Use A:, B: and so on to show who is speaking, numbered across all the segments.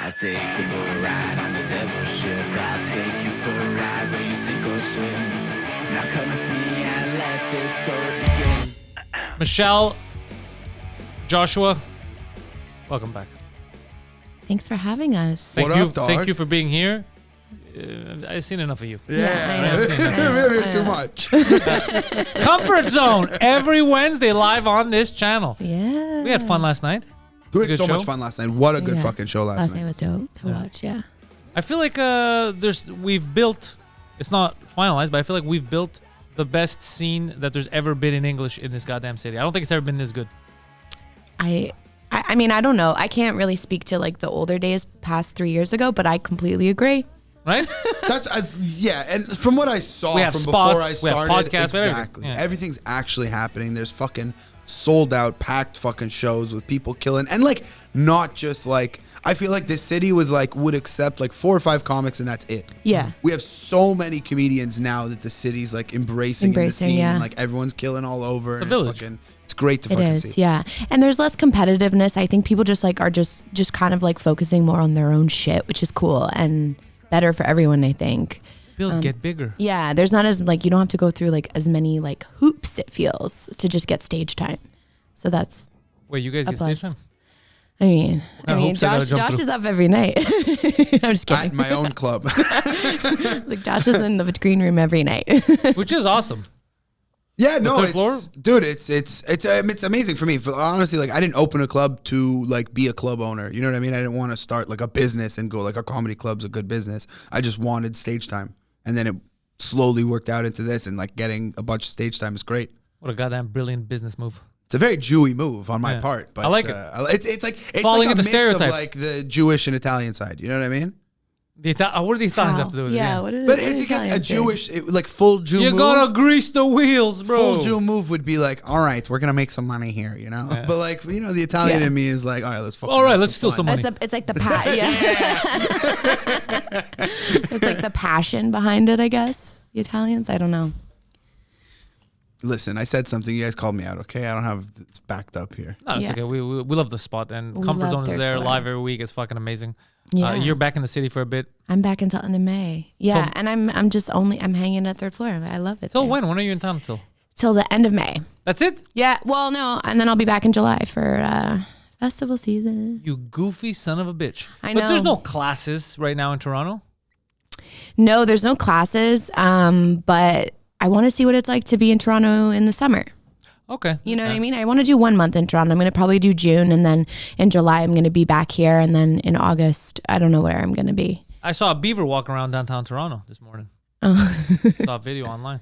A: I'll take you for a ride on the devil's ship. I'll take you for a ride where you sink or swim. Now come with me and let this story begin.
B: Michelle, Joshua, welcome back.
C: Thanks for having us.
B: Thank you for being here. I've seen enough of you.
D: Yeah, too much.
B: Comfort Zone every Wednesday live on this channel.
C: Yeah.
B: We had fun last night.
D: We had so much fun last night. What a good fucking show last night.
C: Last night was dope to watch, yeah.
B: I feel like we've built, it's not finalized, but I feel like we've built the best scene that there's ever been in English in this goddamn city. I don't think it's ever been this good.
C: I mean, I don't know. I can't really speak to like the older days past 3 years ago, but I completely agree.
B: Right?
D: Yeah, and from what I saw
B: we have
D: from
B: spots,
D: before I started,
B: we have podcasts,
D: exactly. Everything's actually happening. There's fucking sold out, packed fucking shows with people killing, and like not just like I feel like this city was like would accept like 4 or 5 comics and that's it.
C: Yeah.
D: We have so many comedians now that the city's like embracing the scene,
C: yeah.
D: and like everyone's killing all over.
B: It's a village.
D: It's great to fucking see.
C: Yeah. And there's less competitiveness. I think people just like are just kind of like focusing more on their own shit, which is cool and better for everyone, I think.
B: Bills get bigger.
C: Yeah, there's not as like you don't have to go through like as many like hoops it feels to just get stage time. So that's
B: Wait, you guys get
C: plus.
B: stage time?
C: I mean
B: hoops I gotta
C: Josh
B: jump through?
C: is up every night. I'm just kidding.
D: At my own club.
C: Like Josh is in the green room every night.
B: Which is awesome.
D: Yeah, no,
B: third floor?
D: dude, it's amazing for me. Honestly, like I didn't open a club to like be a club owner. You know what I mean? I didn't want to start like a business and go like a comedy club's a good business. I just wanted stage time, and then it slowly worked out into this. And like getting a bunch of stage time is great.
B: What a goddamn brilliant business move.
D: It's a very Jewy move on my part, but
B: I like it.
D: It's like
B: Falling
D: a
B: into
D: mix
B: stereotypes.
D: of like the Jewish and Italian side. You know what I mean?
B: What do the Italians have to do with it?
C: Yeah, what is
D: But it's because a Jewish, like full Jew move.
B: You gotta grease the wheels, bro.
D: Full Jew move would be like, all right, we're gonna make some money here, you know.
B: Yeah.
D: But like, you know, the Italian in me is like, all right, let's fucking.
B: All right,
D: have
B: let's steal some
D: fun.
B: money.
C: It's like the it's like the passion behind it, I guess. The Italians, I don't know.
D: Listen, I said something. You guys called me out, okay? I don't have this backed up here.
B: No, it's
C: Yeah.
B: okay. We love the spot, and
C: We
B: Comfort
C: love
B: Zone is
C: third
B: there
C: floor.
B: live every week. It's fucking amazing.
C: Yeah.
B: You're back in the city for a bit.
C: I'm back until end of May. Yeah, and I'm hanging at third floor. I love it.
B: Till
C: there.
B: when? When are you in town till?
C: Till the end of May.
B: That's it?
C: Yeah. Well, no, and then I'll be back in July for festival season.
B: You goofy son of a bitch.
C: I
B: But there's
C: know.
B: no classes right now in Toronto.
C: No, there's no classes. But I want to see what it's like to be in Toronto in the summer.
B: Okay.
C: You know what I mean? I want to do 1 month in Toronto. I'm going to probably do June, and then in July I'm going to be back here, and then in August I don't know where I'm going to be.
B: I saw a beaver walk around downtown Toronto this morning.
C: Oh.
B: Saw a video online.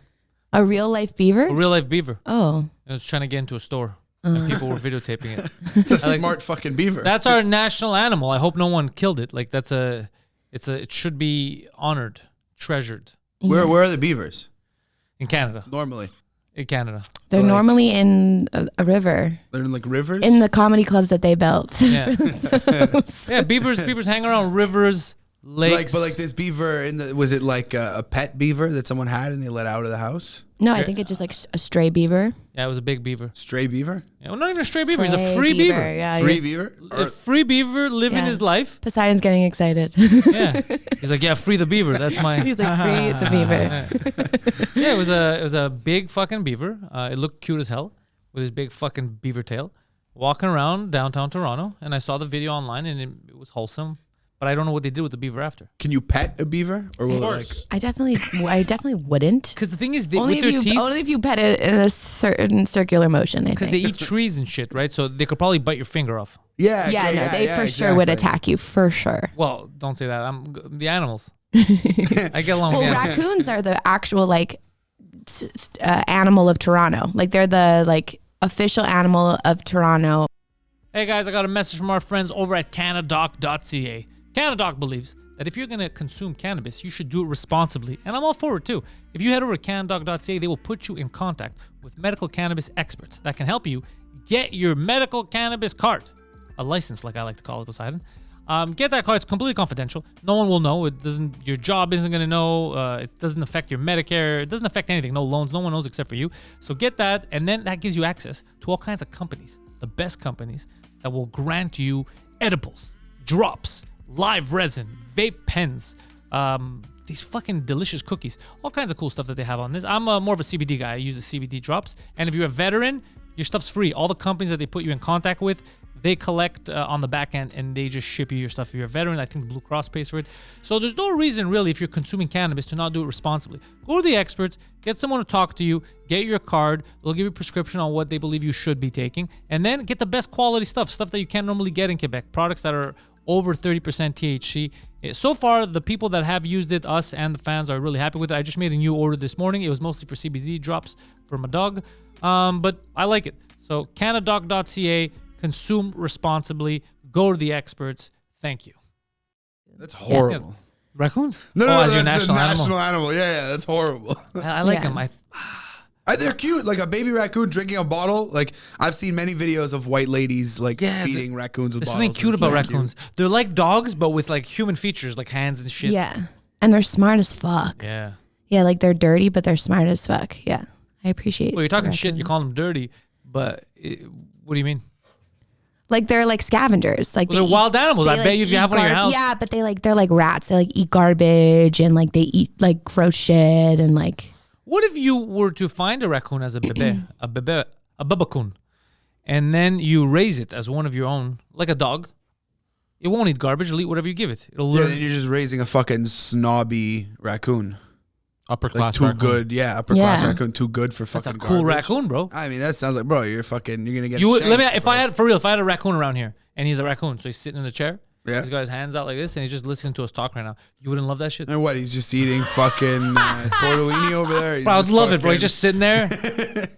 C: A real life beaver?
B: A real life beaver.
C: Oh.
B: It was trying to get into a store. And people were videotaping it.
D: It's a smart fucking beaver.
B: That's our national animal. I hope no one killed it. Like it should be honored, treasured
D: Where are the beavers?
B: in Canada.
D: Normally,
B: In Canada.
C: They're
D: Like-
C: normally in a river.
D: they're in like rivers.
C: In the comedy clubs that they built.
B: Yeah. Yeah, beavers hang around rivers, lakes.
D: like this beaver was it like a pet beaver that someone had and they let out of the house?
C: No, I think it's just like a stray beaver.
B: Yeah, it was a big beaver.
D: Stray beaver?
B: Yeah, well, not even a stray beaver. He's a free beaver.
C: Yeah,
D: Free beaver?
B: A free beaver living
C: Yeah.
B: his life.
C: Poseidon's getting excited.
B: Yeah. He's like, yeah, free the beaver. That's my.
C: He's like, free the beaver.
B: Yeah, it was a big fucking beaver. It looked cute as hell with his big fucking beaver tail, walking around downtown Toronto. And I saw the video online, and it was wholesome. But I don't know what they did with the beaver after.
D: Can you pet a beaver? Or will it like
B: course.
C: I definitely wouldn't.
B: Because the thing is,
C: Only
B: with their teeth,
C: only if you pet it in a certain circular motion, I
B: because they
C: think.
B: eat trees and shit, right? So they could probably bite your finger off.
D: Yeah,
C: Yeah,
D: okay,
C: no, they for sure would
D: exactly.
C: attack you, for sure.
B: Well, don't say that. I'm the animals. I get along
C: Well,
B: with the animals.
C: raccoons are the actual like animal of Toronto. Like they're the like official animal of Toronto.
B: Hey guys, I got a message from our friends over at Canadoc.ca. Canadoc believes that if you're going to consume cannabis, you should do it responsibly. And I'm all for it too. If you head over to Canadoc.ca, they will put you in contact with medical cannabis experts that can help you get your medical cannabis card. A license, like I like to call it, Poseidon. Get that card. It's completely confidential. No one will know. It doesn't. Your job isn't going to know. It doesn't affect your Medicare. It doesn't affect anything. No loans. No one knows except for you. So get that, and then that gives you access to all kinds of companies, the best companies that will grant you edibles, drops, live resin, vape pens, these fucking delicious cookies, all kinds of cool stuff that they have on this. I'm more of a CBD guy. I use the CBD drops. And if you're a veteran, your stuff's free. All the companies that they put you in contact with, they collect on the back end and they just ship you your stuff. If you're a veteran, I think Blue Cross pays for it. So there's no reason really if you're consuming cannabis to not do it responsibly. Go to the experts, get someone to talk to you, get your card. They'll give you a prescription on what they believe you should be taking. And then get the best quality stuff that you can't normally get in Quebec. Products that are over 30% THC. So far, the people that have used it, us and the fans, are really happy with it. I just made a new order this morning. It was mostly for CBD drops for my dog, but I like it. So canadoc.ca, consume responsibly, go to the experts. Thank you.
D: That's horrible.
B: Yeah. Raccoons?
D: No,
B: as
D: that's
B: your national animal.
D: national animal. Yeah, that's horrible.
B: I like them.
D: They're cute, like a baby raccoon drinking a bottle. Like I've seen many videos of white ladies feeding raccoons with
B: there's
D: bottles.
B: something cute about raccoons. They're like dogs, but with like human features, like hands and shit.
C: Yeah. And they're smart as fuck.
B: Yeah.
C: Yeah, like they're dirty, but they're smart as fuck. Yeah. I appreciate it.
B: Well, you're talking shit, you call them dirty, but what do you mean?
C: Like they're like scavengers. Like
B: they're wild animals. I bet you if you have one in your house.
C: Yeah, but they're like rats. They like eat garbage and like they eat like gross shit and like.
B: What if you were to find a raccoon as a babacoon, and then you raise it as one of your own, like a dog? It won't eat garbage. It'll eat whatever you give it. It'll learn.
D: Yeah, then you're just raising a fucking snobby raccoon.
E: Upper class
D: too
E: raccoon.
D: good. Yeah, upper class raccoon. Too good for fucking.
B: That's a cool
D: garbage.
B: raccoon, bro.
D: I mean, that sounds like, bro, you're gonna get.
B: If I had a raccoon around here, and he's a raccoon, so he's sitting in the chair.
D: Yeah.
B: He's got his hands out like this, and he's just listening to us talk right now. You wouldn't love that shit?
D: And what? He's just eating fucking tortellini over there. He's
B: Bro, I would
D: just
B: love it, bro. He's
D: fucking-
B: just sitting there.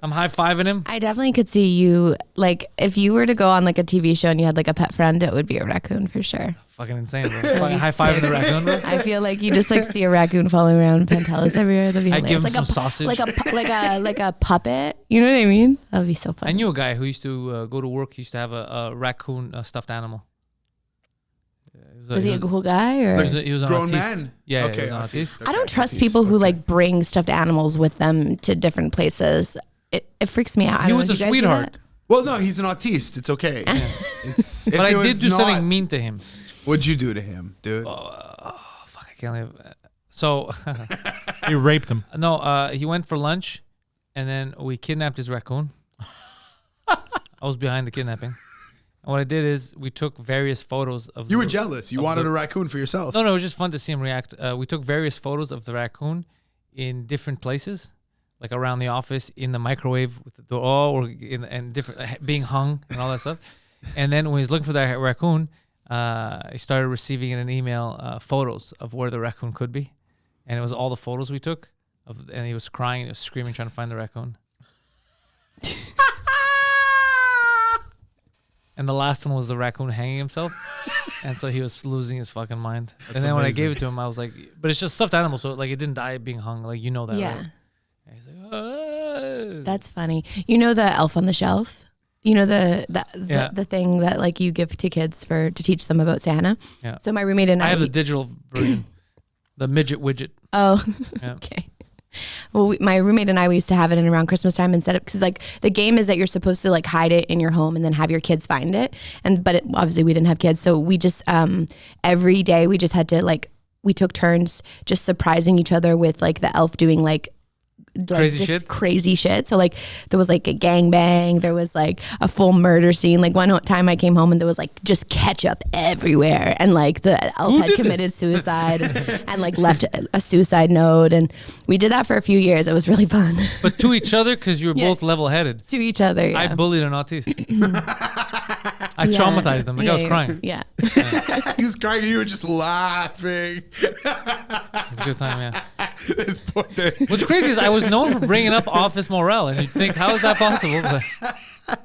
B: I'm high-fiving him.
C: I definitely could see you, like, if you were to go on like a TV show and you had like a pet friend, it would be a raccoon for sure.
B: Fucking insane, bro. Fucking high-fiving the raccoon, bro.
C: I feel like you just like see a raccoon following around Pantelis everywhere. That'd be
B: I'd
C: hilarious.
B: give him
C: like
B: some
C: a,
B: sausage.
C: like a puppet. You know what I mean? That would be so fun.
B: I knew a guy who used to go to work. He used to have a raccoon stuffed animal.
C: Was he a cool guy or?
B: He was an
D: grown
B: autiste.
D: man?
B: Yeah,
D: Okay,
B: he was an
D: autiste.
B: autist.
C: I don't trust people who like bring stuffed animals with them to different places. It freaks me out. I
B: He
C: don't
B: was
C: know,
B: a
C: do you guys do
B: sweetheart.
C: that?
D: Well, no, he's an autiste. It's okay. It's,
B: But I did do something mean to him.
D: What'd you do to him, dude?
B: Fuck, I can't live. So,
E: You raped him.
B: no, he went for lunch, and then we kidnapped his raccoon. I was behind the kidnapping. And what I did is we took various photos of.
D: You were jealous. You wanted a raccoon for yourself.
B: No, it was just fun to see him react. We took various photos of the raccoon in different places, like around the office, in the microwave with the door, or and different being hung and all that stuff. And then when he's looking for that raccoon, he started receiving in an email photos of where the raccoon could be, and it was all the photos we took of, and he was crying, he was screaming, trying to find the raccoon. And the last one was the raccoon hanging himself. And so he was losing his fucking mind. And then when I gave it to him, I was like, but it's just stuffed animal. So like it didn't die being hung. Like, you know that,
C: Yeah.
B: right? And he's like, "Ah."
C: That's funny. You know the Elf on the Shelf? You know the thing that like you give to kids to teach them about Santa?
B: Yeah.
C: So my roommate and
B: I have the digital version, the midget widget.
C: Oh,
B: Yeah.
C: okay. Well, my roommate and I, we used to have it in around Christmas time instead of, because like the game is that you're supposed to like hide it in your home and then have your kids find it. But obviously we didn't have kids. So we just, every day we just had to like, we took turns just surprising each other with like the elf doing like crazy shit. So like there was like a gangbang, there was like a full murder scene. Like one time I came home and there was like just ketchup everywhere, and like the elf had committed suicide and like left a suicide note, and we did that for a few years. It was really fun.
B: But to each other, because you were both level-headed.
C: To each other, yeah.
B: I bullied an autist. I traumatized him. Like I was crying.
C: Yeah.
D: He was crying and you were just laughing.
B: It was a good time, yeah.
D: This poor thing.
B: What's crazy is I was known for bringing up office morale, and you'd think, how is that possible? But,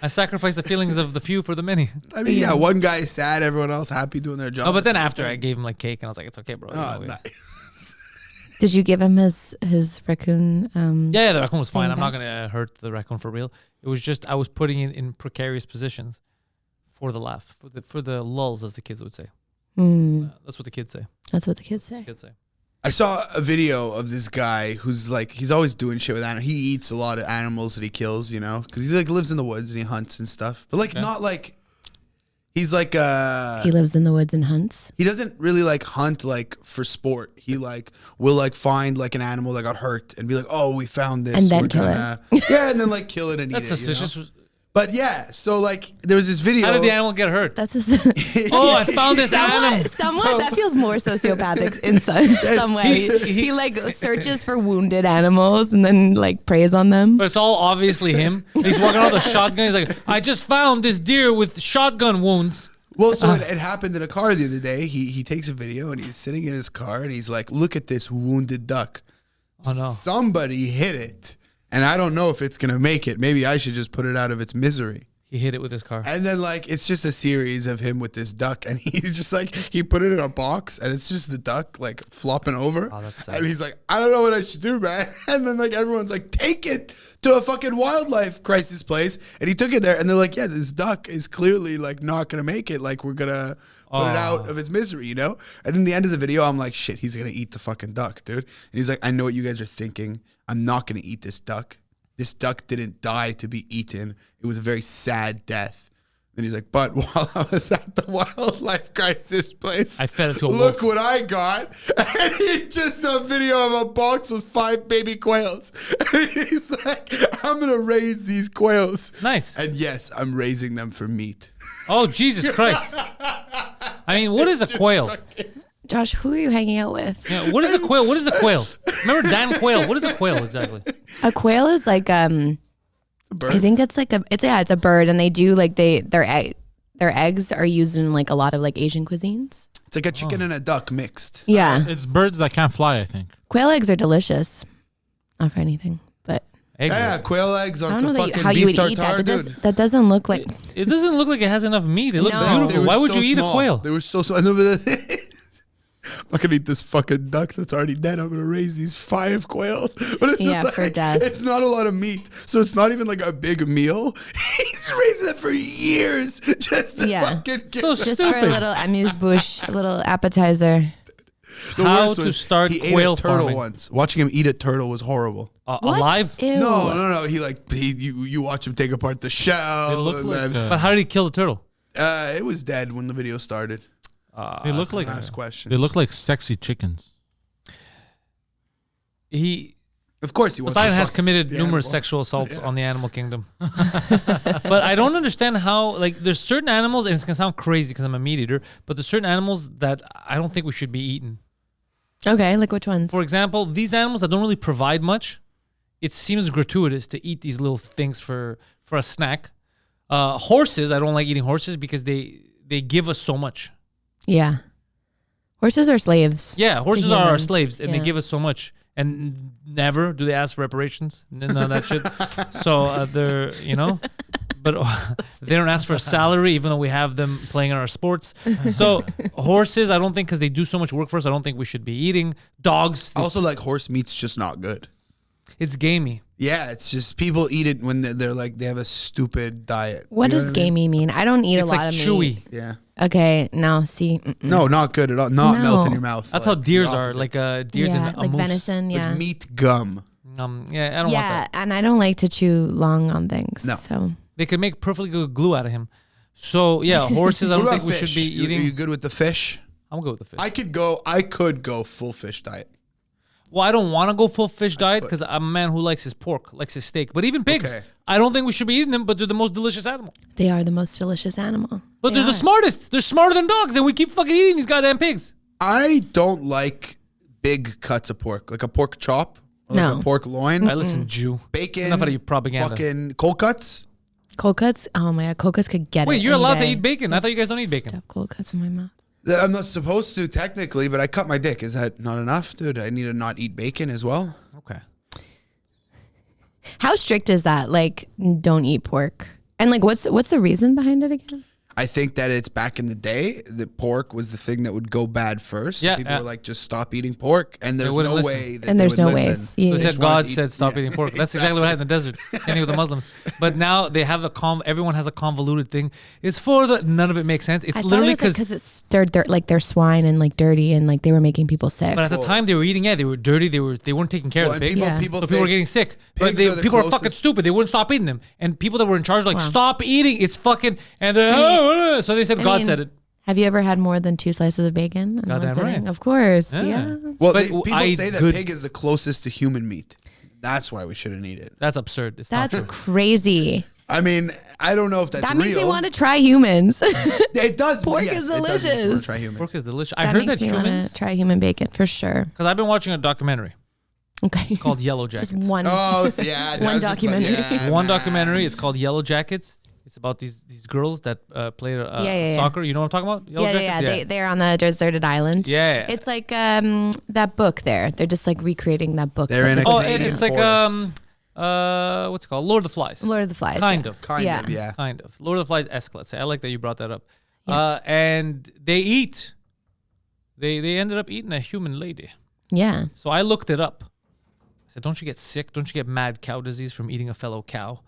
B: I sacrificed the feelings of the few for the many.
D: I mean, yeah, one guy is sad, everyone else happy doing their job.
B: Oh, but then after I gave him like cake, and I was like, it's okay, bro.
D: Oh,
B: You know,
D: nice.
C: Did you give him his raccoon?
B: Yeah, the raccoon was fine.
C: thing
B: I'm not
C: back?
B: going to hurt the raccoon for real. It was just I was putting it in precarious positions for the laugh, for the lulls, as the kids would say. That's what the kids say.
C: That's what the kids say.
D: I saw a video of this guy who's like, he's always doing shit with animals. He eats a lot of animals that he kills, you know, because he like lives in the woods and he hunts and stuff. But like, not like, He's like
C: He lives in the woods and hunts.
D: he doesn't really like hunt like for sport. He like will like find like an animal that got hurt and be like, oh, we found this.
C: And then
D: We're
C: kill
D: gonna-" Yeah, and then like kill it and
B: That's
D: eat it.
B: suspicious.
D: You know? But yeah, so like there was this video.
B: How did the animal get hurt?
C: That's a
B: Oh, I found this animal.
C: somewhat that feels more sociopathic in some way. He like searches for wounded animals and then like preys on them.
B: But it's all obviously him. He's walking around with a shotgun. He's like, I just found this deer with shotgun wounds.
D: Well, so it happened in a car the other day. He takes a video and he's sitting in his car and he's like, look at this wounded duck.
B: Oh no.
D: Somebody hit it. And I don't know if it's going to make it. Maybe I should just put it out of its misery.
B: He hit it with his car.
D: And then like it's just a series of him with this duck, and he's just like he put it in a box, and it's just the duck like flopping over.
B: Oh, that's sad.
D: And he's like, I don't know what I should do, man. And then like everyone's like, take it to a fucking wildlife crisis place, and he took it there, and they're like, yeah, this duck is clearly like not gonna make it. Like we're gonna put it out of its misery, you know. And then the end of the video, I'm like, shit, he's gonna eat the fucking duck, dude. And he's like, I know what you guys are thinking. I'm not gonna eat this duck. This duck didn't die to be eaten. It was a very sad death. Then he's like, but while I was at the wildlife crisis place,
B: I fed it to a
D: look
B: wolf.
D: what I got. And he just a video of a box with 5 baby quails. And he's like, I'm going to raise these quails.
B: Nice.
D: And yes, I'm raising them for meat.
B: Oh, Jesus Christ. I mean, what is a quail?
C: Josh, who are you hanging out with?
B: Yeah, what is a quail? What is a quail? Remember Dan Quayle? What is a quail exactly?
C: A quail is like
D: A bird.
C: I think it's like it's a bird, and they do like their eggs are used in like a lot of like Asian cuisines.
D: It's like a chicken and a duck mixed.
C: Yeah,
E: It's birds that can't fly, I think.
C: quail eggs are delicious. Not for anything, but
B: Egg
D: Yeah,
B: white.
D: quail eggs
C: I
D: on
C: don't
D: some
C: know
D: fucking
C: how you
D: beef
C: would eat
D: tartare,
C: that.
D: dude.
C: That doesn't look like.
B: It doesn't look like it has enough meat. It looks
C: No.
B: beautiful.
D: They were
B: Why would
D: so
B: you eat a
D: small.
B: quail?
D: They were so small. I'm not gonna eat this fucking duck that's already dead. I'm gonna raise these 5 quails. But it's just
C: Yeah,
D: like,
C: for death.
D: it's not a lot of meat. So it's not even like a big meal. He's raising it for years just to
C: Yeah.
D: fucking get
B: So
C: Just for a
B: stupid.
C: little amuse-bouche, a little appetizer.
D: The
B: How
D: worst
B: to
D: was
B: start
D: he
B: quail
D: ate a turtle
B: farming.
D: once. Watching him eat a turtle was horrible.
C: What?
B: Alive?
C: Ew.
D: No. You watch him take apart the shell.
E: It looked
D: and
E: like
D: then,
B: But how did he kill the turtle?
D: it was dead when the video started.
E: They look like
D: Ask questions.
E: they look like sexy chickens.
D: Of course he wants
B: Poseidon
D: to
B: has
D: fuck
B: committed
D: the
B: numerous
D: animal.
B: sexual assaults on the animal kingdom. But I don't understand how, like, there's certain animals, and it's going to sound crazy because I'm a meat eater, but there's certain animals that I don't think we should be eating.
C: Okay, like which ones?
B: For example, these animals that don't really provide much, it seems gratuitous to eat these little things for a snack. Horses, I don't like eating horses because they give us so much.
C: Yeah. Horses are slaves.
B: Yeah, horses are our
C: humans.
B: slaves, and they
C: Yeah.
B: give us so much. And never do they ask for reparations. None of that shit. So they're, but they don't ask for a salary, even though we have them playing in our sports. So horses, I don't think, because they do so much work for us, I don't think we should be eating. Dogs,
D: Also, like horse meat's just not good.
B: it's gamey.
D: Yeah, it's just people eat it when they're like they have a stupid diet.
C: What
D: You know
C: does
D: I mean?
C: gamey mean? I don't eat
B: It's
C: a lot
B: like
C: of
B: chewy.
C: meat.
D: Yeah.
C: Okay, no, see.
D: No, not good at all. Not
C: No.
D: melt in your mouth.
B: That's
D: like,
B: how deers
D: the
B: are.
D: opposite.
B: Like deers
C: Yeah,
B: and a
C: like
B: moose.
C: venison,
D: Like
C: yeah.
D: meat gum.
B: Yeah, I don't want
C: Yeah,
B: that.
C: and I don't like to chew long on things.
D: No.
C: So
B: They could make perfectly good glue out of him. So yeah, horses, I
D: What
B: don't
D: about
B: think we
D: fish?
B: should be
D: You-
B: eating.
D: Are you good with the fish?
B: I'm good with the fish.
D: I could go full fish diet.
B: Well, I don't want to go full fish diet because I'm a man who likes his pork, likes his steak. But even pigs,
D: Okay.
B: I don't think we should be eating them, but they're the most delicious animal.
C: they are the most delicious animal.
B: But they're the smartest. They're smarter than dogs, and we keep fucking eating these goddamn pigs.
D: I don't like big cuts of pork, like a pork chop, or like
C: No.
D: a pork loin,
B: I listen, Jew.
D: bacon,
B: Enough out of your propaganda.
D: fucking cold cuts.
C: Cold cuts. Oh my god, cold cuts could get it.
B: Wait, you're
C: any
B: allowed to
C: day.
B: eat bacon? I thought you guys don't eat bacon.
C: Stuff cold cuts in my mouth.
D: I'm not supposed to technically, but I cut my dick. Is that not enough, dude? I need to not eat bacon as well.
B: Okay.
C: How strict is that? Like, don't eat pork. And like, what's the reason behind it again?
D: I think that it's back in the day that pork was the thing that would go bad first.
B: Yeah,
D: People
B: yeah.
D: were like, just stop eating pork, and there's
B: wouldn't
D: no
B: listen.
D: way that
C: And
D: they
C: there's
D: would
C: no
D: listen.
C: ways. Yeah.
B: They
C: They
B: said
D: just wanted
B: God
D: to eat-
B: said stop
D: yeah.
B: eating pork. That's exactly what happened in the desert. Same thing with the Muslims. But now they have everyone has a convoluted thing. It's for none of it makes sense. It's
C: I
B: literally
C: thought it was
B: because.
C: because it's they're swine and like dirty and like they were making people sick.
B: But at the time they were eating, they were dirty. They weren't taking care
D: Well,
B: of the
D: and
B: pigs.
C: Yeah.
D: people
B: So
D: say
B: people were getting sick. But
D: pigs are the
B: people are fucking
D: closest-
B: stupid. They wouldn't stop eating them. And people that were in charge were like,
C: Wow.
B: stop eating. It's fucking. And they're,
C: I mean,
B: So they said
C: I
B: God
C: mean,
B: said it.
C: Have you ever had more than 2 slices of bacon? in one
B: Goddamn
C: sitting?
B: right.
C: Of course.
B: Yeah.
C: Yeah.
D: Well,
B: But
D: people
B: I
D: say that
B: good-
D: pig is the closest to human meat. That's why we shouldn't eat it.
B: That's absurd. It's not
C: That's
B: true.
C: crazy.
D: I mean, I don't know if that's
C: That
D: real.
C: makes me want to try humans.
D: It does.
C: Pork
D: yes,
C: is
D: it does make me wanna
C: delicious.
D: try humans.
B: Pork is delicious. I
C: that
B: heard
C: makes
B: that
C: me want
B: humans,
C: to try human bacon for sure.
B: because I've been watching a documentary.
C: Okay.
B: It's called Yellow
C: Just
B: Jackets.
C: one.
D: Oh, yeah. that
C: One
D: was just
C: documentary.
B: One
D: man.
B: documentary. It's called Yellow Jackets. It's about these girls that play
C: Yeah.
B: soccer. You know what I'm talking about? Yellow
C: Yeah.
B: Jackets?
C: They're on the deserted island.
B: Yeah.
C: It's like that book there. They're just like recreating that book.
D: They're in a
B: Oh,
D: Canadian
B: it's like
D: forest.
B: what's it called? Lord of the Flies.
C: Lord of the Flies.
B: Kind
C: yeah.
B: of.
D: Kind
C: Yeah.
D: of, yeah.
B: Kind of. Lord of the Flies-esque, let's say. I like that you brought that up. And they eat. They ended up eating a human lady.
C: Yeah.
B: So I looked it up. I said, don't you get sick? Don't you get mad cow disease from eating a fellow cow?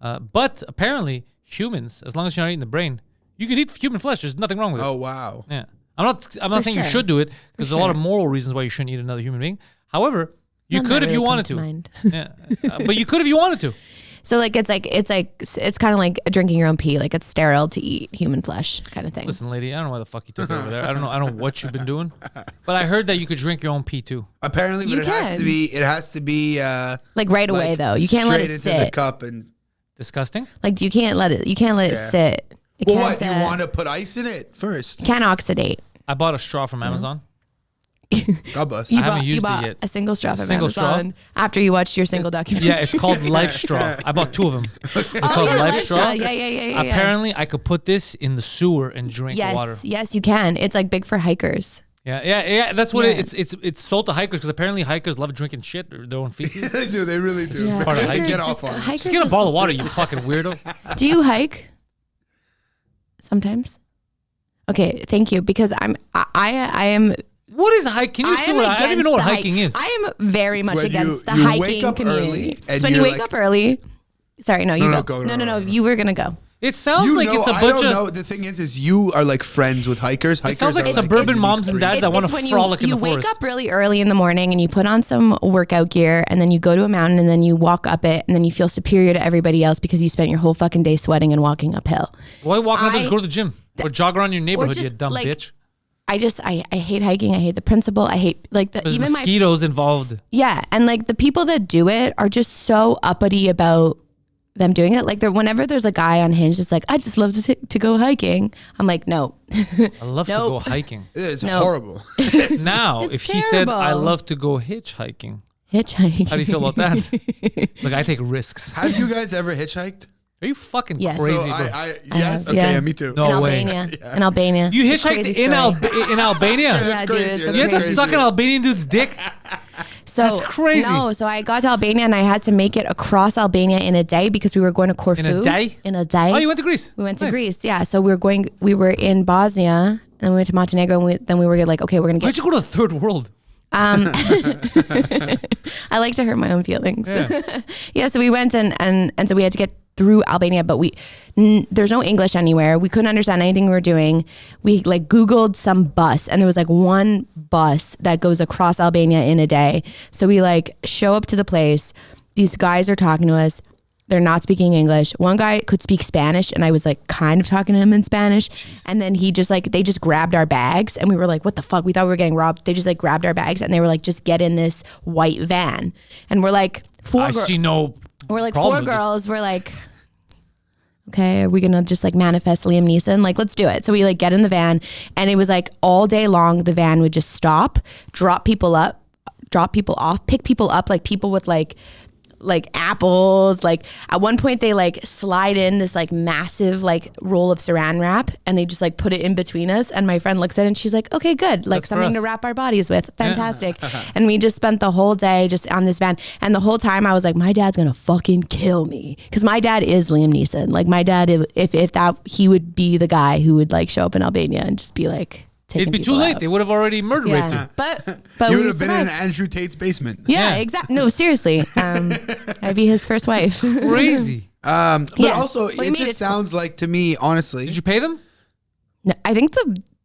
B: But apparently humans, as long as you're not eating the brain, you could eat human flesh. There's nothing wrong with it.
D: Oh, wow.
B: Yeah. I'm not
C: For
B: saying you
C: sure.
B: should do it because there's a lot of
C: sure.
B: moral reasons why you shouldn't eat another human being. However, you
C: None
B: could
C: that
B: if you
C: really
B: wanted
C: come
B: to.
C: mind.
B: Yeah. But you could if you wanted to.
C: So it's kind of like drinking your own pee. Like it's sterile to eat human flesh kind of thing.
B: Listen, lady, I don't know why the fuck you took it over there. I don't know what you've been doing. But I heard that you could drink your own pee too.
D: Apparently, but
C: You
D: it has
C: can.
D: to be. It has to be
C: Like right away
D: like,
C: though. You can't let
D: straight
C: it
D: into
C: sit.
D: the cup and.
B: Disgusting.
C: Like you can't let it. You can't let
D: Yeah.
C: it sit. It
D: Well,
C: can't,
D: what? Do you want to put ice in it first?
C: Can't oxidate.
B: I bought a straw from Amazon.
D: God bless.
C: You
B: I haven't
C: bought,
B: used
C: you
B: it
C: bought
B: yet.
C: a single straw from
B: single straw?
C: Amazon after you watched your single documentary.
B: Yeah, it's called Life Straw. I bought 2 of them. It's called
C: yeah,
B: Life
C: Life
B: Straw.
C: Straw. Yeah.
B: Apparently, I could put this in the sewer and drink
C: Yes,
B: water.
C: yes, you can. It's like big for hikers.
B: Yeah. That's what
C: Yeah.
B: it's sold to hikers because apparently hikers love drinking shit or their own feces.
D: They do. They really do.
C: Yeah.
B: part of
C: Hikers
B: hiking.
D: Get off
C: just-
D: on it.
C: hikers
B: Just get a
C: just-
B: bottle of water, you fucking weirdo.
C: Do you hike? Sometimes. Okay, thank you. Because I am.
B: What is hike? Can you
C: I
B: explain
C: am
B: what I don't even know what
C: against the
B: hiking
C: hike.
B: is.
C: I am very much
D: when
C: against the
D: you
C: hiking
D: wake up
C: community.
D: early and
C: So when you
D: you're
C: wake
D: like-
C: up early. Sorry, no, you
D: No,
C: go.
D: no, go,
C: No. You were gonna go.
B: It sounds
D: You
B: like
D: know,
B: it's a
D: I
B: bunch
D: don't
B: of.
D: know. The thing is you are like friends with hikers. Hikers
B: sounds like
D: are
B: suburban moms and dads that want
C: It's
B: to
C: when
B: frolic in
C: you
B: the
C: wake
B: forest.
C: up really early in the morning and you put on some workout gear and then you go to a mountain and then you walk up it and then you feel superior to everybody else because you spent your whole fucking day sweating and walking uphill.
B: Why walk up and
C: I-
B: just go to the gym or jog around your neighborhood, you
C: just,
B: dumb
C: like,
B: bitch?
C: I hate hiking. I hate the principle. I hate like
B: There's
C: even my
B: mosquitoes involved.
C: yeah, and like the people that do it are just so uppity about them doing it. Like whenever there's a guy on Hinge that's like, I just love to go hiking. I'm like, no.
B: I love to go
C: Nope.
B: hiking.
D: It's
C: No.
D: horrible.
B: Now,
C: It's
B: if he said, I
C: terrible.
B: love to go hitchhiking,
C: Hitchhiking.
B: how do you feel about that? Like, I take risks.
D: Have you guys ever hitchhiked?
B: Are you fucking
C: Yes.
B: crazy,
D: So
B: bro?
D: yes.
C: have,
D: Okay.
C: yeah.
D: Yeah, me too.
B: No
C: in
B: way.
C: Albania. In Albania.
B: You
C: It's a
B: hitchhiked
C: crazy
B: in,
C: story.
B: in Albania?
C: Yeah,
D: That's
C: dude.
D: crazy.
C: It's
D: That's
B: You guys are
D: crazy.
B: sucking an Albanian dude's dick?
C: So
B: That's crazy.
C: No, so I got to Albania and I had to make it across Albania in a day because we were going to Corfu.
B: In a day?
C: In a day.
B: Oh, you went to Greece?
C: We went to
B: Nice.
C: Greece. Yeah. So we were in Bosnia and we went to Montenegro and then we were like, okay, we're gonna
B: Why'd
C: get.
B: you go to the third world?
C: I like to hurt my own feelings.
B: Yeah.
C: Yeah. So we went and so we had to get through Albania, but there's no English anywhere. We couldn't understand anything we were doing. We like Googled some bus and there was like one bus that goes across Albania in a day. So we like show up to the place. These guys are talking to us. They're not speaking English. One guy could speak Spanish and I was like kind of talking to him in Spanish. And then they just grabbed our bags and we were like, what the fuck? We thought we were getting robbed. They just like grabbed our bags and they were like, just get in this white van. And we're like,
B: I see no
C: we're like
B: problem
C: four
B: with this.
C: girls. We're like, okay, are we gonna just like manifest Liam Neeson? Like, let's do it. So we like get in the van, and it was like all day long. The van would just stop, drop people off, pick people up, like people with like apples. Like at one point they like slide in this like massive like roll of saran wrap and they just like put it in between us. And my friend looks at it and she's like, okay, good. Like
B: That's for
C: something to
B: us.
C: wrap our bodies with. Fantastic. And we just spent the whole day just on this van. And the whole time I was like, my dad's going to fucking kill me. Cause my dad is Liam Neeson. Like my dad, if that, he would be the guy who would like show up in Albania and just be like,
B: It'd be too late. They would have already murder raped you.
C: yeah. But
D: You
C: we
D: would have been in
C: survived.
D: Andrew Tate's basement.
C: Yeah,
B: Yeah.
C: exactly. No, seriously. I'd be his first wife.
B: Crazy.
D: But
C: Yeah.
D: also,
C: Well, you
D: it
C: made
D: just
C: it-
D: sounds like to me, honestly,
B: Did you pay them?
C: No, I think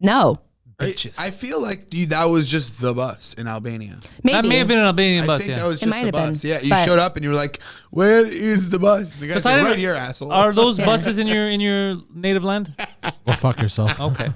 C: no.
B: Bitches.
D: I feel like that was just the bus in Albania.
C: Maybe
B: That may have been an Albanian
D: I
B: bus,
D: think
B: yeah.
D: that was
C: It
D: just
C: might
D: the
C: have
D: bus.
C: been,
D: Yeah, you
C: but-
D: showed up and you were like, "Where is the bus?" And the guy
B: Because
D: said,
B: I
D: "Right
B: don't-
D: here, asshole."
B: Are those buses in your native land?
E: Go fuck yourself.
B: Okay.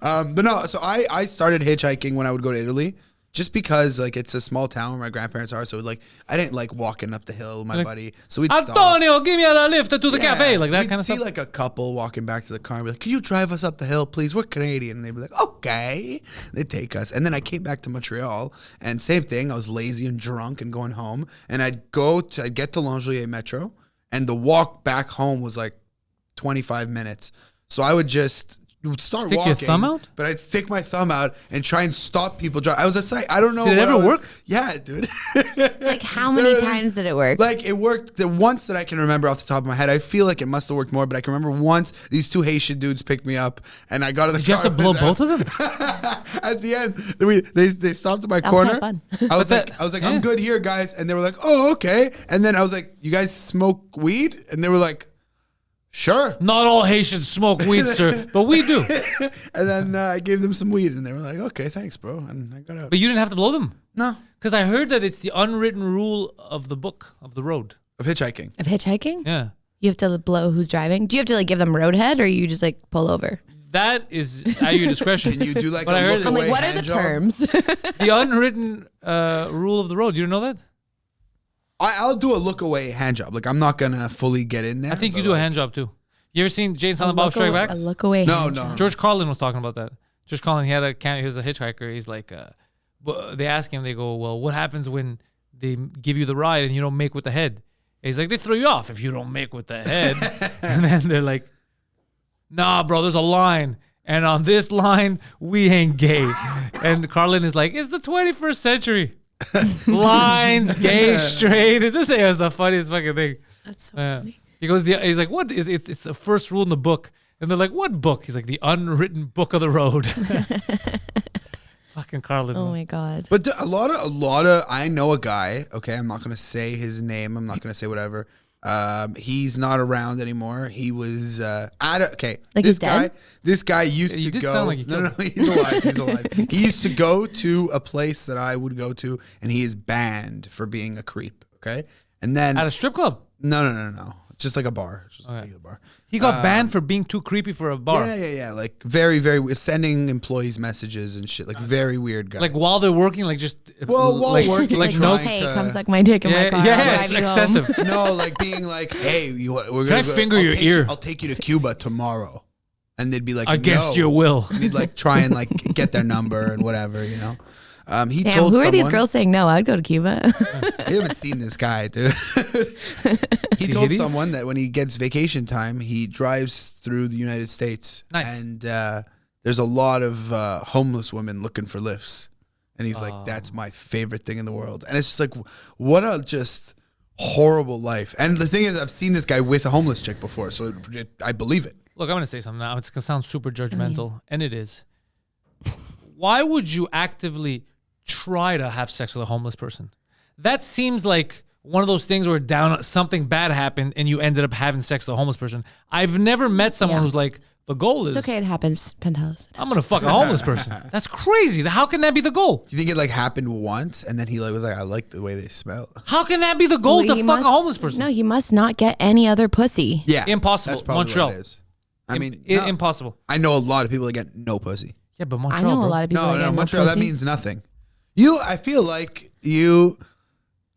D: But no, so I started hitchhiking when I would go to Italy. Just because like it's a small town where my grandparents are, so like I didn't like walking up the hill with my
B: Like,
D: buddy. So we'd stop.
B: Antonio, give me a lift to the
D: Yeah,
B: cafe, like that
D: we'd
B: kind of
D: see
B: stuff.
D: like a couple walking back to the car and be like, "Can you drive us up the hill, please? We're Canadian." And they'd be like, "Okay." They'd take us, and then I came back to Montreal, and same thing. I was lazy and drunk and going home, and I'd get to Longueuil Metro, and the walk back home was like 25 minutes. So I would just start
B: Stick
D: walking,
B: your thumb out?
D: but I'd stick my thumb out and try and stop people drive. I was a sight. I don't know.
B: Did it
D: what
B: ever
D: I was-
B: work?
D: Yeah, dude.
C: Like how many times did it work?
D: Like it worked the once that I can remember off the top of my head. I feel like it must have worked more, but I can remember once these two Haitian dudes picked me up and I got in the
B: Did you have
D: car
B: to blow
D: with them.
B: both of them?
D: At the end, they stopped at my
C: That was
D: corner.
C: kinda
D: I was
B: But
D: like,
B: yeah.
D: I'm good here, guys, and they were like, oh, okay. And then I was like, you guys smoke weed? And they were like, sure.
B: Not all Haitians smoke weed, sir, but we do.
D: And then I gave them some weed, and they were like, okay, thanks, bro. And I got out.
B: But you didn't have to blow them.
D: No,
B: Because I heard that it's the unwritten rule of the book, of the road.
D: of hitchhiking.
C: Of hitchhiking?
B: Yeah.
C: You have to blow who's driving? Do you have to like give them roadhead or you just like pull over?
B: That is at your discretion.
D: Can you do like
B: But I
D: a
B: heard
D: look
B: it-
C: I'm
D: away
C: like, what are the
D: hand job?
C: terms?
B: The unwritten rule of the road. You don't know that?
D: I'll do a look away hand job. Like I'm not gonna fully get in there.
B: I think you
D: but,
B: do a
D: like,
B: hand job too. You ever seen Jane Silent Bob Strike Back?
C: A look away.
D: No,
C: hand
D: no.
C: job.
B: George Carlin was talking about that. George Carlin, he was a hitchhiker. He's like, they ask him, they go, well, what happens when they give you the ride and you don't make with the head? And he's like, they throw you off if you don't make with the head. And then they're like, nah, bro, there's a line. And on this line, we ain't gay. And Carlin is like, it's the 21st century. Lines, gay, straight. This is the funniest fucking thing.
C: That's so
B: Yeah.
C: funny.
B: He goes, he's like, what is it? It's the first rule in the book. And they're like, what book? He's like, the unwritten book of the road. Fucking Carlin.
C: Oh
B: man.
C: my God.
D: But a lot of I know a guy. Okay, I'm not gonna say his name. I'm not gonna say whatever. He's not around anymore. He was okay.
C: Like
D: this
C: he's dead?
D: This guy used
B: You
D: to
B: did
D: go.
B: sound like you
D: no,
B: killed
D: he's alive. He's alive. He used to go to a place that I would go to, and he is banned for being a creep. Okay, and then
B: At a strip club.
D: no. Just like a bar. Just a regular bar.
B: He got banned for being too creepy for a bar.
D: Yeah. Like very, very sending employees messages and shit. Like very weird guy.
B: Like while they're working, like just
D: Well, while
B: like,
D: working,
B: like
D: trying
B: no.
D: to-
C: Hey, come suck my dick in my car. I'll
B: yeah,
C: drive
B: it's
C: you home.
B: excessive.
D: No, like being like, hey, we're
B: Can
D: gonna
B: I finger your
D: take
B: ear?
D: I'll take you to Cuba tomorrow, and they'd be like,
B: Against
D: no.
B: your will.
D: And he'd like try and like get their number and whatever, you know. He
C: Damn,
D: told
C: who are these
D: someone-
C: girls saying no? I'd go to Cuba.
D: You haven't seen this guy, dude. He
B: you
D: told
B: hear these?
D: someone that when he gets vacation time, he drives through the United States.
B: Nice.
D: And there's a lot of homeless women looking for lifts. And he's like, that's my favorite thing in the world. And it's just like, what a just horrible life. And the thing is, I've seen this guy with a homeless chick before, so I believe it.
B: Look, I'm gonna say something now. It's gonna sound super judgmental, and it is. Why would you actively try to have sex with a homeless person? That seems like one of those things where something bad happened and you ended up having sex with a homeless person. I've never met someone
C: Yeah.
B: who's like, the goal is
C: It's okay. It happens. Pantelis.
B: I'm gonna fuck a homeless person. That's crazy. How can that be the goal?
D: Do you think it like happened once and then he like was like, I like the way they smell?
B: How can that be the goal
C: Well,
B: to
C: he
B: fuck a
C: must-
B: homeless person?
C: No, he must not get any other pussy.
D: Yeah.
B: Impossible.
D: That's probably
B: Montreal.
D: what it is. I mean, no.
B: Impossible.
D: I know a lot of people that get no pussy.
B: Yeah, but
C: I
B: Montreal,
C: know
B: bro.
C: a lot of people. that
D: No,
C: get
D: Montreal, that
C: pussy.
D: means nothing. I feel like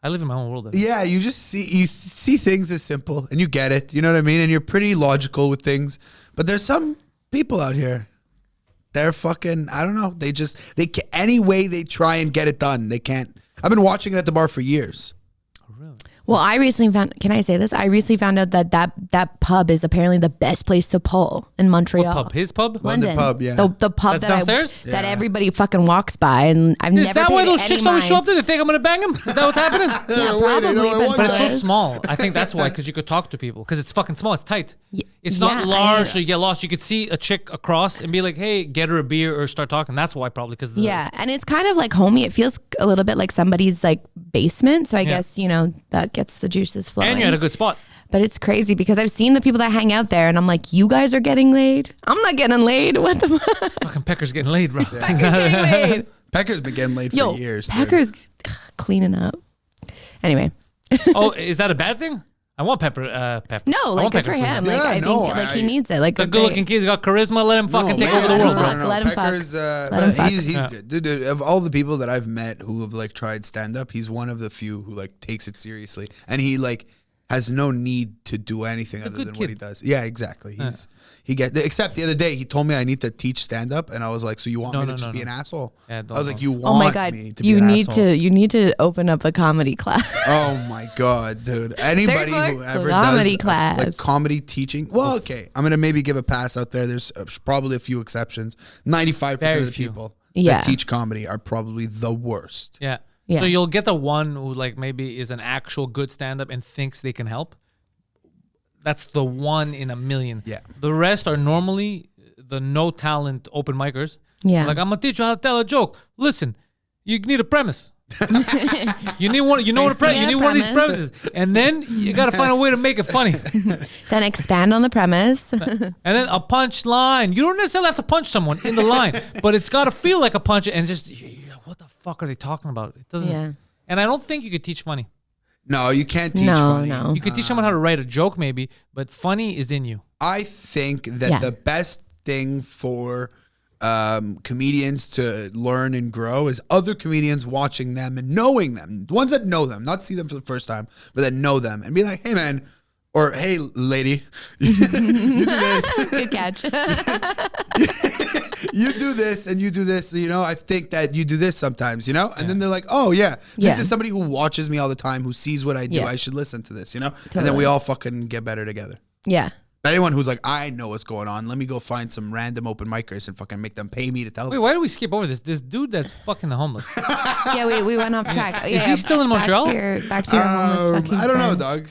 B: I live in my own world.
D: yeah, you see things as simple and you get it. You know what I mean? And you're pretty logical with things. But there's some people out here, they're fucking, I don't know. Any way they try and get it done, they can't. I've been watching it at the bar for years.
C: Well, I recently found. Can I say this? I recently found out that pub is apparently the best place to pull in Montreal.
B: What pub? His pub?
D: London pub, yeah.
C: The pub
B: That's downstairs?
C: that
D: Yeah.
C: everybody fucking walks by, and I've
B: Is
C: never.
B: that why
C: paid
B: those
C: any
B: chicks always show up
C: mind.
B: there? They think I'm gonna bang him? Is that what's happening?
C: Yeah,
D: wait,
C: probably.
D: no, I wonder.
B: But it's so
C: Pantelis.
B: small. I think that's why, because you could talk to people. Because it's fucking small. It's tight. It's
C: yeah,
B: not large, so you get lost. You could see a chick across and be like, "Hey, get her a beer," or start talking. That's why, probably, because
C: Yeah, and it's kind of like homey. It feels a little bit like somebody's like basement. So I
B: Yeah.
C: guess that gets the juices flowing.
B: And you had a good spot.
C: But it's crazy because I've seen the people that hang out there, and I'm like, you guys are getting laid. I'm not getting laid. What the fuck?
B: Fucking Pecker's getting laid, bro.
C: Pecker's getting laid.
D: Pecker's been getting laid
C: Yo,
D: for years. dude.
C: Pecker's cleaning up. Anyway,
B: Oh, is that a bad thing? I want Pepper.
C: No,
B: I
C: like
B: want
C: good for
B: Pepper
C: him.
B: Queen.
C: Like
D: Yeah,
C: I
D: no,
C: think like he
D: I-
C: needs it. Like
B: The good-looking kid, he's got charisma. Let him fucking take over the world, bro.
C: Let him fuck.
D: Pecker's,
C: Let him fuck.
D: he's
B: Yeah.
D: good. Dude, of all the people that I've met who have like tried stand up, he's one of the few who like takes it seriously, and he like has no need to do anything other
B: good
D: than what he
B: kid.
D: does. Yeah, exactly. Except the other day he told me I need to teach stand up, and I was like, so you want me to just be an asshole?
B: Yeah,
D: I was like,
B: don't.
D: you want
C: Oh my god,
D: me to be
C: you
D: an
C: need
D: asshole?
C: to open up a comedy class.
D: Oh my god, dude! Anybody
C: Third
D: who
C: floor
D: ever
C: comedy
D: does
C: class.
D: like comedy teaching, well, okay, I'm gonna maybe give a pass out there. There's probably a few exceptions. 95%
B: Very
D: of the
B: few.
D: people
C: Yeah.
D: that teach comedy are probably the worst.
B: Yeah.
C: Yeah.
B: So you'll get the one who like maybe is an actual good stand-up and thinks they can help. That's the one in a million.
D: Yeah.
B: The rest are normally the no talent open micers.
C: Yeah.
B: Like, I'm gonna teach you how to tell a joke. Listen, you need a premise. You need one. You know
C: I
B: what a
C: see
B: You
C: a
B: need one of these
C: premise.
B: premises, and then you got to find a way to make it funny.
C: Then expand on the premise.
B: And then a punch line. You don't necessarily have to punch someone in the line, but it's got to feel like a punch. And just what the fuck are they talking about? It doesn't.
C: Yeah.
B: And I don't think you could teach funny.
D: No, you can't teach
C: No,
D: funny.
C: no.
B: You could teach someone how to write a joke, maybe, but funny is in you.
D: I think that
C: Yeah.
D: the best thing for comedians to learn and grow is other comedians watching them and knowing them. Ones that know them, not see them for the first time, but that know them and be like, hey man, or hey lady, you do this.
C: Good catch.
D: You do this and you do this, you know, I think that you do this sometimes, you know? And then they're like, oh yeah,
C: Yeah.
D: this is somebody who watches me all the time, who sees what I do.
C: Yeah.
D: I should listen to this, you know? And then
C: Totally.
D: we all fucking get better together.
C: Yeah.
D: But anyone who's like, I know what's going on, let me go find some random open micers and fucking make them pay me to tell
B: Wait,
D: them.
B: why do we skip over this? This dude that's fucking the homeless.
C: Yeah, we went off track.
B: Is he still in Montreal?
C: Back to your homeless fucking
D: I don't know,
C: friend.
D: dog.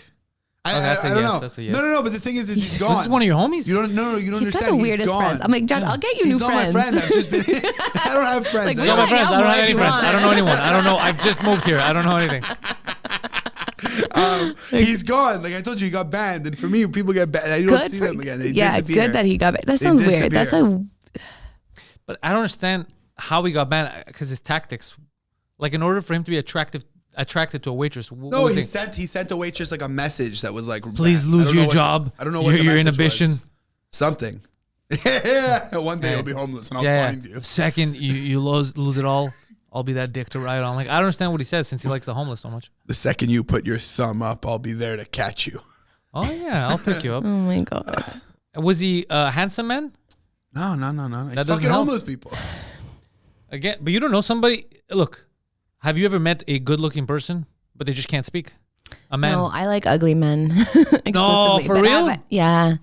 B: that's a
D: I don't
B: yes,
D: know.
B: that's a yes.
D: No, but the thing is he's gone.
B: This is one of your homies?
D: You don't you don't
C: He's
D: understand.
C: got the weirdest
D: he's gone.
C: friends. I'm like, John, I'll get you
D: He's
C: new
D: not
C: friends.
D: my friend. I've just been. I don't have friends.
C: Like,
D: I
C: we
B: I
D: don't
B: don't have
C: don't
B: friends.
C: know
B: I don't have
C: more
B: any
C: if you
B: friends.
C: want.
B: I don't know anyone. I don't know. I've just moved here. I don't know anything.
D: He's gone. Like I told you, he got banned. And for me, people get banned. I don't see them again. They disappear.
C: good that he got back. That
D: They
C: sounds weird. That's
D: disappear.
C: a
B: But I don't understand how he got banned because his tactics. Like in order for him to be attracted to a waitress.
D: No,
B: was
D: he
B: it?
D: sent a waitress like a message that was like,
B: Please
D: banned. I
B: lose
D: don't know
B: your
D: what-
B: job.
D: I don't know what
B: your
D: the message
B: inhibition.
D: was. Something. Yeah. One day
B: Yeah.
D: you'll be homeless and I'll
B: Yeah.
D: find you.
B: Second, you lose it all. I'll be that dick to ride on. Like I don't understand what he says since he likes the homeless so much.
D: The second you put your thumb up, I'll be there to catch you.
B: Oh yeah, I'll pick you up.
C: oh my god.
B: Was he a handsome man?
D: No. It's
B: doesn't
D: fucking
B: help.
D: homeless people.
B: Again, but you don't know somebody. Look, have you ever met a good-looking person, but they just can't speak? A man.
C: No, I like ugly men.
B: No,
C: exclusively,
B: for
C: but
B: real?
C: Yeah.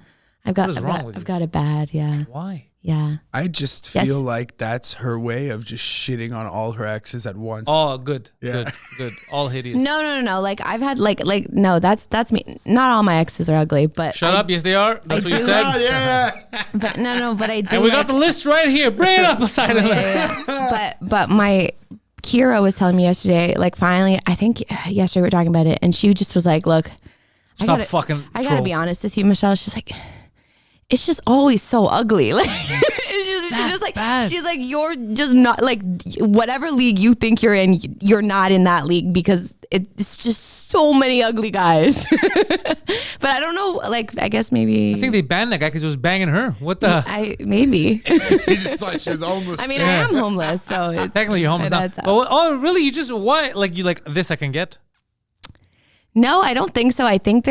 C: I've got
B: What is wrong with you?
C: I've got it bad. Yeah.
B: Why?
C: Yeah.
D: I just
C: Yes.
D: feel like that's her way of just shitting on all her exes at once.
B: Oh, good,
D: Yeah.
B: good. All hideous.
C: No. Like I've had like no, that's me. Not all my exes are ugly, but
B: Shut
C: I-
B: up. Yes, they are. That's
C: I
B: what you
C: do
B: said.
D: Ah, yeah.
C: But no, but I do.
B: And we got
C: like-
B: the list right here. Bring it up beside it.
C: but my Kira was telling me yesterday, like finally, I think yesterday we were talking about it, and she just was like, "Look,
B: Stop fucking
C: I gotta be
B: trolls.
C: honest with you, Michelle." She's like, "It's just always so ugly." Like she's just like,
B: bad.
C: she's like, "You're just not like whatever league you think you're in, you're not in that league because it's just so many ugly guys." But I don't know. Like, I guess maybe
B: I think they banned that guy because he was banging her. What the?
C: maybe.
D: He just thought she was homeless.
C: I mean,
B: Yeah.
C: I am homeless, so it's,
B: Technically, you're homeless now.
C: that's
B: But oh, really? You just why? Like you like this? I can get.
C: No, I don't think so. I think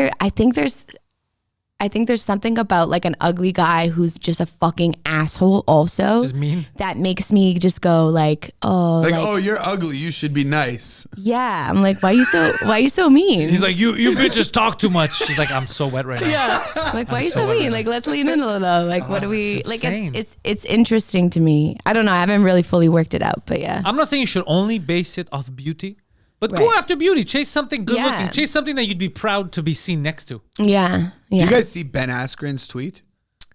C: there's something about like an ugly guy who's just a fucking asshole also
B: Just mean.
C: that makes me just go like, oh,
D: like,
C: like,
D: oh, you're ugly. You should be nice.
C: yeah. I'm like, why you so mean?
B: He's like, you bitches talk too much. She's like, I'm so wet right now.
C: yeah. Like, why are you so mean? Like, let's lean in a little. Like, what do we
B: it's
C: like?
B: insane.
C: It's interesting to me. I don't know. I haven't really fully worked it out, but yeah.
B: I'm not saying you should only base it off beauty, but go
C: Right.
B: after beauty. Chase something good
C: Yeah.
B: looking. Chase something that you'd be proud to be seen next to.
C: Yeah.
D: Do
C: Yeah.
D: you guys see Ben Askren's tweet?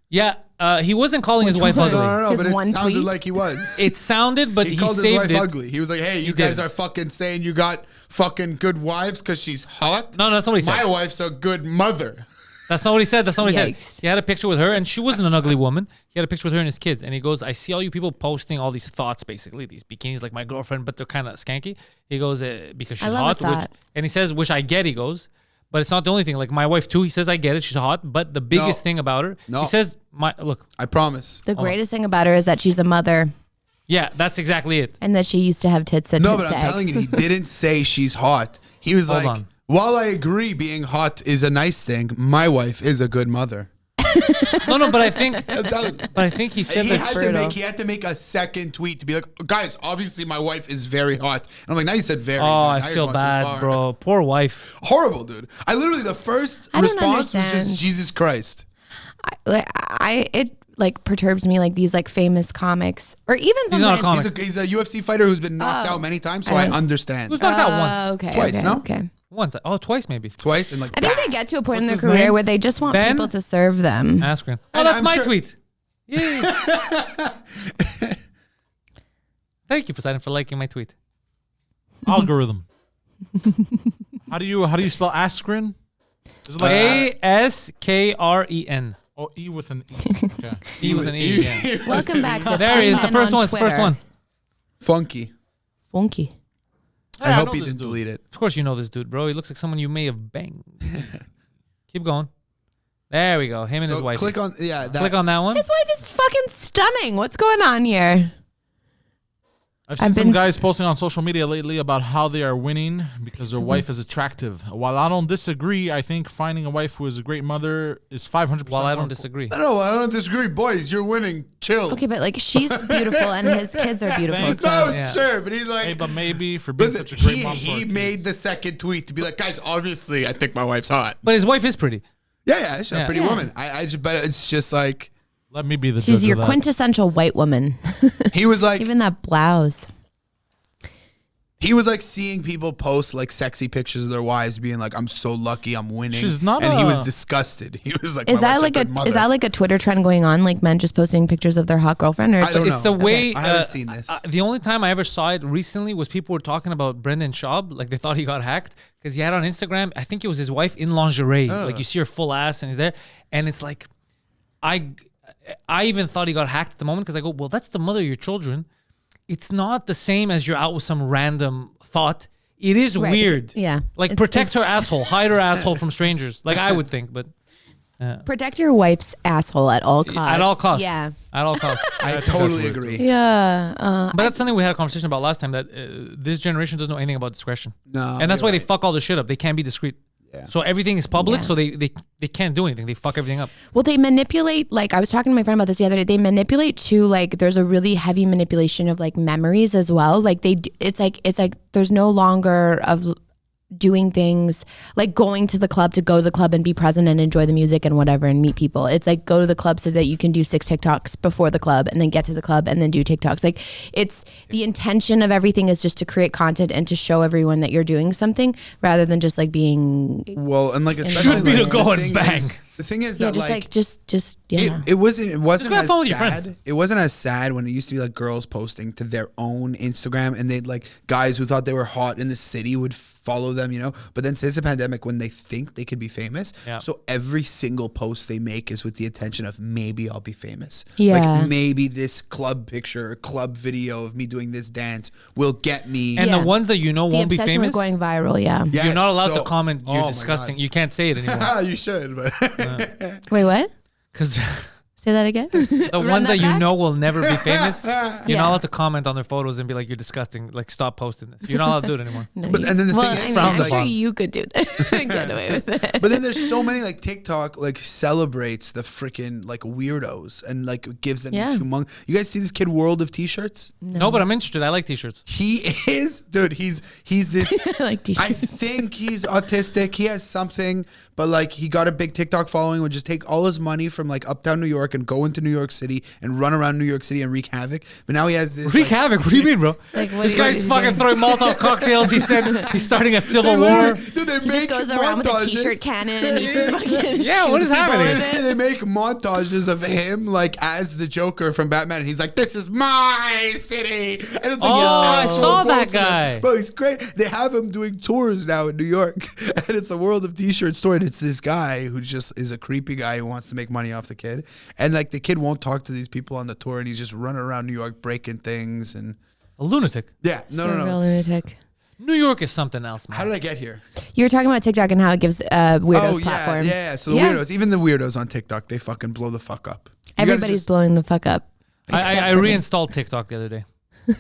B: Yeah, he wasn't calling his wife
C: one?
B: ugly.
D: No,
C: His
D: but it
C: one
D: sounded
C: tweet?
D: like he was.
B: It sounded, but
D: He
B: he
D: called his
B: saved
D: wife
B: it.
D: ugly. He was like, hey, you
B: did.
D: guys are fucking saying you got fucking good wives because she's hot?
B: No, that's not what he said.
D: My wife's a good mother.
B: That's not what he said. That's not what he
C: Yikes.
B: said. He had a picture with her, and she wasn't an ugly woman. He had a picture with her and his kids, and he goes, "I see all you people posting all these thoughts, basically these bikinis, like my girlfriend, but they're kind of skanky." He goes, "Because she's
C: love a
B: hot,"
C: thought.
B: and he says, "Which I get." He goes, But it's not the only thing. Like my wife too. He says I get it. She's hot. But the biggest thing about her,
D: No.
B: he says, look.
D: I promise.
C: The greatest thing about her is that she's a mother
B: Yeah, that's exactly it.
C: and that she used to have tits that
D: No,
C: didn't
D: but I'm
C: sag.
D: telling you, he didn't say she's hot. He was
B: Hold
D: like,
B: on.
D: while I agree being hot is a nice thing, my wife is a good mother.
B: No, but I think,
D: I'm telling you.
B: but I think he said
D: He
B: that.
D: had to make a second tweet to be like, guys, obviously my wife is very hot. And I'm like, now you said very.
B: Oh,
D: dude.
B: I
D: Now you're
B: feel
D: going too
B: bad,
D: far."
B: bro. Poor wife.
D: Horrible, dude. I literally, the first
C: I don't
D: response was
C: understand.
D: just Jesus Christ.
C: It like perturbs me, like these like famous comics or even
B: He's not a
C: sometimes-
B: comic.
D: He's a UFC fighter who's been knocked out many times, so I understand.
B: He was knocked out once.
C: Okay,
D: Twice,
C: okay,
D: no?
C: okay.
B: Once. Oh, twice maybe.
D: Twice and like
C: I think they get to a point in their
D: What's his
C: career
D: name?
C: where they just want
B: Ben?
C: people to serve them.
B: Askren. Oh,
D: And
B: that's
D: I'm
B: my
D: sure-
B: tweet. Yay. Thank you, Poseidon, for liking my tweet.
E: Algorithm. How do you spell aspirin? Is it like
B: Askren.
E: oh, E with an E? Okay.
B: E with an E. Yeah.
C: Welcome back to
B: There he is. The
C: Penman
B: first
C: on
B: one. It's the first
C: Twitter.
B: one.
D: funky.
C: Funky.
D: I hope
E: know
D: he
E: this
D: didn't
E: dude.
D: delete it.
B: Of course, you know this dude, bro. He looks like someone you may have banged. Keep going. There we go. Him and his
D: So
B: wife.
D: click on that.
B: Click on that one.
C: His wife is fucking stunning. What's going on here?
E: I've seen
C: I've
E: some
C: been
E: guys posting on social media lately about how they are winning because their wife is attractive. While I don't disagree, I think finding a wife who is a great mother is 500%.
B: While I
E: more
B: don't disagree.
D: No, I don't disagree. Boys, you're winning. Chill.
C: Okay, but like she's beautiful and his kids are beautiful.
E: Thanks.
C: So
D: No,
B: Yeah.
D: sure, but he's like,
E: Hey, but maybe for being
D: listen,
E: such a great
D: he,
E: mom for
D: he
E: our
D: made
E: kids.
D: the second tweet to be like, guys, obviously, I think my wife's hot.
B: But his wife is pretty.
D: Yeah, she's a
B: Yeah.
D: pretty
C: Yeah.
D: woman. but it's just like,
E: Let me be the
C: she's
E: judge
C: your
E: of that.
C: quintessential white woman.
D: he was like,
C: Even that blouse.
D: seeing people post like sexy pictures of their wives, being like, "I'm so lucky, I'm winning."
E: She's not
D: and he was
E: a-
D: disgusted. He was like,
C: Is
D: "My
C: that
D: wife's
C: like
D: good
C: a
D: mother."
C: is that like a Twitter trend going on? Like men just posting pictures of their hot girlfriend, or
D: I don't
B: It's the
D: know.
B: way.
D: I haven't seen this.
B: The only time I ever saw it recently was people were talking about Brendan Schaub. Like they thought he got hacked because he had on Instagram. I think it was his wife in lingerie. Like you see her full ass and he's there. And it's like, I even thought he got hacked at the moment because I go, well, that's the mother of your children. It's not the same as you're out with some random thought. It is
C: Right.
B: weird.
C: Yeah.
B: Like
C: It's-
B: protect her
C: it's-
B: asshole, hide her asshole from strangers. Like I would think, but
C: protect your wife's asshole at all costs.
B: at all costs.
C: Yeah.
B: At all costs.
D: I totally agree.
C: Yeah.
B: But that's something we had a conversation about last time, that this generation doesn't know anything about discretion.
D: No,
B: And that's why
D: you're
B: they fuck all the shit up. They can't be discreet.
D: Yeah.
B: So everything is public,
C: Yeah.
B: so they can't do anything. They fuck everything up.
C: Well, they manipulate, like I was talking to my friend about this the other day. They manipulate too, like there's a really heavy manipulation of like memories as well. Like it's like there's no longer of doing things like going to the club to go to the club and be present and enjoy the music and whatever and meet people. It's like go to the club so that you can do 6 TikToks before the club and then get to the club and then do TikToks. Like it's the intention of everything is just to create content and to show everyone that you're doing something rather than just like being
D: Well, and like especially
B: Should be to
D: like,
B: go
D: the
B: and
D: thing
B: bang.
D: The thing is
C: yeah,
D: that
C: just
D: like
C: just yeah.
D: it wasn't
B: Just go have
D: as
B: fun with your friends.
D: sad. It wasn't as sad when it used to be like girls posting to their own Instagram and they'd like guys who thought they were hot in the city would follow them, you know. But then since the pandemic, when they think they could be famous,
B: Yeah.
D: so every single post they make is with the intention of maybe I'll be famous.
C: Yeah.
D: Like maybe this club picture or club video of me doing this dance will get me.
B: And
C: Yeah.
B: the ones that you know
C: The
B: won't be
C: obsession
B: famous,
C: with going viral, yeah.
D: Yeah,
B: you're not
D: it's
B: allowed
D: so-
B: to comment.
D: Oh
B: You're
D: my
B: disgusting.
D: God.
B: You can't say it anymore.
D: You should, but
C: Wait, what?
B: Because
C: Say that again.
B: the ones that you
C: back?
B: know will never be famous, you're
C: Yeah.
B: not allowed to comment on their photos and be like, you're disgusting. Like, stop posting this. You're not allowed to do it anymore.
C: No,
D: But- and then the
C: well,
D: thing is,
C: I mean,
B: frowns
C: I'm sure
B: upon.
C: you could do that. Get away with it.
D: But then there's so many like TikTok like celebrates the freaking like weirdos and like gives them
C: Yeah.
D: these humongous. You guys see this kid World of T-shirts?
B: No, but I'm interested. I like t-shirts.
D: He is, dude. He's this.
C: I like
D: I
C: t-shirts.
D: think he's autistic. He has something, but like he got a big TikTok following. Would just take all his money from like uptown New York and go into New York City and run around New York City and wreak havoc. But now he has this.
B: Wreak
D: like,
B: havoc? What do you mean, bro?
C: Like, what
B: This
C: do you-
B: guy's fucking throwing Molotov cocktails. He said he's starting a
D: They
B: civil war.
D: literally- Dude, they
C: He
D: make
C: just goes around with a
D: montages.
C: t-shirt cannon and he just fucking
B: Yeah, what is
C: shoots people
B: happening?
C: with it.
D: They make montages of him like as the Joker from Batman, and he's like, "This is my city," and it's like,
B: Oh, I
D: his
B: saw that
D: quotes in it.
B: guy.
D: Bro, he's great. They have him doing tours now in New York, and it's the World of T-shirt store, and it's this guy who just is a creepy guy who wants to make money off the kid, and like the kid won't talk to these people on the tour, and he's just running around New York breaking things, and
B: A lunatic.
D: yeah,
C: So real
D: no.
C: lunatic.
B: New York is something else, man.
D: How did I get here?
C: You were talking about TikTok and how it gives weirdos platforms.
D: Yeah. So the weirdos, even the weirdos on TikTok, they fucking blow the fuck up.
C: Everybody's blowing the fuck up.
B: I reinstalled TikTok the other day.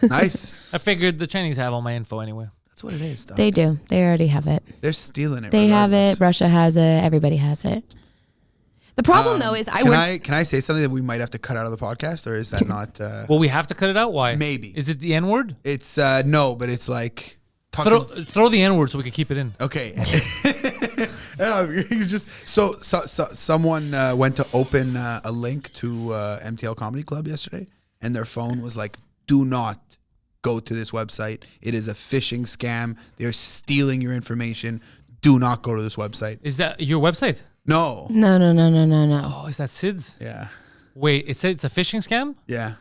D: Nice.
B: I figured the Chinese have all my info anyway.
D: That's what it is, dog.
C: They do. They already have it.
D: They're stealing it.
C: They have
D: regardless.
C: it. Russia has it. Everybody has it. The problem, though, is
D: Can I say something that we might have to cut out of the podcast, or is that not?
B: Well, we have to cut it out. Why?
D: Maybe.
B: Is it the N word?
D: It's no, but it's like talking.
B: Throw the N word so we can keep it in.
D: Okay. Just so someone went to open a link to MTL Comedy Club yesterday, and their phone was like, "Do not go to this website. It is a phishing scam. They're stealing your information. Do not go to this website."
B: Is that your website?
D: No.
C: No.
B: Oh, is that Sid's?
D: Yeah.
B: Wait, it said it's a phishing scam?
D: Yeah.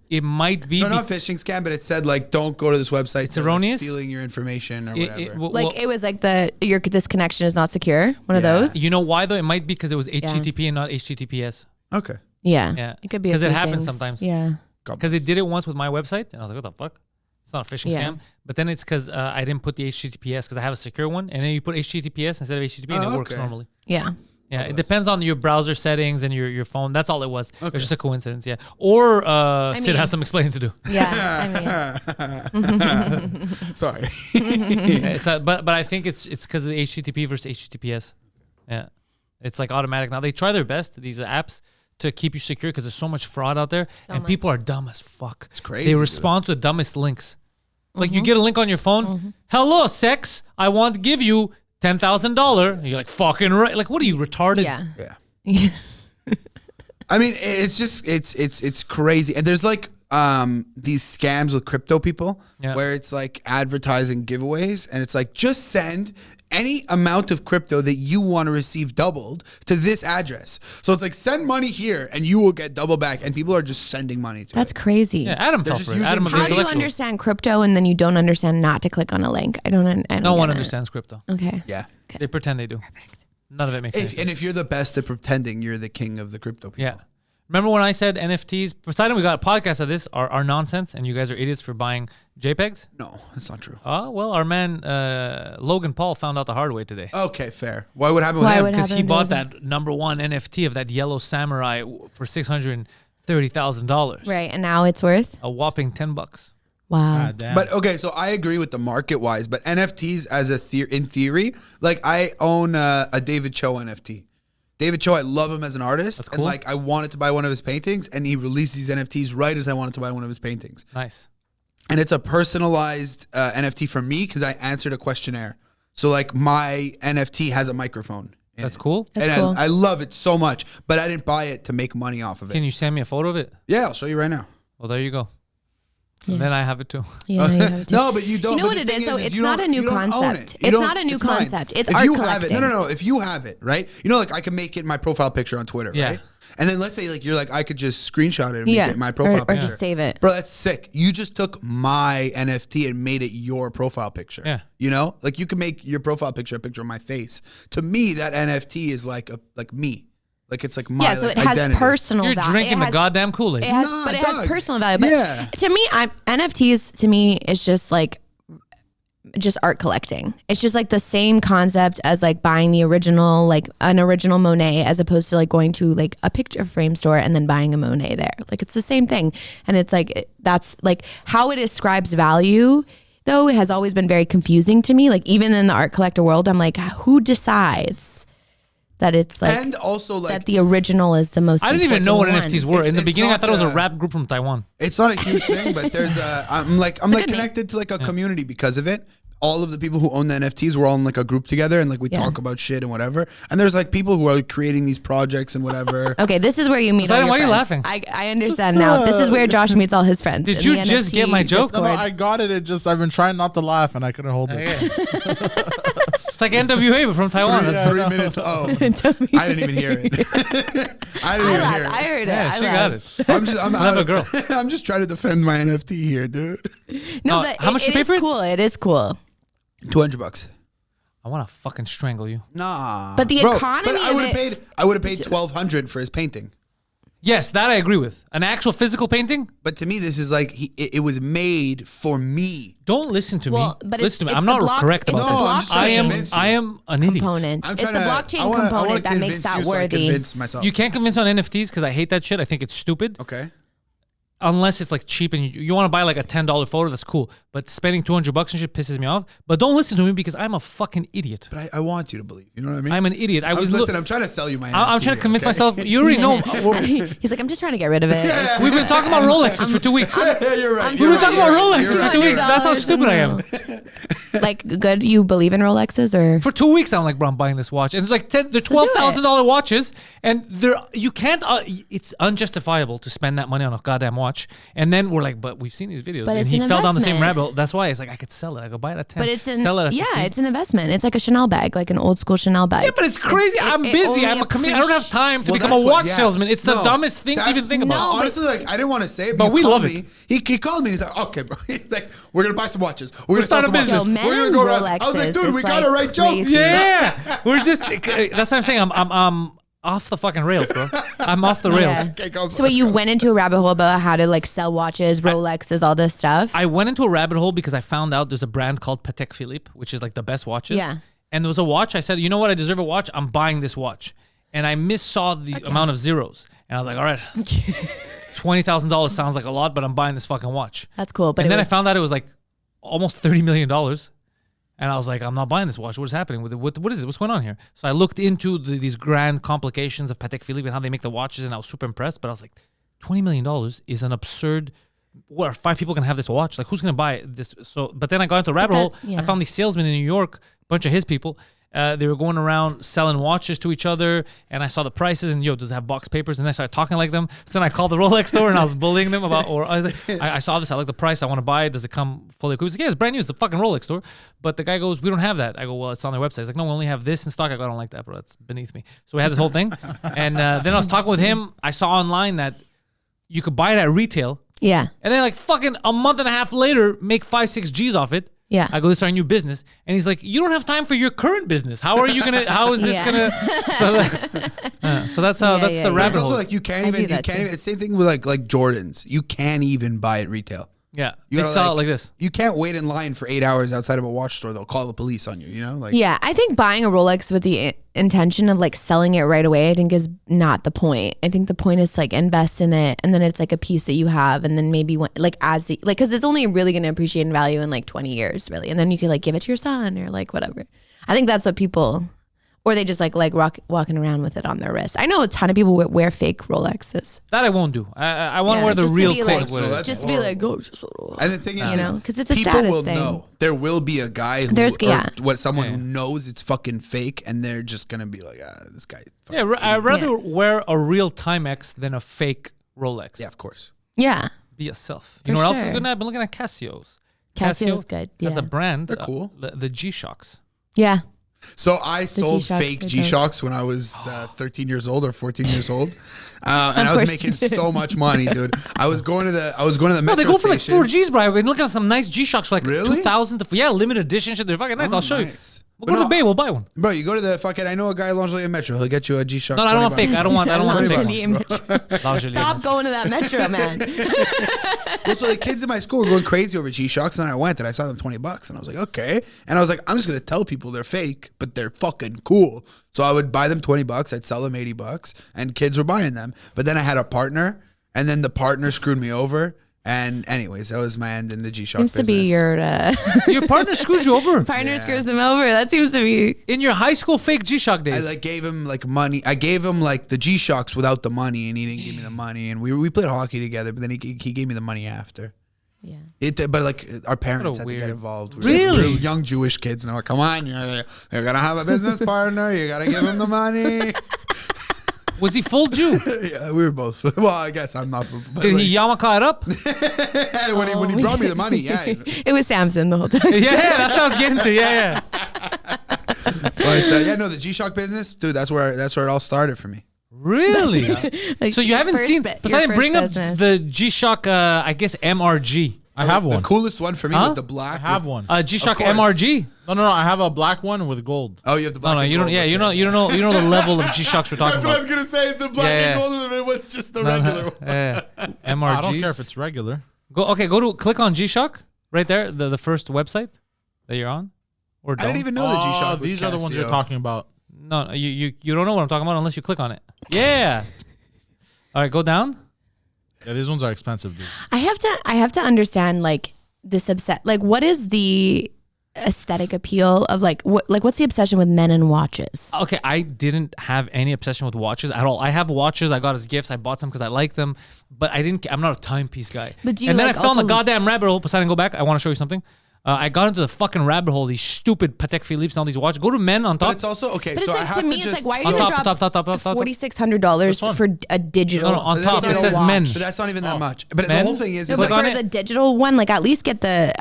B: It might be.
D: No, not phishing scam, but it said like, don't go to this website.
B: It's erroneous?
D: Like, stealing your information or whatever.
C: it was like this connection is not secure. One of those.
B: You know why though? It might be because it was HTTP and not HTTPS.
D: Okay.
B: Yeah.
C: It could be
B: because it
C: few
B: happens
C: things.
B: sometimes.
C: Yeah.
B: Because it did it once with my website, and I was like, "What the fuck? It's not a phishing
C: Yeah.
B: scam." But then it's because I didn't put the HTTPS because I have a secure one, and then you put HTTPS instead of HTTP, and it works
D: okay.
B: normally.
C: Yeah.
B: Yeah, it depends on your browser settings and your phone. That's all it was. It was just a coincidence. Yeah. Or Sid
C: mean-
B: has some explaining to do.
C: Yeah. I mean,
D: Sorry.
B: Yeah, it's but I think it's because of the HTTP versus HTTPS. Yeah, it's like automatic now. They try their best, these apps, to keep you secure because there's so much fraud out there, and people are dumb as fuck. It's
D: crazy,
B: They respond to the dumbest links. Like you get a link on your phone. Hello, sex. I want to give you $10,000. You're like, fucking right. Like, what are you, retarded?
C: yeah.
D: Yeah. I mean, it's just it's crazy, and there's like these scams with crypto people where it's like advertising giveaways, and it's like, just send any amount of crypto that you want to receive doubled to this address. So it's like, send money here and you will get double back, and people are just sending money to
C: That's
D: it.
C: crazy.
B: Yeah, Adam fell
D: just
B: for it.
D: using
B: Adam of
C: How do you
B: intellectuals.
C: understand crypto and then you don't understand not to click on a link? I don't
B: No one
C: get it.
B: understands crypto.
C: Okay.
D: Yeah.
B: They pretend they do. None of it makes sense.
D: And if you're the best at pretending, you're the king of the crypto people.
B: Yeah. Remember when I said NFTs? Poseidon, we got a podcast of this, are nonsense, and you guys are idiots for buying JPEGs?
D: No, that's not true.
B: Well, our man Logan Paul found out the hard way today.
D: Okay, fair. Why would happen with
C: Why
D: him?
C: would
B: Because he
C: happened
B: bought
C: is-
B: that #1 NFT of that yellow samurai for $630,000.
C: Right. And now it's worth?
B: A whopping $10.
C: Wow.
D: But okay, so I agree with the market wise, but NFTs as a in theory, like I own a David Cho NFT. David Cho, I love him as an artist.
B: That's
D: And
B: cool.
D: like, I wanted to buy one of his paintings, and he released these NFTs right as I wanted to buy one of his paintings.
B: Nice.
D: And it's a personalized NFT for me because I answered a questionnaire. So like, my NFT has a microphone. in
B: That's
D: it.
B: cool.
C: That's
D: And
C: cool.
D: I love it so much, but I didn't buy it to make money off of it.
B: Can you send me a photo of it?
D: Yeah, I'll show you right now.
B: Well, there you go.
C: Yeah.
B: And then I have it too.
C: Yeah, no, you have it too.
D: No, but you don't.
C: You know
D: but
C: what
D: the
C: it
D: thing
C: is, though? It's
D: you
C: not
D: don't-
C: a new
D: you don't own
C: concept.
D: it. You
C: It's
D: don't-
C: not a new
D: mine.
C: concept. It's
D: if
C: art
D: you have it,
C: collecting.
D: no. If you have it, right? You know, like I can make it my profile picture on Twitter,
B: Yeah.
D: right? And then let's say like you're like, I could just screenshot it and
C: Yeah.
D: make it my profile
C: or
D: picture.
C: just save it.
D: Bro, that's sick. You just took my NFT and made it your profile picture.
B: Yeah.
D: You know, like you can make your profile picture a picture of my face. To me, that NFT is like me. Like it's like my
C: Yeah, so
D: like,
C: it has
D: identity.
C: personal
B: You're
C: value.
B: drinking
C: It
B: the
C: has-
B: goddamn Kool-Aid.
C: It has,
D: Nah,
C: but it
D: dog.
C: has personal value. But
D: Yeah.
C: to me, NFTs to me is just like just art collecting. It's just like the same concept as like buying the original, like an original Monet, as opposed to like going to like a picture frame store and then buying a Monet there. Like it's the same thing. And it's like, that's like how it ascribes value though. It has always been very confusing to me. Like even in the art collector world, I'm like, who decides that it's like,
D: And also like
C: that the original is the most
B: I didn't even know what
C: important
B: NFTs
C: one?
B: were. In the
D: It's
B: beginning, I
D: not,
B: thought it was a rap group from Taiwan.
D: it's not a huge thing, but there's I'm like
C: good name.
D: connected to like a community because of it. All of the people who own the NFTs, we're all in like a group together, and like we
C: Yeah.
D: talk about shit and whatever. And there's like people who are like, creating these projects and whatever.
C: Okay, this is where you meet all
B: Poseidon,
C: your
B: why are you
C: friends.
B: laughing?
C: I understand now. This is where Josh meets all his friends.
B: Did
C: in
B: you
C: the
B: just
C: NFT
B: get my joke?
E: No,
C: Discord.
E: I got it. It just I've been trying not to laugh and I couldn't hold it.
B: It's like NWA, but from Taiwan.
D: 3 minutes. Oh, I didn't even hear it. I didn't even
C: I
D: hear
C: laughed. I
D: it.
C: heard it.
B: Yeah,
C: I
B: she got
C: laughed.
B: it.
D: I'm
B: Love a girl.
D: I'm just trying to defend my NFT here, dude.
C: No,
B: Uh,
C: but
B: how much
C: it
B: you pay
C: is
B: for it?
C: cool. It is cool.
D: $200.
B: I want to fucking strangle you.
D: Nah.
C: But the
D: Bro,
C: economy
D: but I
C: of
D: would have
C: it-
D: paid. I would have paid $1,200 for his painting.
B: Yes, that I agree with. An actual physical painting.
D: But to me, this is like it was made for me.
B: Don't listen to
C: Well,
B: me.
C: but
B: listen to me.
C: it's
B: I'm
C: the
B: not correct
C: it's
B: about
C: the
B: this.
C: blockchain
B: I am an idiot.
C: component.
D: I'm
C: It's the
D: trying to-
C: blockchain
D: I wanna
C: component that
D: convince
C: makes that
D: you so I
C: worthy.
D: convince myself.
B: You can't convince me on NFTs because I hate that shit. I think it's stupid.
D: Okay.
B: Unless it's like cheap and you want to buy like a $10 photo, that's cool. But spending $200 and shit pisses me off. But don't listen to me because I'm a fucking idiot.
D: But I want you to believe. You know what I mean?
B: I'm an idiot.
D: Listen, I'm trying to sell you my.
B: I'm
D: NFT
B: trying to convince
D: okay?
B: myself. You already know.
C: He's like, I'm just trying to get rid of it.
B: We've been talking about Rolexes for 2 weeks.
D: Yeah, you're right.
B: We've been talking about Rolexes for 2 weeks.
C: $200
B: That's how stupid I am.
C: Like, good. You believe in Rolexes or?
B: For 2 weeks, I'm like, bro, I'm buying this watch, and it's like they're $12,000 watches, and you can't. It's unjustifiable to spend that money on a goddamn watch. And then we're like, but we've seen these videos,
C: But
B: and
C: it's
B: he
C: an
B: fell down the same
C: investment.
B: rabbit hole. That's why it's like I could sell it. I could buy it at 10.
C: But it's
B: sell it at 15.
C: it's an investment. It's like a Chanel bag, like an old school Chanel bag.
B: Yeah, but it's crazy. I'm busy. I'm a comedian. I don't have time to become a watch salesman. It's the dumbest thing to even think about.
D: Honestly, like I didn't want to say it,
B: But we love
D: me. He called me and he's like, okay, bro. He's like, we're gonna buy some watches. We're gonna
B: start
D: sell
B: a
D: some
B: business.
D: watches.
C: Yo, men
D: We're gonna
C: and
D: go around. I was like,
C: Rolexes,
D: dude, we
C: it's
D: gotta
C: like
D: write jokes.
C: crazy.
B: Yeah, we're just. That's what I'm saying. I'm off the fucking rails, bro. I'm off the rails.
C: Yeah.
D: Okay, go,
C: So wait, you went into a rabbit hole about how to like sell watches, Rolexes, all this stuff.
B: I went into a rabbit hole because I found out there's a brand called Patek Philippe, which is like the best watches.
C: Yeah.
B: And there was a watch. I said, you know what? I deserve a watch. I'm buying this watch. And I missaw the amount of zeros. And I was like, all right, $20,000 sounds like a lot, but I'm buying this fucking watch.
C: That's cool. But
B: And then I
C: was,
B: found out it was like almost $30 million. And I was like, I'm not buying this watch. What is happening with it? What is it? What's going on here? So I looked into these grand complications of Patek Philippe and how they make the watches, and I was super impressed. But I was like, $20 million is an absurd. What, are 5 people gonna have this watch? Like, who's gonna buy this? So, but then I got into a rabbit hole.
C: yeah.
B: I found these salesmen in New York, a bunch of his people. They were going around selling watches to each other, and I saw the prices. And does it have box papers? And I started talking like them. So then I called the Rolex store and I was bullying them about. Or I was like, I saw this. I like the price. I want to buy it. Does it come fully equipped? He was like, yeah, it's brand new. It's the fucking Rolex store. But the guy goes, we don't have that. I go, well, it's on their website. He's like, no, we only have this in stock. I go, I don't like that, bro. That's beneath me. So we had this whole thing, and then I was talking with him. I saw online that you could buy it at retail.
C: yeah.
B: And then like fucking a month and a half later, make 5-6 G's off it.
C: Yeah.
B: I go, this is our new business. And he's like, you don't have time for your current business. How are you going to, how is this
C: Yeah.
B: going to, so that's how,
C: Yeah,
B: that's
C: yeah,
B: the
C: yeah.
B: rabbit
D: It's also
B: hole.
D: like you can't
C: I do
D: even. You
C: that
D: can't
C: too.
D: even. It's the same thing with like Jordans. You can't even buy it retail.
B: Yeah.
D: You
B: They
D: gotta,
B: sell it like this.
D: You can't wait in line for 8 hours outside of a watch store. They'll call the police on you. You know, like
C: Yeah, I think buying a Rolex with the intention of like selling it right away, I think is not the point. I think the point is to like invest in it, and then it's like a piece that you have, and then maybe when, like as the like because it's only really going to appreciate in value in like 20 years, really, and then you could like give it to your son or like whatever. I think that's what people, or they just like walking around with it on their wrist. I know a ton of people wear fake Rolexes.
B: That I won't do. I want to
C: Yeah,
B: wear the
C: just to
B: real
C: be
B: thing.
C: like-
D: So that's
C: Just to be like,
D: horrible.
C: go, just
D: And the thing is,
C: You know, 'cause it's a
D: people
C: status
D: will
C: thing.
D: know. There will be a guy who,
C: There's-
D: or
C: yeah.
D: what someone
B: Yeah.
D: who knows it's fucking fake, and they're just gonna be like, this guy.
B: Yeah, I'd rather wear a real Timex than a fake Rolex.
D: Yeah, of course.
C: yeah.
B: Be yourself. You
C: For
B: know what else is
C: sure.
B: good? I've been looking at Casio's.
C: Casio's good,
B: As
C: yeah.
B: a brand.
D: They're cool.
B: The G-Shocks.
C: Yeah.
D: So I sold
C: G-Shocks
D: fake
C: are
D: G-Shocks when I was 13 years old or 14 years old, and I was
C: course
D: making
C: you did.
D: so much money, dude. I was going to the
B: No,
D: metro
B: they go for like
D: station.
B: 4 G's, bro. I've been looking at some nice G-Shocks for like
D: Really?
B: 2,000 to, yeah, limited edition shit. They're fucking nice.
D: Oh,
B: I'll show
D: nice.
B: you. We'll
D: But
B: go to
D: no,
B: the Bay. We'll buy one.
D: Bro, you go to the fucking. I know a guy at Lingerie Metro. He'll get you a G-Shock.
B: No, I don't want
D: 20
B: fake. I don't want
C: Lingerie
B: fake ones.
C: Metro.
B: Lingerie.
C: Stop going to that Metro, man.
D: Well, so the kids in my school were going crazy over G-Shocks, and I went and I saw them $20, and I was like, okay. And I was like, I'm just gonna tell people they're fake, but they're fucking cool. So I would buy them $20, I'd sell them $80, and kids were buying them. But then I had a partner, and then the partner screwed me over. And anyways, that was my end in the G-Shock
C: Seems
D: business.
C: to be your
B: Your partner screwed you over.
C: partner screws them over. That seems to be.
B: In your high school fake G-Shock
D: I
B: days.
D: like gave him like money. I gave him like the G-Shocks without the money, and he didn't give me the money. And we played hockey together, but then he gave me the money after.
C: Yeah.
D: But like our parents
B: What a
D: had to
B: weird-
D: get involved.
B: Really?
D: We were young Jewish kids, and I'm like, come on, you're gonna have a business partner. You gotta give him the money.
B: Was he full Jew?
D: Yeah, we were both. Well, I guess I'm not. But
B: Did
D: like,
B: he yarmulke it up?
D: when he brought me the money, yeah.
C: It was Samson the whole time.
B: Yeah, that's what I was getting to. Yeah.
D: But yeah, no, the G-Shock business, dude. That's where it all started for me.
B: Really?
C: Like,
B: So you haven't
C: first
B: seen,
C: your
B: besides
C: first
B: bring up
C: business.
B: the G-Shock, I guess MRG.
E: I have
D: The
E: one.
D: coolest one for me
B: Huh?
D: was the black.
E: I have one.
B: G-Shock
D: course.
B: MRG.
E: No. I have a black one with gold.
D: Oh, you have the black.
B: No,
D: and
B: you don't.
D: gold,
B: Yeah,
D: okay.
B: you don't know the level of G-Shocks we're talking
D: That's what I
B: about.
D: was gonna say. Is the black
B: Yeah,
D: and
B: yeah.
D: gold, or it was just the
B: No,
D: regular one.
B: yeah. MRGs.
E: I don't care if it's regular.
B: Go to click on G-Shock right there, the first website that you're on. Or
D: I
B: don't.
D: didn't even know the G-Shock was
E: These are the ones you're
D: Casio.
E: talking about.
B: No, you don't know what I'm talking about unless you click on it. Yeah. All right, go down.
E: Yeah, these ones are expensive, dude.
C: I have to understand like this like what is the aesthetic appeal of what's the obsession with men and watches?
B: Okay, I didn't have any obsession with watches at all. I have watches. I got as gifts. I bought some because I like them, but I'm not a timepiece guy.
C: But do you
B: and then
C: like
B: I fell in the
C: also-
B: goddamn rabbit hole. Poseidon, go back. I want to show you something. I got into the fucking rabbit hole. These stupid Patek Philippe's and all these watches. Go to men on
D: But
B: top.
D: it's also okay.
C: But
D: So
C: it's
D: I
C: like
D: have
C: to me,
D: to
C: it's
D: just.
C: like why are
B: On
C: you gonna
B: top,
C: drop
B: top.
C: $4,600 for a digital?
B: No, on
D: But
B: top
D: that's
B: it
D: not
B: says
D: a
B: men.
D: But that's not even that much. But
B: Men?
D: the whole thing is,
C: No,
D: is
C: but
B: Click on
C: for
B: it.
C: the digital one, like at least get the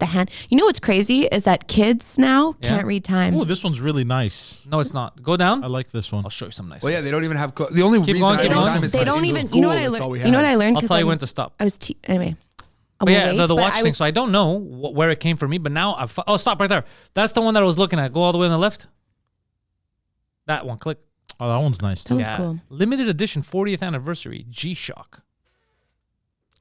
C: hand. You know what's crazy is that kids now
B: Yeah.
C: can't read time.
E: Oh, this one's really nice.
B: No, it's not. Go down.
E: I like this one.
B: I'll show you some nice.
D: well, yeah,
B: ones.
D: they don't even have. The only
B: Keep
D: reason
B: going,
D: I
B: keep
D: know
B: going.
D: them is
C: They
D: because
C: don't
D: in
C: even.
D: school,
C: You know what I
D: that's all
C: learned?
D: we
C: You know what
D: had.
C: I learned?
B: I'll
C: 'Cause
B: tell you
C: I'm-
B: when to stop.
C: I was anyway.
B: But yeah, the
C: but
B: watch
C: I
B: thing.
C: was-
B: So I don't know where it came from me, but now stop right there. That's the one that I was looking at. Go all the way on the left. That one. Click.
E: Oh, that one's nice
C: That
E: too.
C: one's cool.
B: Limited edition 40th anniversary G-Shock.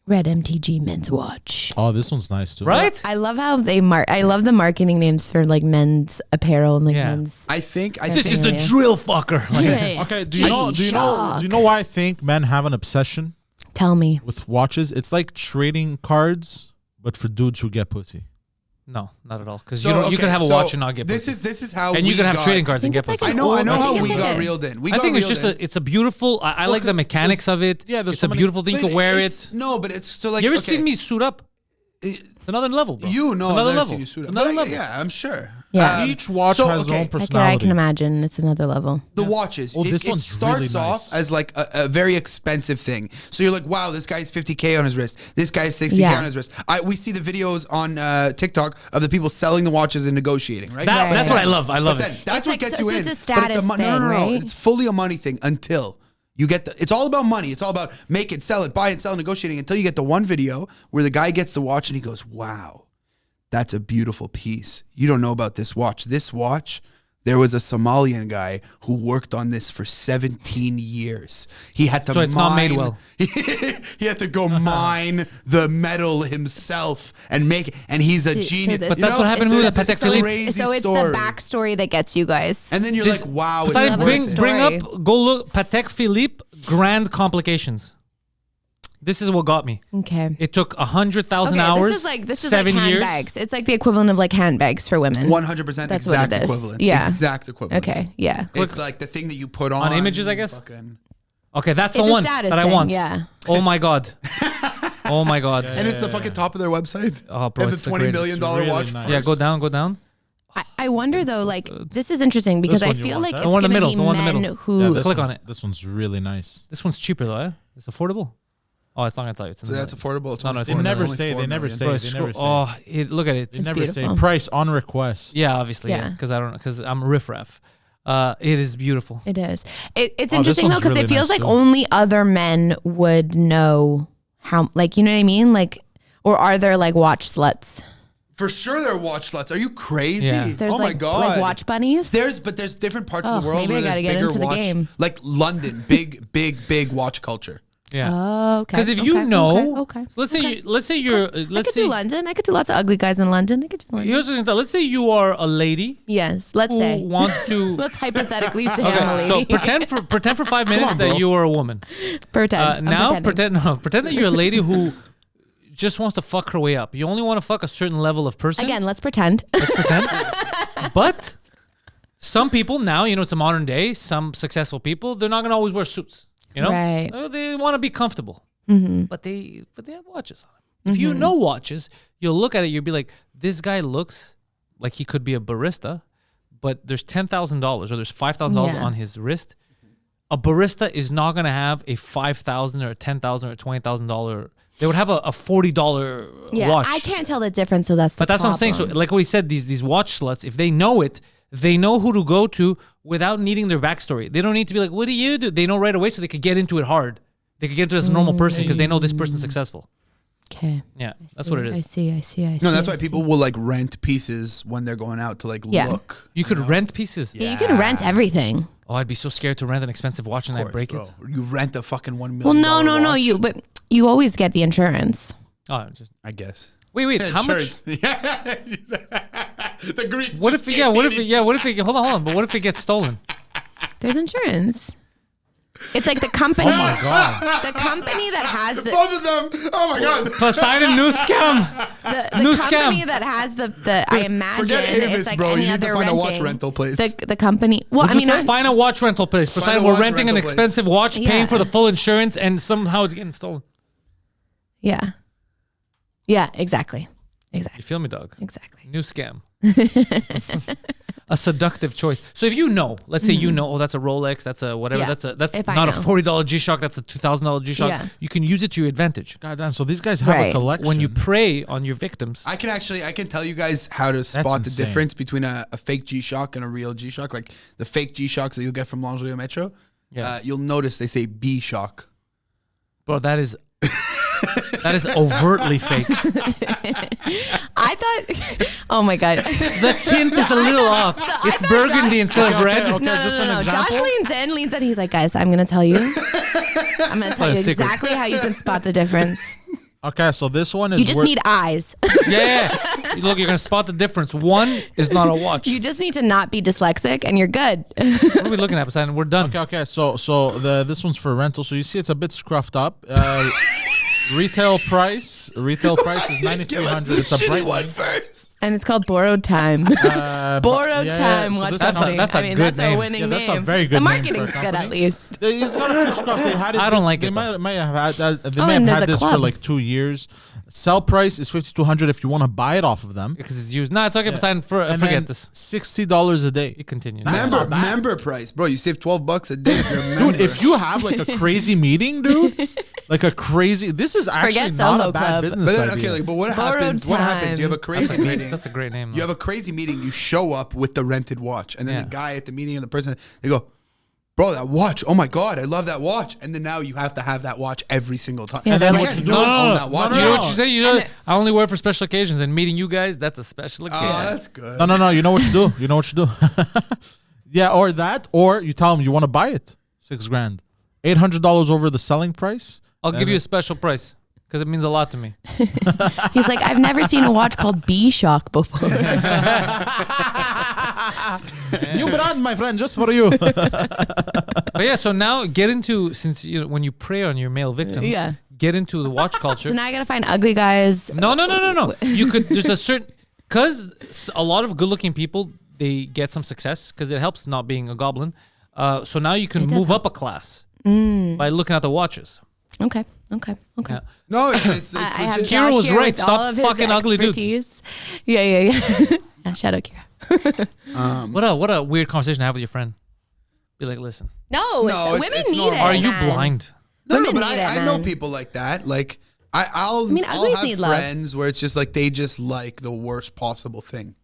C: Red MTG men's watch.
E: Oh, this one's nice too.
B: Right?
C: I love how they I love the marketing names for like men's apparel and like
B: Yeah.
C: men's.
D: I think.
B: This is the
C: Yeah.
B: drill fucker. Like,
E: Okay, do you know why I think men have an obsession
C: Tell me.
E: with watches? It's like trading cards, but for dudes who get pussy.
B: no, not at all. Because
D: So,
B: you can have a
D: so
B: watch and not get pussy.
D: This is how
B: And
D: we
B: you can have
D: got,
B: trading cards and
C: I
B: get
C: think it's
B: pussy.
C: like
D: I know how
C: I
D: we
C: think
D: got
C: it's-
D: reeled in.
B: I think it's just it's a beautiful. I like the mechanics of it.
E: Yeah, there's
B: it's
E: so
B: a
E: many-
B: beautiful thing to wear it.
D: No, but it's still like.
B: You ever
D: okay,
B: seen me suit up? It's another level, bro.
D: You
B: It's
D: know,
B: another
D: I've never
B: level.
D: seen you suit
B: It's
D: up.
B: another
D: But
B: level.
D: yeah, I'm sure.
C: Yeah.
E: Each watch
D: so,
E: has their own
D: okay.
C: I
E: personality.
C: can imagine it's another level.
D: The watches.
E: Oh, this
D: it
E: one's
D: starts
E: really nice.
D: off as like a very expensive thing. So you're like, wow, this guy's 50K on his wrist. This guy's 60K
C: Yeah.
D: on his wrist. We see the videos on TikTok of the people selling the watches and negotiating, right?
B: That's what I love. I love
D: But then
B: it.
D: that's
C: It's
D: what
C: like-
D: gets
C: so
D: you
C: it's
D: in.
C: a status
D: no,
C: thing, right?
D: It's fully a money thing until you get it's all about money. It's all about make it, sell it, buy it, sell, negotiating until you get the one video where the guy gets the watch and he goes, wow, that's a beautiful piece. You don't know about this watch. This watch, there was a Somalian guy who worked on this for 17 years. He had to
B: So it's not made well.
D: He had to go mine the metal himself and make it. And he's a
C: So
D: genius.
C: this-
B: But that's what happened with the
D: It's
B: Patek Philippe.
D: crazy
C: So it's
D: story.
C: the backstory that gets you guys.
D: And then you're
B: This-
D: like, wow. it's
B: Poseidon,
C: love
D: worth
C: it.
B: bring
C: Story.
B: up. Go look. Patek Philippe Grand Complications. This is what got me.
C: Okay.
B: It took 100,000
C: Okay,
B: hours.
C: this is
B: 7
C: like
B: years.
C: handbags. It's like the equivalent of like handbags for women.
D: 100%
C: That's what
D: exact
C: it is.
D: equivalent.
C: Yeah.
D: Exact equivalent.
C: Okay. Yeah.
D: It's like the thing that you put on.
B: images, I guess?
D: fucking-
B: Okay, that's
C: It's
B: the
C: a
B: one
C: status
B: that I
C: thing,
B: want.
C: yeah.
B: Oh my god. Oh my god.
D: And it's the fucking top of their website.
B: Oh, bro,
D: and
B: it's
D: the
B: the
D: $20 million
E: greatest. Really
D: watch.
E: nice.
B: Yeah, go down. Go down.
C: I wonder though, like this is interesting because
E: This
C: I
E: one you
C: feel
E: want,
C: like
E: that?
C: it's
B: The one in the
C: gonna
B: middle,
C: be
B: the one in the
C: men
B: middle.
C: who.
B: Click on it.
E: This one's really nice.
B: This one's cheaper though. Eh? It's affordable. Oh, it's not gonna tell you. It's in
D: So
B: the
D: that's affordable. It's
B: No, no,
D: only
B: it's
E: They
B: in
D: $4
B: the
E: never
D: million.
E: say.
D: Only
E: They
D: $4
E: never
D: million.
E: say.
B: Bro,
E: They never say.
B: oh, look at it.
E: They
C: It's
E: never say
C: beautiful.
E: price on request.
B: Yeah, obviously. Yeah,
C: Yeah.
B: because I'm riffraff. It is beautiful.
C: It is. It's
E: this
C: interesting though
E: one's
C: because
E: really
C: it feels
E: nice,
C: like
E: too.
C: only other men would know how. Like you know what I mean? Like, or are there like watch sluts?
D: For sure, they're watch sluts. Are you crazy?
B: Yeah.
C: There's
D: oh my
C: like
D: god.
C: like watch bunnies.
D: There's different parts of
C: Oh,
D: the world
C: maybe
D: where
C: I gotta
D: there's
C: get
D: bigger
C: into the
D: watch,
C: game.
D: like London, big watch culture.
B: Yeah.
C: Oh, okay.
B: Because if you
C: okay,
B: know,
C: okay.
B: let's say you're,
C: I
B: let's
C: could
B: say
C: do London. I could do lots of ugly guys in London. I could do London.
B: here's the thing. Let's say you are a lady
C: Yes, let's
B: who
C: say.
B: wants to.
C: Let's hypothetically say I'm a
B: Okay, so
C: lady.
B: pretend for 5 minutes
D: on,
B: that
D: bro.
B: you are a woman.
C: Pretend. I'm
B: Now
C: pretending.
B: pretend that you're a lady who just wants to fuck her way up. You only want to fuck a certain level of person.
C: Again, let's pretend.
B: Let's pretend. But some people now, it's a modern day. Some successful people, they're not gonna always wear suits.
C: Right.
B: They want to be comfortable. But they have watches on them. If you know watches, you'll look at it. You'll be like, this guy looks like he could be a barista, but there's $10,000 or there's $5,000
C: Yeah.
B: on his wrist. A barista is not gonna have a $5,000 or a $10,000 or $20,000. They would have a $40
C: Yeah,
B: watch.
C: I can't tell the difference, so that's the
B: But that's what I'm saying. So, like we said, these watch sluts, if they know it, they know who to go to without needing their backstory. They don't need to be like, what do you do? They know right away, so they could get into it hard. They could get into it as a normal person because they know this person's successful.
C: Okay.
B: Yeah, that's what it
C: I
B: is.
C: see.
D: No, that's why
C: I see.
D: people will like rent pieces when they're going out to like
C: Yeah.
D: look.
B: You could rent pieces.
C: Yeah, you can rent everything.
B: Oh, I'd be so scared to rent an expensive watch and I break
D: Bro,
B: it.
D: you rent a fucking $1 million.
C: Well, no.
D: watch,
C: But you always get the insurance.
B: Oh, just
D: I guess.
B: wait. How much?
D: Yeah. The Greek.
B: What if? Yeah. What if? Yeah. What if? Hold on. But what if it gets stolen?
C: There's insurance. It's like the company.
B: Oh my god.
C: The company that has the
D: both of them? Oh my god.
B: Poseidon new scam.
C: the
B: New
C: company
B: scam.
C: that has the I imagine
D: Forget Avis,
C: it's like
D: bro.
C: any
D: You need to
C: other
D: find a watch
C: renting.
D: rental place.
C: The company. Well, I mean,
B: Find a watch rental place. Poseidon,
D: a
B: we're
D: watch
B: renting an
D: rental place.
B: expensive watch, paying
C: Yeah.
B: for the full insurance, and somehow it's getting stolen.
C: yeah, exactly.
B: You feel me, dog?
C: Exactly.
B: New scam. A seductive choice. So if you know, let's say you know, oh, that's a Rolex, that's a whatever,
C: Yeah,
B: that's
C: if I
B: not a
C: know.
B: $40 G-Shock, that's a $2,000 G-Shock.
C: Yeah.
B: You can use it to your advantage.
E: God damn. So these guys have a
C: Right.
E: collection.
B: When you prey on your victims,
D: I can tell you guys how to spot the
E: insane.
D: difference between a fake G-Shock and a real G-Shock. Like the fake G-Shocks that you'll get from Lingerie Metro.
B: Yeah.
D: You'll notice they say B-Shock.
B: bro, that is overtly fake.
C: I thought. Oh my god.
B: The tint is a little off.
C: so I
B: It's
C: thought
B: burgundy instead of red.
E: okay.
C: No,
E: just an
C: Josh
E: example.
C: leans in. He's like, guys, I'm gonna tell you. I'm gonna tell
B: a
C: you
B: secret.
C: exactly how you can spot the difference.
E: Okay, so this one is
C: You just
E: worth-
C: need eyes.
B: Yeah. Look, you're gonna spot the difference. One is not a watch.
C: You just need to not be dyslexic, and you're good.
B: What are we looking at, Poseidon? We're done.
E: Okay. So this one's for rental. So you see, it's a bit scruffed up. Retail price is
D: Give us
E: $9,300.
D: the
E: It's a
D: shitty
E: bright
D: one
E: one.
D: first.
C: And it's called Borrowed Time. Borrowed
E: yeah,
C: Time.
E: so
C: Watch
E: this
C: that
E: is a-
C: thing.
B: that's a
C: I mean,
B: good
C: that's
B: name.
C: a winning
E: Yeah,
C: name.
E: that's a very good
C: The
E: name for a
C: marketing's good at
E: company.
C: least.
E: It's got a few scruffs. They had it.
B: I don't like
E: they
B: it, though.
E: might have had. They
C: Oh,
E: may
C: and
E: have
C: there's
E: had
C: a
E: this for
C: club.
E: like 2 years. Sell price is $5,200 if you want to buy it off of them.
B: Because it's used. No, it's okay, Poseidon.
E: And
B: Forget
E: then
B: this.
E: $60 a day.
B: You continue.
D: Member price, bro. You save $12 a day if you're a member.
E: Dude, if you have like a crazy meeting, dude, like a crazy, this is actually
C: Forget
E: not
C: Soho
E: a bad
C: Club.
E: business
D: but then,
E: idea.
D: okay, like, but what
C: Borrowed
D: happens? What happens?
C: time.
D: You have a crazy meeting.
B: That's a great name.
D: You have a crazy meeting. You show up with the rented watch, and then
B: Yeah.
D: the guy at the meeting and the person they go, "Bro, that watch! Oh my god, I love that watch!" And then now you have to have that watch every single time.
C: Yeah,
E: And then
C: they're
E: what
C: like-
E: you do
B: No,
E: is
B: no,
D: own
B: no,
D: that watch.
B: You know what
E: No.
B: you say? You know, I only wear it for special occasions, and meeting you guys, that's a special occasion.
D: Oh, that's good.
E: No. You know what you do. Yeah, or that, or you tell them you want to buy it, $6,000, $800 over the selling price.
B: I'll give you a special price because it means a lot to me.
C: He's like, I've never seen a watch called B-Shock before.
E: New brand, my friend, just for you.
B: But yeah, so now get into, since when you prey on your male victims,
C: Yeah.
B: get into the watch culture.
C: So now I gotta find ugly guys.
B: No. You could. There's a certain because a lot of good-looking people they get some success because it helps not being a goblin. So now you can
C: It does
B: move
C: help.
B: up a class by looking at the watches.
C: Okay.
B: Yeah.
D: No, it's
C: I have
D: legit.
B: Kira
C: Josh
B: was
C: here
B: right.
C: with
B: Stop
C: all of his
B: fucking ugly dudes.
C: expertise. Yeah. Yeah, shout out Kira.
B: What a weird conversation to have with your friend. Be like, listen,
C: No,
D: No,
C: women
D: it's
C: need
D: normal.
C: it.
B: are you
C: man.
B: blind?
D: No,
C: Women
D: but
C: need it,
D: I know
C: man.
D: people like that. Like I'll
C: mean,
D: I'll
C: uglies
D: have
C: need love.
D: friends where it's just like they just like the worst possible thing,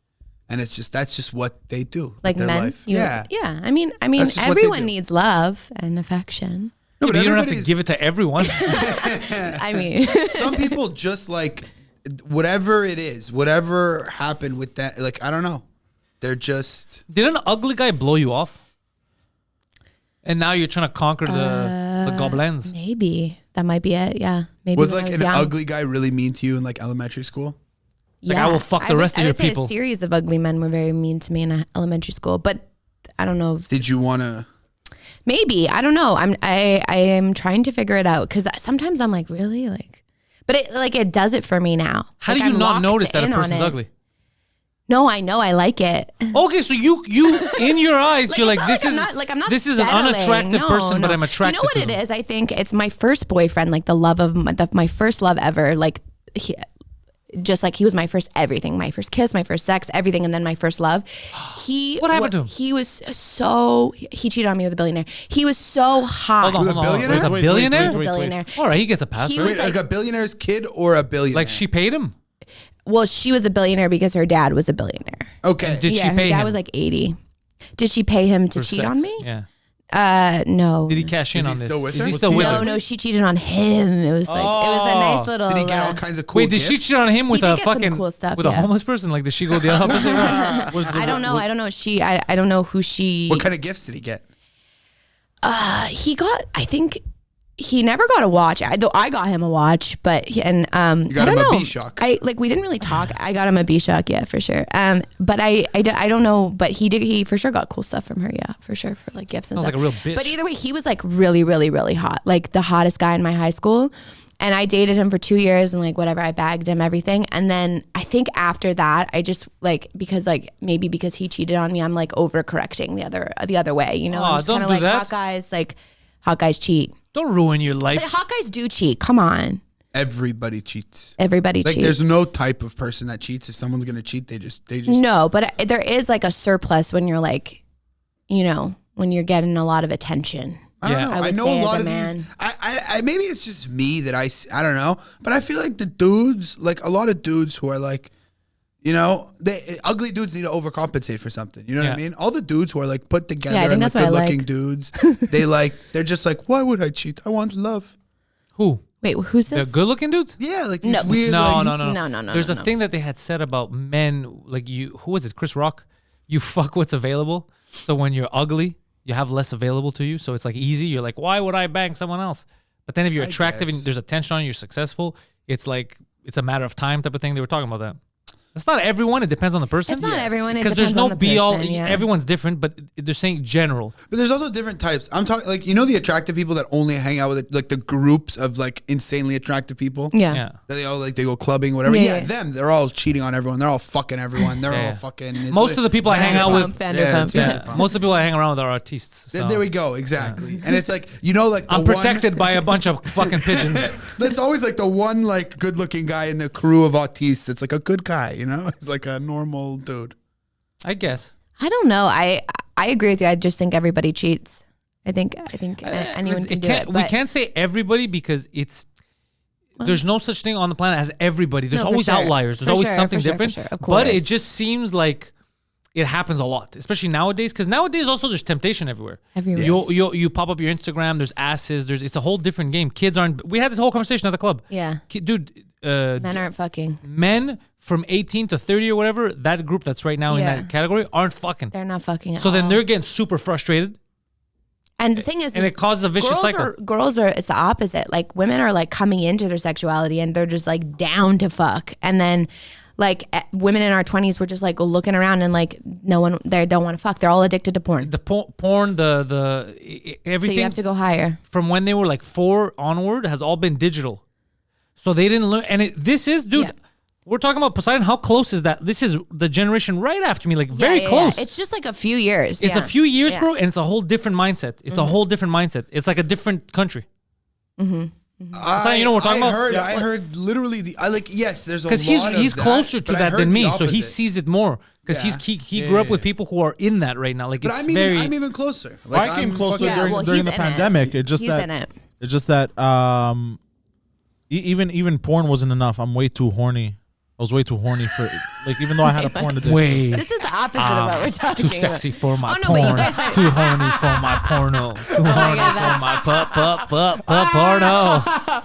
D: and that's just what they do. with
C: Like
D: their
C: men?
D: life.
C: You-
D: Yeah.
C: Yeah. I mean,
D: That's just what they
C: everyone
D: do.
C: needs love and affection.
D: No,
B: You
D: but
B: don't have to
D: everybody's-
B: give it to everyone.
C: I mean,
D: Some people just like whatever it is, whatever happened with that. Like I don't know, they're just.
B: Did an ugly guy blow you off? And now you're trying to conquer the goblins.
C: maybe that might be it. Yeah. Maybe
D: Was
C: when
D: like
C: I was
D: an
C: young.
D: ugly guy really mean to you in like elementary school?
B: Like, I will fuck the rest of
C: I
B: your
C: would say
B: people.
C: A series of ugly men were very mean to me in elementary school, but I don't know.
D: Did you want to?
C: Maybe I don't know. I am trying to figure it out because sometimes I'm like, really, like, but it does it for me now.
B: How
C: Like,
B: do you
C: I'm
B: not
C: locked
B: notice that a
C: in on
B: person's
C: it.
B: ugly?
C: No, I know I like it.
B: Okay, so you in your eyes, you're like,
C: it's
B: this
C: not
B: is
C: like I'm not
B: this is an
C: settling.
B: unattractive
C: No,
B: person, but
C: no.
B: I'm attracted
C: You know what
B: to
C: it
B: them.
C: is? I think it's my first boyfriend, like the love of my first love ever. Like just like he was my first everything, my first kiss, my first sex, everything, and then my first love.
B: What happened to him?
C: He was so he cheated on me with a billionaire. He was so hot.
B: Hold on,
D: With a
B: hold on.
D: billionaire?
B: With a
E: Wait,
B: billionaire?
C: With a billionaire.
B: All right, he gets a pass.
C: He
B: right?
C: was
D: Wait, like a billionaire's kid or a billionaire?
B: Like she paid him.
C: Well, she was a billionaire because her dad was a billionaire.
D: Okay.
B: Did
C: yeah,
B: she
C: her
B: pay
C: dad
B: him
C: was like 80. Did she pay him to
B: for
C: cheat
B: sex?
C: on me?
B: Yeah.
C: No.
B: Did he cash in
D: Is he
B: on this?
D: still with
B: Is
D: her?
B: he
D: Was
B: still
D: he
B: with
C: No,
B: her?
C: no, she cheated on him. It was like it was a nice little.
D: Did he get all kinds of cool
B: Wait, did she
D: gifts?
B: cheat on him with
C: did
B: a
C: get some
B: fucking
C: cool stuff,
B: with a
C: yeah.
B: homeless person? Like, did she go the opposite?
C: I don't know. I don't know. I don't know who she.
D: What kind of gifts did he get?
C: He got. I think he never got a watch. Though I got him a watch, but
D: You got
C: I
D: him
C: don't
D: a
C: know.
D: B-Shock.
C: We didn't really talk. I got him a B-Shock, yeah, for sure. But I don't know. But he for sure got cool stuff from her, yeah, for sure, for like gifts and
B: Sounds
C: stuff.
B: like a real bitch.
C: But either way, he was like really, really, really hot, like the hottest guy in my high school. And I dated him for 2 years and like whatever, I bagged him everything. And then I think after that, I just like, because he cheated on me, I'm like overcorrecting the other way, you know?
B: Aw,
C: I'm just
B: don't
C: kinda
B: do
C: like
B: that.
C: hot guys cheat.
B: Don't ruin your
C: But
B: life.
C: hot guys do cheat. Come on.
D: Everybody cheats.
C: Everybody
D: Like
C: cheats.
D: there's no type of person that cheats. If someone's gonna cheat, they just
C: No, but there is like a surplus when you're like, you know, when you're getting a lot of attention.
D: I don't
B: Yeah.
D: know.
C: I
D: I
C: would
D: know
C: say
D: a
C: as
D: lot
C: a
D: of
C: man.
D: these. I maybe it's just me that I don't know, but I feel like the dudes, like a lot of dudes who are like, you know, ugly dudes need to overcompensate for something. You know what I
B: Yeah.
D: mean? All the dudes who are like put together
C: I think
D: and like
C: that's what I
D: good looking
C: like.
D: dudes, they're just like, why would I cheat? I want love.
B: Who?
C: Wait, who's
B: The
C: this?
B: good-looking dudes?
D: Yeah, like these
C: No.
D: weird.
B: No,
D: like,
B: no. There's a thing that they had said about men, like who was it? Chris Rock? You fuck what's available. So when you're ugly, you have less available to you. So it's like easy. You're like, why would I bang someone else? But then if you're
D: I
B: attractive and
D: guess.
B: there's attention on you, you're successful, it's like, it's a matter of time type of thing. They were talking about that. It's not everyone. It depends on the person.
C: It's not everyone. It
B: Because there's
C: depends
B: no
C: on the
B: be all.
C: person, yeah.
B: Everyone's different, but they're saying general.
D: But there's also different types. I'm talking like, you know, the attractive people that only hang out with like the groups of like insanely attractive people.
C: Yeah.
B: Yeah.
D: That they all like they go clubbing, whatever.
C: Yeah,
D: Yeah,
C: yeah.
D: they're all cheating on everyone. They're all fucking everyone. They're
B: Yeah.
D: all fucking. it's
B: Most
D: like-
B: of the people I hang out with,
C: Vanderpump.
D: Yeah.
B: yeah, most of the people I hang around with are artists. So.
D: There we go, exactly. And it's like, you know, like the
B: I'm protected by a bunch of fucking pigeons.
D: That's always like the one like good-looking guy in the crew of autistes. It's like a good guy, you know. He's like a normal dude.
B: I guess.
C: I don't know. I agree with you. I just think everybody cheats. I think anyone can do it.
B: We
C: But
B: can't say everybody because there's no such thing on the planet as everybody. There's
C: No, for
B: always
C: sure.
B: outliers. There's
C: For
B: always
C: sure,
B: something
C: for sure, for
B: different.
C: sure. Of
B: But it
C: course.
B: just seems like it happens a lot, especially nowadays. Because nowadays also there's temptation everywhere.
C: Everywhere.
B: You pop up your Instagram. There's asses. It's a whole different game. Kids aren't. We had this whole conversation at the club.
C: Yeah.
B: Dude.
C: Men aren't fucking.
B: Men from 18 to 30 or whatever, that group that's right now in
C: Yeah.
B: that category aren't fucking.
C: They're not fucking at
B: So then
C: all.
B: they're getting super frustrated.
C: And the thing is,
B: And it causes a vicious cycle.
C: Girls are, it's the opposite. Like women are like coming into their sexuality and they're just like down to fuck. And then like women in our 20s were just like looking around and like no one, they don't want to fuck. They're all addicted to porn.
B: The porn, everything
C: So you have to go higher.
B: from when they were like 4 onward has all been digital. So they didn't learn. And this is, dude,
C: Yeah.
B: we're talking about Poseidon. How close is that? This is the generation right after me, like very close.
C: It's just like a few years.
B: It's
C: yeah.
B: a few years,
C: Yeah.
B: bro, and it's a whole different mindset. It's a whole different mindset. It's like a different country. You know what we're talking about?
D: I heard literally yes, there's a lot
B: Because he's
D: of
B: closer
D: that,
B: to
D: but I
B: that
D: heard
B: than
D: the
B: me, so he
D: opposite.
B: sees it more. Because
D: Yeah.
B: he grew up with people who are in that right now. Like
D: But
B: it's
D: I'm even closer. Like,
E: I came
D: I'm
E: closer
D: fucking-
C: Yeah, well,
E: during
C: he's
E: the
C: in it.
E: pandemic. It's just
C: He's in it.
E: It's just that even porn wasn't enough. I'm way too horny. I was way too horny for like even though I had a porn addiction.
B: way
C: This is the opposite of what we're talking
B: too
C: about.
B: sexy for my
C: Oh, no, but you
B: porn.
C: guys are-
B: Too horny for my porno. Too horny
C: God,
B: for my porno.
E: No,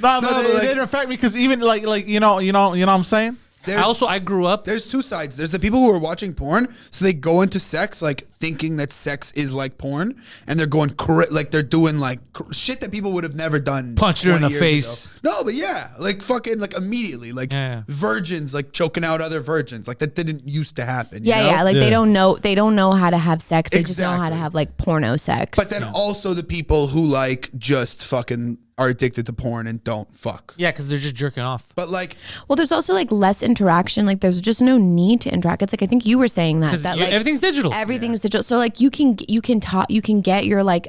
E: but
D: but
E: it
D: like-
E: didn't affect me because even like you know what I'm saying.
B: I grew up.
D: There's two sides. There's the people who are watching porn, so they go into sex like thinking that sex is like porn, and they're going like they're doing like shit that people would have never done.
B: Punch her in
D: 20
B: the
D: years
B: face.
D: ago. No, but yeah, like fucking like immediately, like
B: Yeah.
D: virgins like choking out other virgins, like that didn't used to happen.
C: Yeah,
D: you know?
C: yeah. Like they don't know how to have sex. They just know how to
D: Exactly.
C: have like porno sex.
D: But then also the people who like just fucking are addicted to porn and don't fuck.
B: Yeah, because they're just jerking off.
D: But like,
C: well, there's also like less interaction. Like there's just no need to interact. It's like I think you were saying that
B: Because
C: like
B: everything's digital.
C: everything's digital. So like you can get your like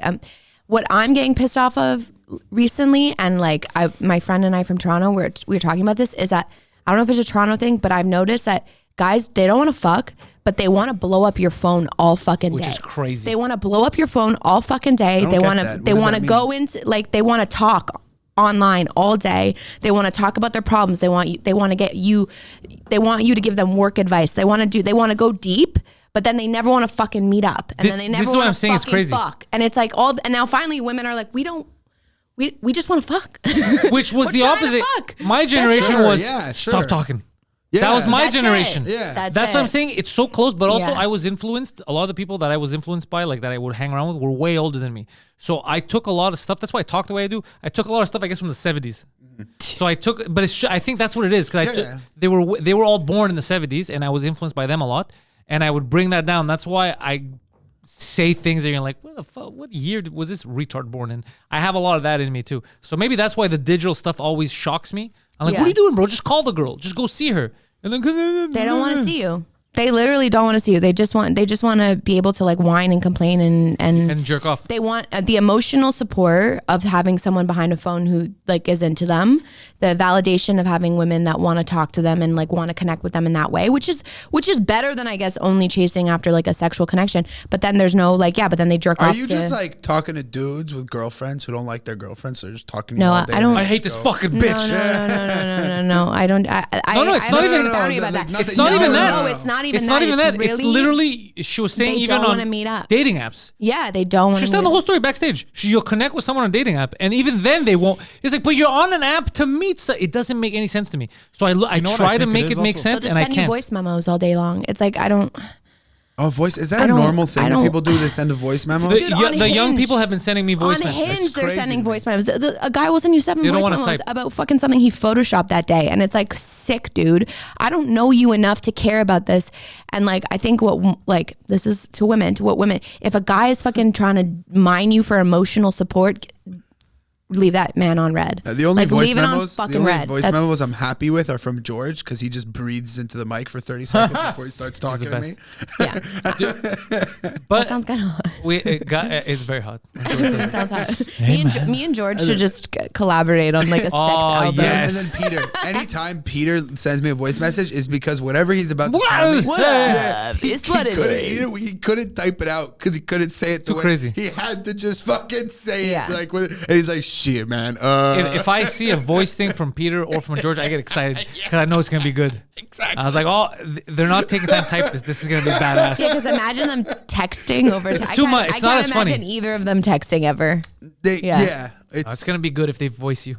C: what I'm getting pissed off of recently, and like my friend and I from Toronto, we were talking about this, is that I don't know if it's a Toronto thing, but I've noticed that guys, they don't want to fuck, but they want to blow up your phone all fucking
B: Which
C: day.
B: is crazy.
C: They want to blow up your phone all fucking day.
D: don't
C: They
D: get
C: want
D: that.
C: to
D: What
C: they
D: does
C: want
D: that
C: to go into like they want to talk online all day. They want to talk about their problems. They want you to give them work advice. They want to go deep, but then they never want to fucking meet up, and then they never
B: this is what
C: want
B: I'm
C: to
B: saying, it's
C: fucking
B: crazy.
C: fuck. And it's like and now finally women are like, we just want to fuck.
B: Which was
C: We're
B: the
C: trying to
B: opposite.
C: fuck.
B: My generation
D: Sure,
B: was
D: yeah,
B: stop
D: sure.
B: talking.
D: Yeah.
B: That was my
C: That's it.
B: generation.
D: Yeah.
B: That's what I'm
C: it.
B: saying. It's so close, but also
C: Yeah.
B: I was influenced. A lot of the people that I was influenced by, like that I would hang around with, were way older than me. So I took a lot of stuff. That's why I talk the way I do. I took a lot of stuff, I guess, from the 70s. So I took, but I think that's what it is because
D: Yeah.
B: they were all born in the 70s, and I was influenced by them a lot, and I would bring that down. That's why I say things that you're like, what the fuck? What year was this retard born in? I have a lot of that in me too. So maybe that's why the digital stuff always shocks me. I'm like,
C: Yeah.
B: what are you doing, bro? Just call the girl. Just go see her. And then
C: They don't want to see you. They literally don't want to see you. They just want to be able to like whine and complain and
B: jerk off.
C: They want the emotional support of having someone behind a phone who like is into them, the validation of having women that want to talk to them and like want to connect with them in that way, which is better than I guess only chasing after like a sexual connection. But then there's no like, yeah, but then they jerk
D: Are
C: off.
D: you just like talking to dudes with girlfriends who don't like their girlfriends? So they're just talking to
C: No,
D: you all day
C: I don't-
B: I hate this fucking bitch.
C: No. I don't.
B: No, it's
C: I
B: not
C: don't
B: even-
C: have a boundary
D: no,
C: about
D: like,
C: that.
B: It's not even that.
C: No, it's not even
B: It's
C: that.
B: not even that. It's
C: really-
B: literally, she was saying
C: they
B: even
C: don't wanna
B: on
C: meet up.
B: dating apps.
C: Yeah, they don't want
B: She's
C: to.
B: telling the whole story backstage. You'll connect with someone on a dating app, and even then they won't. It's like, but you're on an app to meet. It doesn't make any sense to me. So I
E: know what I
B: try to
E: think it
B: make
E: is
B: it make
E: also?
C: They'll
B: sense,
C: just
B: and I
C: send you
B: can't.
C: voice memos all day long. It's like I don't.
D: Oh, voice. Is that
C: I
D: a
C: don't-
D: normal thing
C: I
D: that
C: don't-
D: people do? They send a voice memo?
B: The,
C: Dude,
B: yo-
C: on
B: the young
C: Hinge.
B: people have been sending me voice
C: On
B: messages.
C: Hinge,
D: That's
C: they're
D: crazy
C: sending
D: to me.
C: voice memos. A guy will send you 7
B: They don't
C: voice
B: wanna
C: memos
B: type.
C: about fucking something he photoshopped that day, and it's like sick, dude. I don't know you enough to care about this, and like I think this is to women. If a guy is fucking trying to mine you for emotional support, leave that man on red.
D: The only
C: like,
D: voice
C: leave it on
D: memos,
C: fucking
D: the only
C: red.
D: voice
C: That's-
D: memos I'm happy with are from George because he just breathes into the mic for 30 seconds before he starts talking to me.
C: Yeah,
B: But
C: that sounds kind of hot.
B: it's very hot.
C: That sounds hot. Me and George should just collaborate on like a sex album.
B: yes.
D: And then Peter, anytime Peter sends me a voice message is because whatever he's about to
B: What?
D: tell me,
C: What
D: yeah,
C: up?
D: he,
C: It's what it
D: couldn't,
C: is.
D: he couldn't type it out because he couldn't say it the
B: too
D: way
B: crazy.
D: he had to just fucking say
C: Yeah.
D: it like and he's like, shit, man.
B: If I see a voice thing from Peter or from George, I get excited because I know it's gonna be good.
D: Exactly.
B: I was like, oh, they're not taking time to type this. This is gonna be badass.
C: Yeah, because imagine them texting over.
B: It's too much. It's
C: I
B: not
C: can't
B: as funny.
C: imagine either of them texting ever.
D: yeah,
B: Oh, it's gonna be good if they voice you.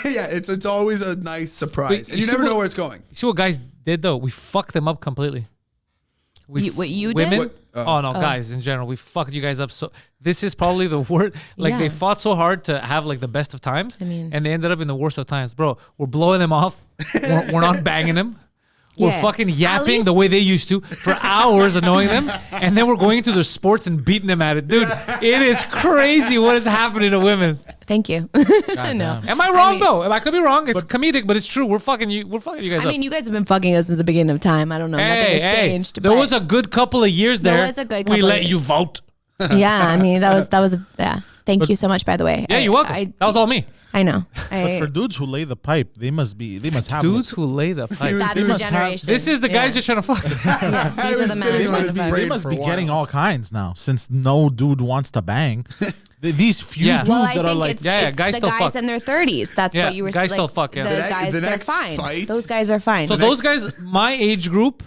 D: yeah, it's always a nice surprise,
B: Wait,
D: and
B: you
D: you
B: see
D: never
B: what-
D: know where it's going.
B: You see what guys did though? We fucked them up completely.
C: What you did?
B: women?
D: What?
B: Oh no, guys in general, we fucked you guys up. So this is probably the word. Like they
C: Yeah.
B: fought so hard to have like the best of times,
C: I mean-
B: and they ended up in the worst of times, bro. We're blowing them off. we're not banging them. We're
C: Yeah.
B: fucking
C: At
B: yapping
C: least-
B: the way they used to for hours, annoying them, and then we're going into their sports and beating them at it, dude. It is crazy what is happening to women.
C: Thank you.
E: Damn.
C: No.
B: Am I wrong
C: mean-
B: though? I could be wrong. It's comedic, but it's true. We're fucking you. We're fucking you guys
C: I
B: up.
C: mean, you guys have been fucking us since the beginning of time. I don't know. Nothing has changed.
B: There
C: but-
B: was a good couple of years
C: There
B: there.
C: was a good
B: we
C: couple
B: let
C: of-
B: you vote.
C: Yeah, I mean that was yeah. Thank you so much, by the way.
B: Yeah, you're welcome. That was all me.
C: I know.
E: But for dudes who lay the pipe, they must have
B: Dudes who lay the pipe.
C: that is the generation.
B: This is the guys you're trying to fuck.
C: Yeah, these are the men.
D: sitting
C: who
D: on
C: want
D: his
C: to fuck.
D: brain
E: They must
D: for
E: be
D: a
E: getting
D: while.
E: all kinds now, since no dude wants to bang. These few
B: Yeah.
E: dudes
C: Well, I
E: that are
C: think
E: like,
C: it's,
B: Yeah,
C: it's
B: guys
C: the
B: still
C: guys
B: fuck.
C: in their 30s. That's
B: Yeah,
C: what you were
B: guys
C: like,
B: still fuck, yeah.
C: The
D: The
C: guys,
D: the
C: they're
D: next
C: fine.
D: fight-
C: Those guys are fine.
B: So those guys, my age group,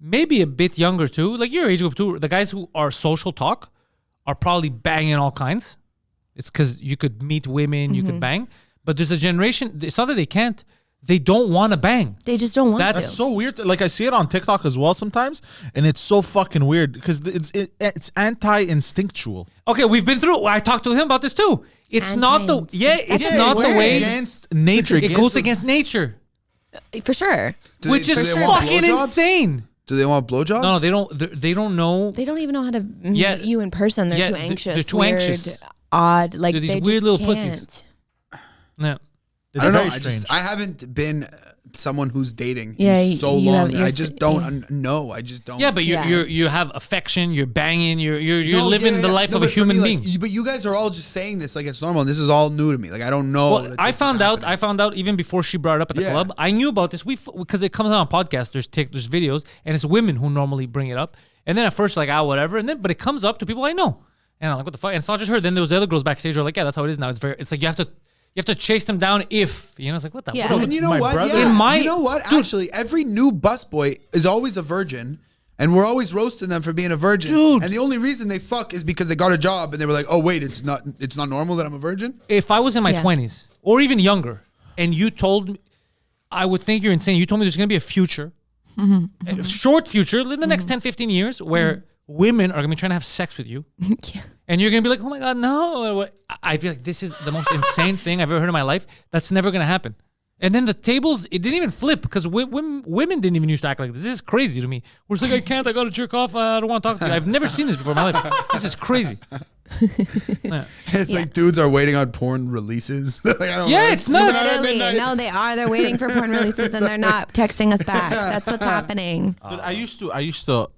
B: maybe a bit younger too, like your age group too, the guys who are social talk are probably banging all kinds. It's because you could meet women, you
C: Mm-hmm.
B: could bang. But there's a generation, it's not that they can't, they don't want to bang.
C: they just don't want
B: That's
C: to.
E: that's so weird. Like I see it on TikTok as well sometimes, and it's so fucking weird because it's anti-instinctual.
B: Okay, we've been through, I talked to him about this too. It's not the, it's
C: That's
B: not the
C: weird.
B: way,
E: against nature.
B: it goes against nature,
C: For sure.
D: Do
B: which
D: they-
B: is
D: do they want
B: fucking
D: blowjobs?
B: insane.
D: Do they want blowjobs?
B: No, they don't know.
C: They don't even know how to meet
B: Yeah.
C: you in person. They're
B: Yeah,
C: too
B: they're
C: anxious.
B: too
C: weird,
B: anxious.
C: Odd. Like
B: They're these
C: they
B: weird
C: just
B: little
C: can't.
B: pussies. Yeah.
E: It's
D: I don't know.
E: very
D: I
E: strange.
D: haven't been someone who's dating
C: Yeah,
D: in so
C: you
D: long.
C: have-
D: that
C: you're
D: I
C: s-
D: just don't
C: yeah.
D: know. I just don't.
B: Yeah, but
C: Yeah.
B: you have affection, you're banging, you're
D: No,
B: living
D: yeah,
B: the
D: yeah.
B: life
D: No,
B: of a
D: but for
B: human
D: me,
B: being.
D: like, but you guys are all just saying this like it's normal, and this is all new to me. Like I don't know.
B: Well,
D: that
B: I
D: this is
B: found out.
D: happening.
B: I found out even before she brought it up at the
D: Yeah.
B: club. I knew about this. Because it comes out on podcasts. There's videos, and it's women who normally bring it up. And then at first, like, whatever. And then, but it comes up to people I know, and I'm like, what the fuck? And it's not just her. Then there was the other girls backstage who are like, yeah, that's how it is now. It's like you have to chase them down if it's like what the.
C: Yeah.
B: What
D: And you know
E: My
D: what?
E: brother-
D: Yeah.
B: In my-
D: you know what?
B: Dude.
D: Actually, every new busboy is always a virgin. And we're always roasting them for being a virgin.
B: Dude.
D: And the only reason they fuck is because they got a job and they were like, oh, wait, it's not normal that I'm a virgin?
B: If I was in my
C: Yeah.
B: 20s or even younger and you told me, I would think you're insane. You told me there's going to be a future, a short future, in the next 10, 15 years where women are going to be trying to have sex with you.
C: Yeah.
B: And you're going to be like, oh my God, no. I'd be like, this is the most insane thing I've ever heard in my life. That's never going to happen. And then the tables, it didn't even flip because women didn't even used to act like this. This is crazy to me. We're just like, I can't, I got to jerk off. I don't want to talk to you. I've never seen this before in my life. This is crazy. Yeah.
D: It's like dudes are waiting on porn releases. Like, I don't
B: Yeah,
D: know,
B: it's nuts.
C: Literally, no, they are. They're waiting for porn releases and they're not texting us back. That's what's happening.
E: Dude, I used to.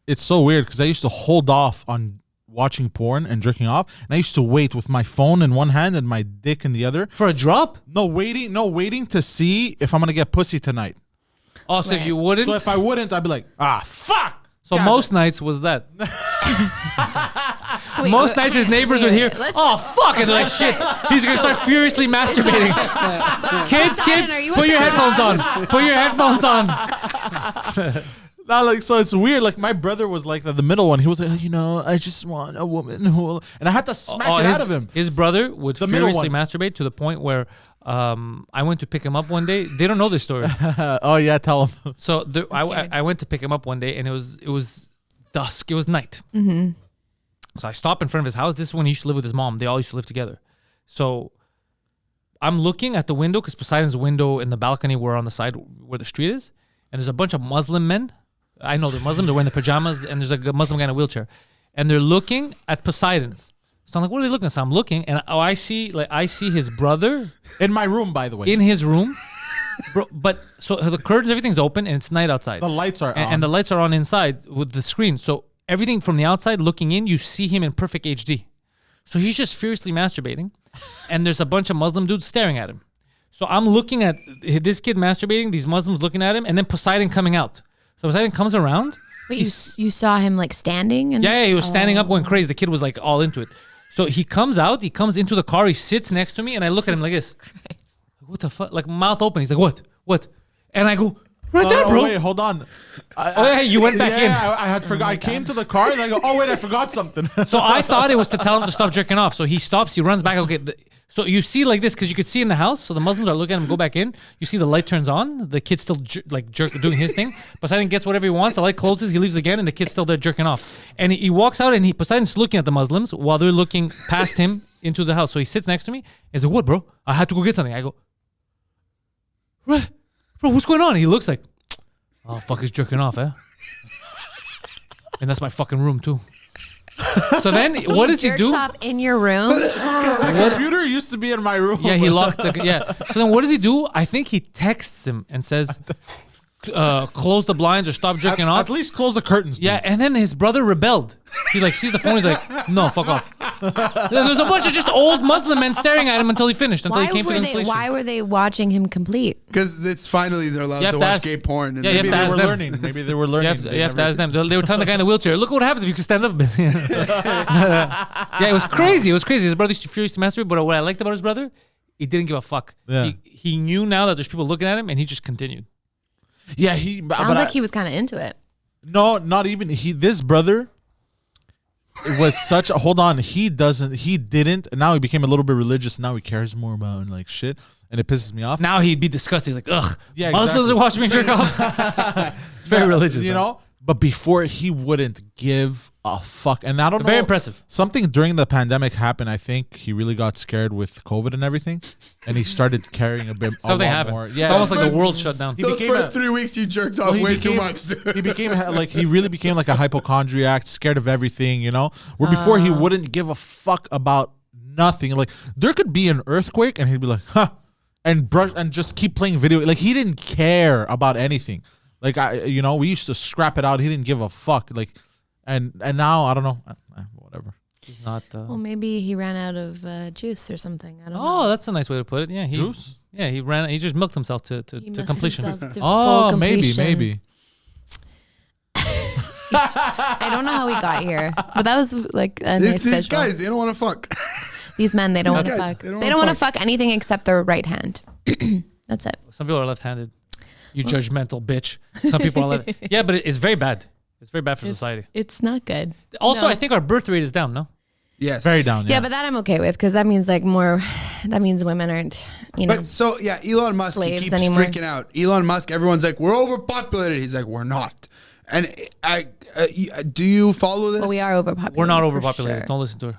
E: It's so weird because I used to hold off on watching porn and jerking off, and I used to wait with my phone in one hand and my dick in the other.
B: For a drop?
E: Waiting to see if I'm gonna get pussy tonight.
B: Oh, so if you wouldn't?
E: So if I wouldn't, I'd be like, fuck.
B: So
E: God.
B: most nights was that.
C: So wait,
B: Most nights his neighbors would hear,
C: let's-
B: oh, fuck. And they're like, shit. He's going to start furiously masturbating. Kids,
C: are you
B: put
C: with
B: your
C: the-
B: headphones on. Put your headphones on.
E: Not like, so it's weird. Like my brother was like the middle one. He was like, I just want a woman who will, and I had to smack it out of him.
B: His brother would
E: The middle
B: furiously
E: one.
B: masturbate to the point where I went to pick him up one day. They don't know this story.
E: Oh yeah, tell him.
B: So
C: scared.
B: I went to pick him up one day, and it was dusk. It was night. Mm-hmm. So I stopped in front of his house. This is when he used to live with his mom. They all used to live together. So I'm looking at the window because Poseidon's window in the balcony were on the side where the street is, and there's a bunch of Muslim men. I know they're Muslim. They're wearing the pajamas, and there's a Muslim guy in a wheelchair, and they're looking at Poseidon's. So I'm like, what are they looking at? So I'm looking, and I see his brother
E: In my room, by the way.
B: in his room. Bro, but so the curtains, everything's open, and it's night outside.
E: The lights are on.
B: and the lights are on inside with the screen. So everything from the outside looking in, you see him in perfect HD. So he's just furiously masturbating, and there's a bunch of Muslim dudes staring at him. So I'm looking at this kid masturbating, these Muslims looking at him, and then Poseidon coming out. So Poseidon comes around.
C: Wait, you saw him like standing? And
B: Yeah, he was standing up going crazy. The kid was like all into it. So he comes out, he comes into the car, he sits next to me, and I look at him like this. What the fuck? Like mouth open. He's like, what? And I go, right there, bro.
E: Wait, hold on.
B: Oh, yeah, you went back in.
E: I had forgot. I came to the car and I go, oh wait, I forgot something.
B: So I thought it was to tell him to stop jerking off. So he stops, he runs back. Okay. So you see like this, because you could see in the house. So the Muslims are looking at him go back in. You see the light turns on. The kid's still doing his thing. Poseidon gets whatever he wants. The light closes. He leaves again, and the kid's still there jerking off. And he walks out, and Poseidon's looking at the Muslims while they're looking past him into the house. So he sits next to me. He's like, what, bro? I had to go get something. I go, bro, what's going on? And he looks like, oh, fuck, he's jerking off, eh? And that's my fucking room, too. So then, what does he
C: jerks
B: do?
C: off in your room?
E: The computer used to be in my room.
B: Yeah, he locked the. Yeah. So then, what does he do? I think he texts him and says, "Close the blinds or stop jerking off."
E: At least close the curtains.
B: Yeah, and then his brother rebelled. He like sees the phone. He's like, "No, fuck off." There's a bunch of just old Muslim men staring at him until he finished. Until he came to completion.
C: Why were they watching him complete?
D: Because it's finally they're allowed
B: You have
D: to
B: to
D: watch
B: ask-
D: gay porn. And
B: Yeah, you
E: Maybe
B: have to
E: they
B: ask
E: were
B: them.
E: learning. Maybe they were
B: You
E: learning.
B: have to ask them. They were telling the guy in the wheelchair, "Look what happens if you can stand up a bit." Yeah, it was crazy. It was crazy. His brother used to furiously masturbate, but what I liked about his brother, he didn't give a fuck.
E: Yeah.
B: He knew now that there's people looking at him, and he just continued.
E: Yeah,
C: Sounds like he was kind of into it.
E: No, not even this brother. It was such a hold on. He didn't. And now he became a little bit religious. Now he cares more about like shit, and it pisses me off.
B: Now he'd be disgusted. He's like, ugh.
E: Yeah,
B: Muslims
E: exactly.
B: are watching me jerk off. It's very religious,
E: you
B: though.
E: know. But before he wouldn't give a fuck, and I don't know.
B: Very impressive.
E: Something during the pandemic happened. I think he really got scared with COVID and everything, and he started caring a bit.
B: Something
E: a lot
B: happened.
E: more.
B: It's
E: Yeah,
B: almost like the world shut down.
E: He
D: Those
E: became
D: first
E: a-
D: 3 weeks you jerked off
E: he
D: way
E: became-
D: too much, dude.
E: He became like he really became like a hypochondriac, scared of everything, you know. Where before he wouldn't give a fuck about nothing. Like there could be an earthquake, and he'd be like, "Huh," and just keep playing video. Like he didn't care about anything. Like we used to scrap it out. He didn't give a fuck. Like, and now I don't know, whatever.
B: He's not.
C: Well, maybe he ran out of juice or something. I don't know.
B: Oh, that's a nice way to put it. Yeah,
E: Juice?
B: Yeah, he just milked himself to
C: He milked
B: completion.
C: himself to
E: Oh,
C: full
E: maybe.
C: completion. I don't know how we got here, but that was like a nice
D: These
C: visual.
D: guys, they don't want to fuck.
C: These men, they don't want to
D: guys,
C: fuck.
D: they
C: They
D: don't
C: don't,
D: wanna
C: want to fuck anything except their right hand. That's it.
B: Some people are left-handed. You judgmental bitch. Some people are left. Yeah, but it's very bad. It's very bad for society.
C: It's not good.
B: Also,
C: No.
B: I think our birth rate is down. No.
D: Yes.
E: Very down.
C: Yeah, but that I'm okay with because that means like more. That means women aren't,
D: But so yeah, Elon Musk he
C: slaves
D: keeps
C: anymore.
D: freaking out. Elon Musk, everyone's like, we're overpopulated. He's like, we're not. And do you follow this?
C: Well, we are overpopulated.
B: We're not
C: for
B: overpopulated.
C: sure.
B: Don't listen to her.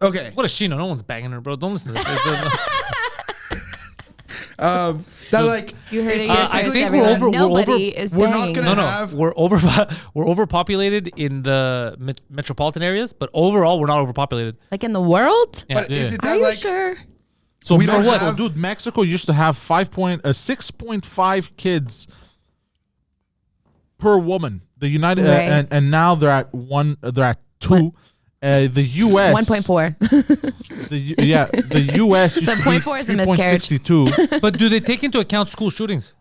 D: Okay.
B: What does she know? No one's banging her, bro. Don't listen to this.
D: That like
C: You heard it.
B: I
C: yourself,
B: think
C: everyone.
B: we're over-
C: Nobody is
D: we're not
C: banging.
D: gonna
B: No,
D: have.
B: we're overpopulated in the metropolitan areas, but overall we're not overpopulated.
C: Like in the world?
B: Yeah.
D: But is it
C: Are
D: that
C: you
D: like?
C: sure?
E: So
D: We don't
E: Mexico,
D: have-
E: dude, Mexico used to have 6.5 kids per woman. The United
C: Right.
E: and now they're at one. They're at 2. The U.S.
C: 1.4.
E: The U.S. used
C: The
E: to be
C: 0.4 is a miscarriage.
E: 3.62,
B: But do they take into account school shootings?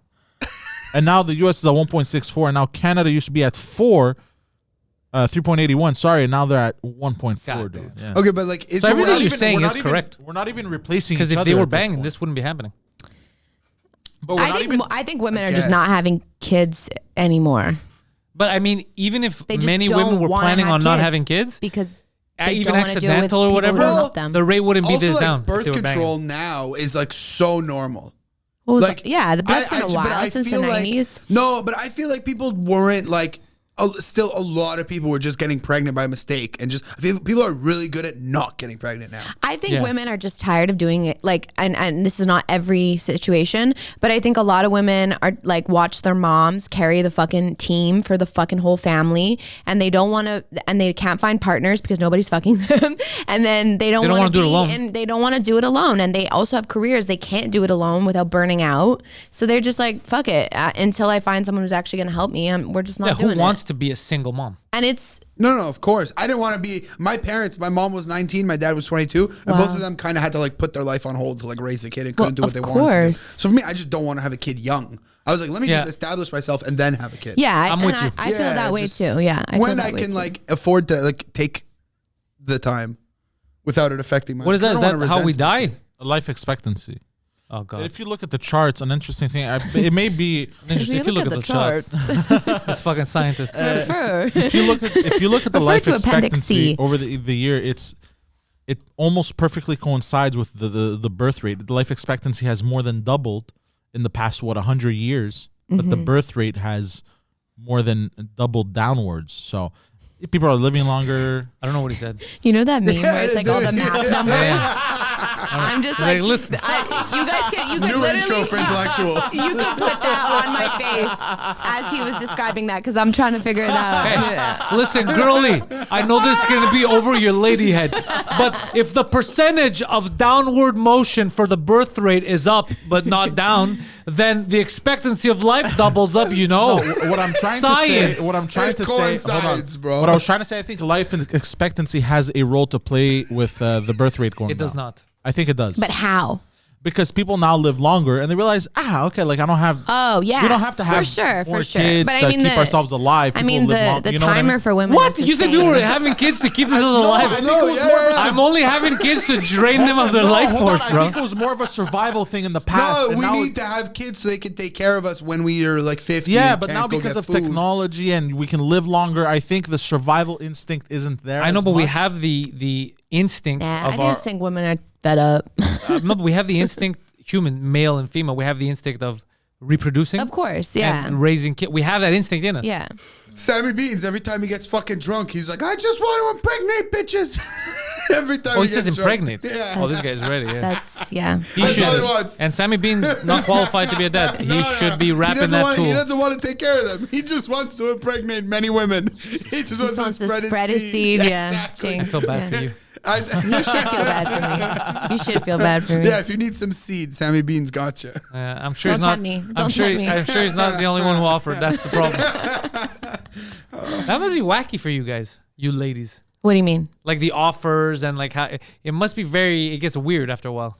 E: and now the U.S. is at 1.64, and now Canada used to be at 3.81. Sorry, and now they're at 1.4,
B: God
E: dude.
B: damn.
E: Yeah.
D: Okay, but like, is
B: So
D: it
B: everything
D: not
B: you're
D: even-
B: saying
E: we're
B: is
E: not even-
B: correct.
E: We're not even replacing
B: Because
E: each
B: if
E: other
B: they were
E: at this
B: banging,
E: point.
B: this wouldn't be happening.
E: But we're not even.
C: I think women
D: I
C: are just not
D: guess.
C: having kids anymore
B: But I mean, even if
C: They just
B: many
C: don't
B: women were
C: wanna
B: planning
C: have
B: on not
C: kids.
B: having kids,
C: because they
B: even
C: don't wanna deal with
B: accidental or
C: people
B: whatever,
C: who don't help them.
B: the rate wouldn't be
D: also,
B: this
D: like,
B: down. if
D: birth
B: they were banging.
D: control now is like so normal.
C: What was
D: Like,
C: yeah, the birth's been a
D: but
C: while
D: I
C: since the
D: feel like-
C: 90s.
D: No, but I feel like people weren't like. Still, a lot of people were just getting pregnant by mistake, and just I feel people are really good at not getting pregnant now.
C: I think
B: Yeah.
C: women are just tired of doing it. Like, and this is not every situation, but I think a lot of women are like watch their moms carry the fucking team for the fucking whole family, and they don't want to, and they can't find partners because nobody's fucking them, and then they don't want to
B: do it alone.
C: and they don't want to do it alone, and they also have careers they can't do it alone without burning out. So they're just like, fuck it, until I find someone who's actually going to help me. We're just not
B: Yeah,
C: doing
B: who wants
C: it.
B: to be a single mom?
C: And it's
D: No, of course. I didn't want to be. My parents, my mom was 19, my dad was 22, and
C: Wow.
D: both of them kind of had to like put their life on hold to like raise a kid and couldn't do
C: Well,
D: what they
C: of
D: wanted to do.
C: course.
D: So for me, I just don't want to have a kid young. I was like, let me
B: Yeah.
D: just establish myself and then have a kid.
C: yeah,
B: I'm with you.
C: I feel
D: Yeah,
C: that way
D: just
C: too. Yeah, I feel
D: when
C: that
D: I
C: way
D: can
C: too.
D: like afford to like take the time without it affecting my.
B: What is that?
D: I
B: Is
D: don't wanna
B: that how we
D: resent
B: die?
E: life expectancy.
B: Oh god!
E: If you look at the charts, an interesting thing. It may be.
B: If you look at the charts, this fucking scientist.
E: If you look at the
C: Refer
E: life
C: to Appendix
E: expectancy
C: C.
E: over the year, it almost perfectly coincides with the birth rate. The life expectancy has more than doubled in the past 100 years, but the birth rate has more than doubled downwards. So people are living longer.
B: I don't know what he said.
C: You know that meme where it's like all the math numbers?
B: Yeah.
C: I'm just
B: Like,
C: like,
B: listen.
C: you guys can, you could
D: New intro
C: literally,
D: for intellectual.
C: you could put that on my face as he was describing that because I'm trying to figure it out.
B: Hey, listen, girly, I know this is going to be over your lady head, but if the percentage of downward motion for the birth rate is up but not down, then the expectancy of life doubles up, you know?
E: What I'm trying
B: Science.
E: to say, what I'm trying
D: It
E: to say, hold on.
D: coincides, bro.
E: What I was trying to say, I think life expectancy has a role to play with the birth rate going
B: It does
E: down.
B: not.
E: I think it does.
C: But how?
E: Because people now live longer and they realize, okay, like I don't have.
C: Oh yeah,
E: We don't have to have
C: for sure,
E: more
C: for sure.
E: kids
C: But
E: to
C: I mean,
E: keep ourselves alive.
C: I
E: People
C: mean,
E: live
C: the
E: long-
C: the
E: you know what I
C: timer
E: mean?
C: for women.
B: What?
C: is
B: You think we
C: insane.
B: were having kids to keep themselves alive?
E: I think it was more of a-
B: I'm only having kids to drain them of their life
E: Hold on,
B: force,
E: I
B: bro.
E: think it was more of a survival thing in the past.
D: No,
E: and
D: we
E: now
D: need to have kids so they can take care of us when we are like 50.
E: Yeah,
D: and
E: but
D: can't
E: now
D: go
E: because
D: get
E: of
D: food.
E: technology and we can live longer, I think the survival instinct isn't there.
B: I know,
E: as
B: but we
E: much.
B: have the instinct
C: Yeah,
B: of
C: I
B: our.
C: just think women are fed up.
B: No, but we have the instinct, human, male and female. We have the instinct of reproducing.
C: Of course, yeah,
B: And raising kids. We have that instinct in us.
C: yeah.
D: Sammy Beans, every time he gets fucking drunk, he's like, I just want to impregnate bitches. Every time
B: Oh, he
D: gets
B: says
D: drunk.
B: impregnate.
D: Yeah.
B: Oh, this guy's ready. Yeah.
C: That's yeah.
B: He
D: That's all he
B: should.
D: wants.
B: And Sammy Bean's not qualified to be a dad. He
D: No,
B: should be rapping
D: doesn't
B: that
D: want,
B: tool.
D: He doesn't want to take care of them. He just wants to impregnate many women. He just wants to spread his seed.
C: yeah.
D: Exactly.
B: I
C: Jinx.
B: feel bad
C: Yeah.
B: for you.
C: You should feel bad for me. You should feel bad for me.
D: Yeah, if you need some seed, Sammy Beans got you.
B: I'm sure
C: Don't
B: he's not.
C: tempt me.
B: I'm
C: Don't
B: sure.
C: tempt me.
B: I'm sure he's not the only one who offered. That's the problem. That must be wacky for you guys, you ladies.
C: What do you mean?
B: Like the offers and like how it must be very. It gets weird after a while.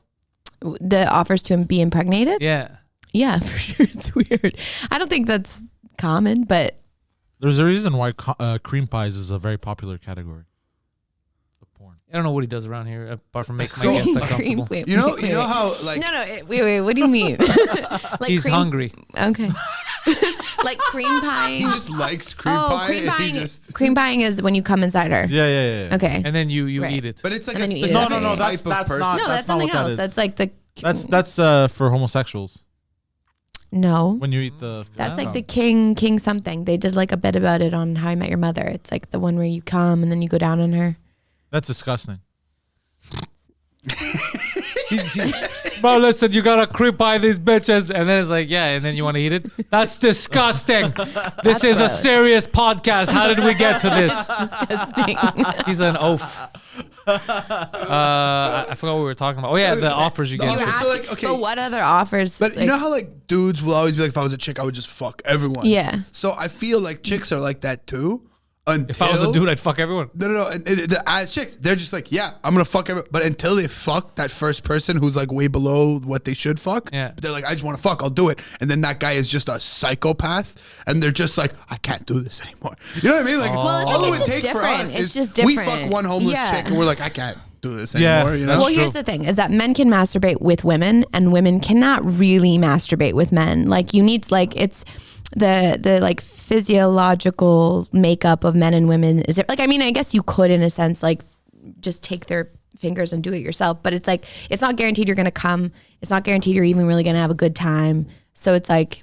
C: The offers to be impregnated?
B: Yeah.
C: Yeah, for sure. It's weird. I don't think that's common, but
E: There's a reason why cream pies is a very popular category of porn.
B: I don't know what he does around here apart from make my
D: So-
B: guests
C: cream.
B: uncomfortable.
C: Wait,
D: You know,
C: wait,
D: you know
C: wait.
D: how like
C: No, wait. What do you mean? Like
B: He's
C: cream-
B: hungry.
C: Okay. Like cream pie.
D: He just likes cream pie.
C: Cream
D: and
C: pieing.
D: he just,
C: Cream pieing is when you come inside her.
E: Yeah.
C: Okay.
B: And then you
C: Right.
B: eat it.
D: but it's like
C: And
D: a
C: then you eat it.
D: specific
E: No,
D: type of
E: that's
D: person.
E: not-
C: No, that's
E: not
C: something
E: what that
C: else.
E: is.
C: That's like the.
E: That's for homosexuals
C: No.
E: when you eat the.
C: That's like the king something. They did like a bit about it on How I Met Your Mother. It's like the one where you come and then you go down on her.
E: That's disgusting.
B: Bro, listen, you gotta cream pie these bitches, and then it's like, yeah, and then you want to eat it. That's disgusting. This is a
C: gross.
B: serious podcast. How did we get to this? He's an oaf. I forgot what we were talking about. Oh yeah, the offers you
D: The
B: get.
D: offers.
C: Ask,
D: So, like, okay.
C: but what other offers?
D: But you know how like dudes will always be like, if I was a chick, I would just fuck everyone.
C: Yeah.
D: So I feel like chicks are like that too.
B: If I was a dude, I'd fuck everyone.
D: No. As chicks, they're just like, yeah, I'm gonna fuck everyone. But until they fuck that first person who's like way below what they should fuck,
B: Yeah.
D: they're like, I just want to fuck, I'll do it. And then that guy is just a psychopath, and they're just like, I can't do this anymore. You know what I mean? Like,
C: Well, it's
D: all
C: like,
D: it
C: it's
D: would
C: just
D: take for
C: different.
D: us
C: It's
D: is
C: just
D: we
C: different.
D: fuck one homeless
C: Yeah.
D: chick, and we're like, I can't do this
E: Yeah,
D: anymore. You know?
E: that's
C: Well, here's the thing: is that men can masturbate with women, and women cannot really masturbate with men. Like you need, like it's the like physiological makeup of men and women. Is it like? I mean, I guess you could, in a sense, like just take their fingers and do it yourself. But it's like it's not guaranteed you're gonna come. It's not guaranteed you're even really gonna have a good time. So it's like,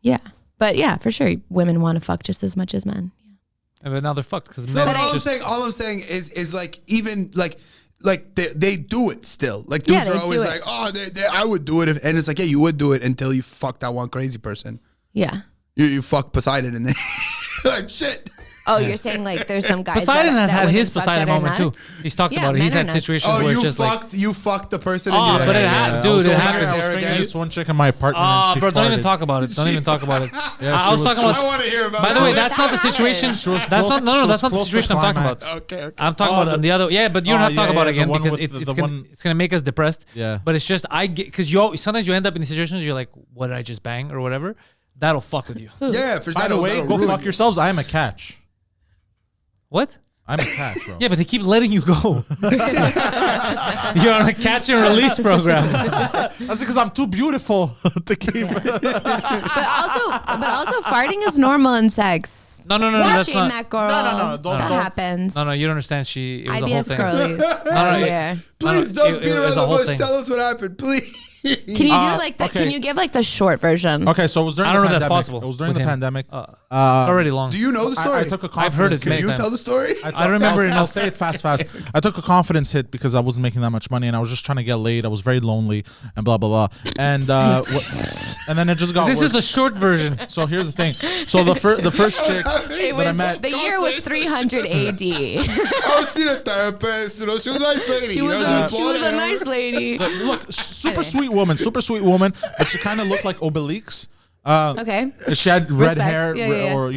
C: yeah. But yeah, for sure, women want to fuck just as much as men.
B: But now they're fucked because
D: No,
B: men
D: but
B: just.
D: all I'm saying is like even like they do it still. Like dudes
C: Yeah, they
D: are always
C: do it.
D: like, oh, I would do it, and it's like, yeah, you would do it until you fuck that one crazy person.
C: Yeah.
D: You fuck Poseidon, and then you're like shit.
C: Oh, you're saying like there's some guys.
B: Poseidon
C: that
B: has had
C: women
B: his
C: fuck
B: Poseidon
C: that are
B: moment too.
C: nuts?
B: He's talked
C: Yeah,
B: about it.
C: men
B: He's
C: are
B: had
C: nuts.
B: situations
D: Oh,
B: where it's
D: you
B: just like,
D: fucked the person.
B: Oh,
D: and you're
B: but
D: like,
B: it happened,
E: I
B: dude.
E: was
B: It
E: over
B: happened.
E: here, I was
B: During
E: staying
B: you-
E: this one chick in my apartment.
B: Oh,
E: and she
B: bro, don't even
E: farted.
B: talk about it. Don't even talk about it.
E: Yeah,
B: I
E: she
B: was
E: was-
B: talking
D: I
B: about.
D: want to hear about.
B: By the way,
D: it.
B: that's not the situation. That's not. No, that's not the situation I'm talking about.
D: Okay.
B: I'm talking
E: Oh,
B: about the other. Yeah, but you don't have to talk about it
E: the
B: again
E: one
B: because
E: with
B: it's
E: the
B: gonna
E: one-
B: it's gonna make us depressed.
E: Yeah.
B: But it's just I get because sometimes you end up in these situations you're like, what did I just bang or whatever? That'll fuck with you.
D: Yeah, for
E: By the way, go fuck yourselves. I am a catch.
B: What?
E: I'm a catch, bro.
B: Yeah, but they keep letting you go. You're on a catch and release program.
E: That's because I'm too beautiful to keep.
C: But also, farting is normal in sex.
B: No, that's
C: Watching
B: not.
C: that girl.
E: No, don't-
C: that
E: don't-
C: happens.
B: No, you don't understand. It was a whole
C: IBS
B: thing.
C: girlies.
B: No,
C: Yeah.
D: Please
B: No,
D: don't
B: it
D: beat
B: was
D: around
B: a
D: the
B: whole
D: bush.
B: thing.
D: Tell us what happened, please.
C: Can you do like the?
E: okay.
C: Can you give like the short version?
E: Okay, so it was during
B: I
E: the
B: don't know if
E: pandemic.
B: that's possible
E: It was during
B: with
E: the
B: him.
E: pandemic.
B: It's already long.
D: Do you know the story?
E: I took a confidence.
B: I've heard it
D: Can
B: many
D: you
B: times.
D: tell the story?
B: I remember
E: I'll
B: enough.
E: say it fast. I took a confidence hit because I wasn't making that much money and I was just trying to get laid. I was very lonely and blah blah blah. And and then it just got
B: This
E: worse.
B: is the short version.
E: So here's the thing. So the first chick
C: It
E: that I
C: was,
E: met.
C: the year was 300 AD.
D: I've seen a therapist. You know, she was a nice lady.
C: She was
D: you know,
C: a nice lady.
E: Look, super sweet woman, but she kind of looked like Obelix.
C: Okay.
E: She had red
C: Respect.
E: hair,
C: Yeah.
E: or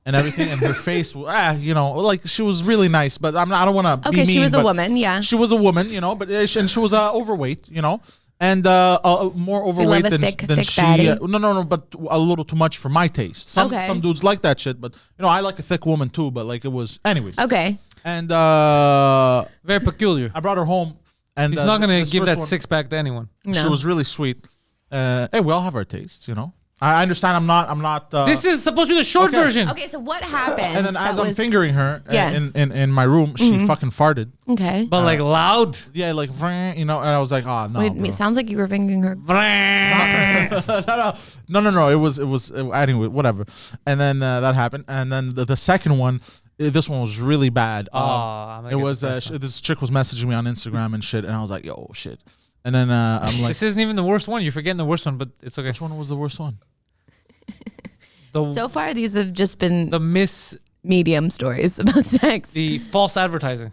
E: and everything, and her face, like she was really nice. But I don't want to.
C: Okay,
E: be
C: she
E: mean,
C: was a
E: but
C: woman, yeah.
E: she was a woman, but and she was overweight, and more overweight
C: a
E: than
C: thick
E: she.
C: baddie?
E: No, but a little too much for my taste. Some dudes like that shit, but I like a thick woman too. But like it was, anyways.
C: Okay.
E: And
B: Very peculiar.
E: I brought her home, and
B: He's not gonna
E: this
B: give
E: first
B: that
E: one-
B: six pack to anyone.
C: No.
E: She was really sweet. Hey, we all have our tastes, I understand. I'm not.
B: This is supposed to be the short
E: Okay.
B: version.
C: Okay, so what happened?
E: And then as I'm fingering her
C: Yeah.
E: in my room, she fucking farted.
C: Okay.
B: But like loud.
E: Yeah, like and I was like, oh no.
C: Wait,
E: bro.
C: it sounds like you were fingering her.
E: No. It was anyway, whatever. And then that happened. And then the second one, this one was really bad.
B: I'm gonna
E: it
B: get
E: was
B: depressed
E: this chick was messaging me on Instagram and shit, and I was like, yo, shit. And then I'm like,
B: This isn't even the worst one. You're forgetting the worst one, but it's okay.
E: which one was the worst one?
C: So far, these have just been
B: The
C: medium stories about sex.
B: the false advertising.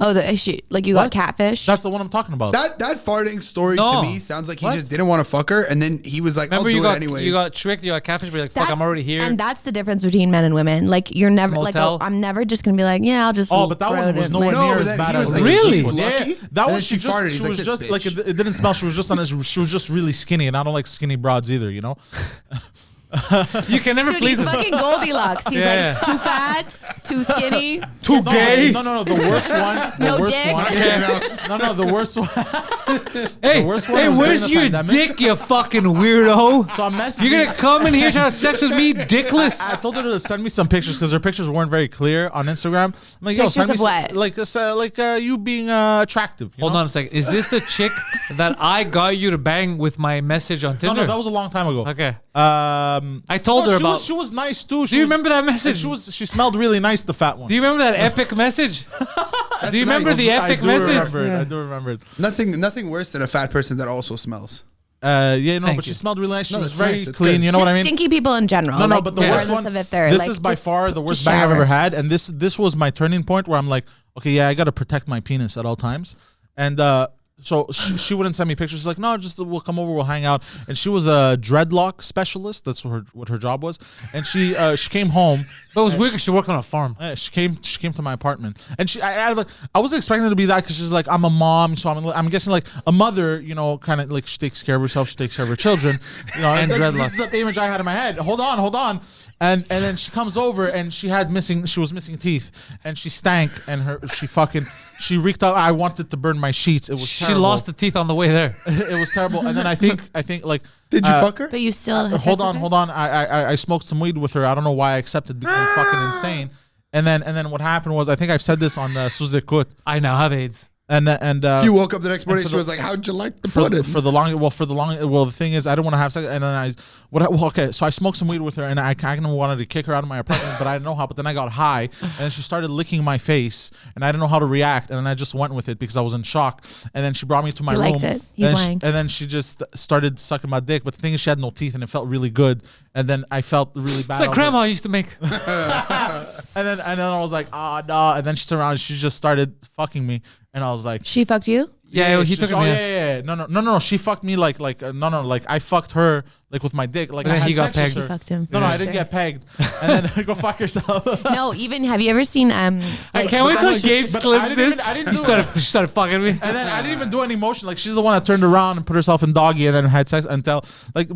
C: Oh, the issue. Like you got catfish.
E: That's the one I'm talking about.
D: That farting story
B: No.
D: to me sounds like he
B: What?
D: just didn't want to fuck her, and then he was like,
B: Remember
D: "I'll do
B: you got
D: it anyways."
B: you got tricked. You got catfish. But you're like, fuck, I'm already here.
C: And that's the difference between men and women. Like you're never
B: Motel.
C: I'm never just gonna be like, yeah, I'll just.
E: Oh, but that
C: throw
E: one
C: it
E: was
C: in.
E: nowhere
C: Like,
D: No,
E: near
D: but
E: as
D: then
E: bad
D: he was
E: as
D: like,
E: really.
D: "She's lucky?"
E: Yeah,
D: And
E: that
D: then
E: one
D: she
E: she
D: farted. He's
E: she
D: like,
E: was
D: "This
E: just like
D: bitch."
E: it didn't smell. She was just really skinny, and I don't like skinny broads either.
B: You can never
C: Dude,
B: please
C: he's
B: him.
C: fucking Goldilocks. He's
B: Yeah,
C: like too fat, too skinny,
B: Too
C: just
B: gay.
C: right.
E: No, the worst one. The
C: No
E: worst
C: dick.
E: one. No, the worst one.
B: Hey,
E: worst one
B: hey,
E: was
B: where's
E: during the
B: your
E: pandemic.
B: dick, you fucking weirdo?
E: So I'm messaging.
B: You're gonna come in here trying to have sex with me, dickless?
E: I told her to send me some pictures because her pictures weren't very clear on Instagram. I'm like, yo,
C: Pictures
E: send me
C: of what?
E: like this, you being attractive. You
B: Hold
E: know?
B: on a second. Is this the chick that I got you to bang with my message on Tinder?
E: No, that was a long time ago.
B: Okay.
E: I
B: told her about-
E: She was nice too.
B: Do you remember that message?
E: She smelled really nice. The fat one.
B: Do you remember that epic message? Do you remember
D: nice.
B: the epic
E: I do
B: message?
E: remember it. I do remember it.
D: Nothing worse than a fat person that also smells.
E: Yeah, no,
B: Thank
E: but
B: you.
E: she smelled really nice. She
D: No,
E: was
D: it's
E: very
D: nice. It's
E: clean.
D: good.
E: You know
C: Just
E: what I mean?
C: stinky people in general.
E: No,
C: like,
E: but the worst
C: regardless
E: one.
C: of if they're
E: This
C: like,
E: is by
C: just-
E: far the worst
C: just
E: bang I've
C: shower.
E: ever had, and this was my turning point where I'm like, okay, yeah, I got to protect my penis at all times, and so she wouldn't send me pictures. She's like, no, just we'll come over, we'll hang out, and she was a dreadlock specialist. That's what her job was, and she came home.
B: But it was weird because she worked on a farm.
E: She came to my apartment, and I wasn't expecting her to be that because she's like, I'm a mom, so I'm guessing like a mother, you know, kind of like she takes care of herself, she takes care of her children, you know, and
B: dreadlocks.
E: this is the image I had in my head. Hold on. And then she comes over and she was missing teeth and she stank and she reeked out. I wanted to burn my sheets. It was
B: She
E: terrible.
B: lost the teeth on the way there.
E: It was terrible. And then I think like
D: Did you fuck her?
C: But you still had
E: hold
C: sex with
E: on.
C: her?
E: I smoked some weed with her. I don't know why I accepted becoming fucking insane. And then what happened was I think I've said this on Suzekut.
B: I now have AIDS.
E: And
D: You woke up the next morning.
E: for
D: She
E: the-
D: was like, "How'd you like the
E: for
D: pudding?"
E: the thing is I don't want to have sex, and then so I smoked some weed with her and I kind of wanted to kick her out of my apartment, but I didn't know how. But then I got high and then she started licking my face and I didn't know how to react, and then I just went with it because I was in shock. And then she brought me to my
C: He
E: room.
C: liked it. He's
E: and
C: lying.
E: and then she just started sucking my dick. But the thing is, she had no teeth and it felt really good. And then I felt really bad.
B: It's like
E: I was
B: grandma used to make.
E: and then I was like, no. And then she turned around and she just started fucking me. And I was like,
C: She fucked you?
B: Yeah, he
E: she-
B: took it
E: oh,
B: in the
E: yeah,
B: ass.
E: yeah. No. She fucked me like I fucked her like with my dick. Like
B: But
E: I
B: then
E: had
B: he got
E: sex with
B: pegged.
E: her.
C: You fucked him.
E: No, I
C: Sure.
E: didn't get pegged. And then go fuck yourself.
C: No, even have you ever seen
B: I
C: like,
B: can't wait till
E: like-
B: Gabe
E: but
B: clips
E: I
B: this.
E: didn't
B: She
E: do it.
B: started fucking me.
E: And then I didn't even do any motion. Like she's the one that turned around and put herself in doggy and then had sex until I'm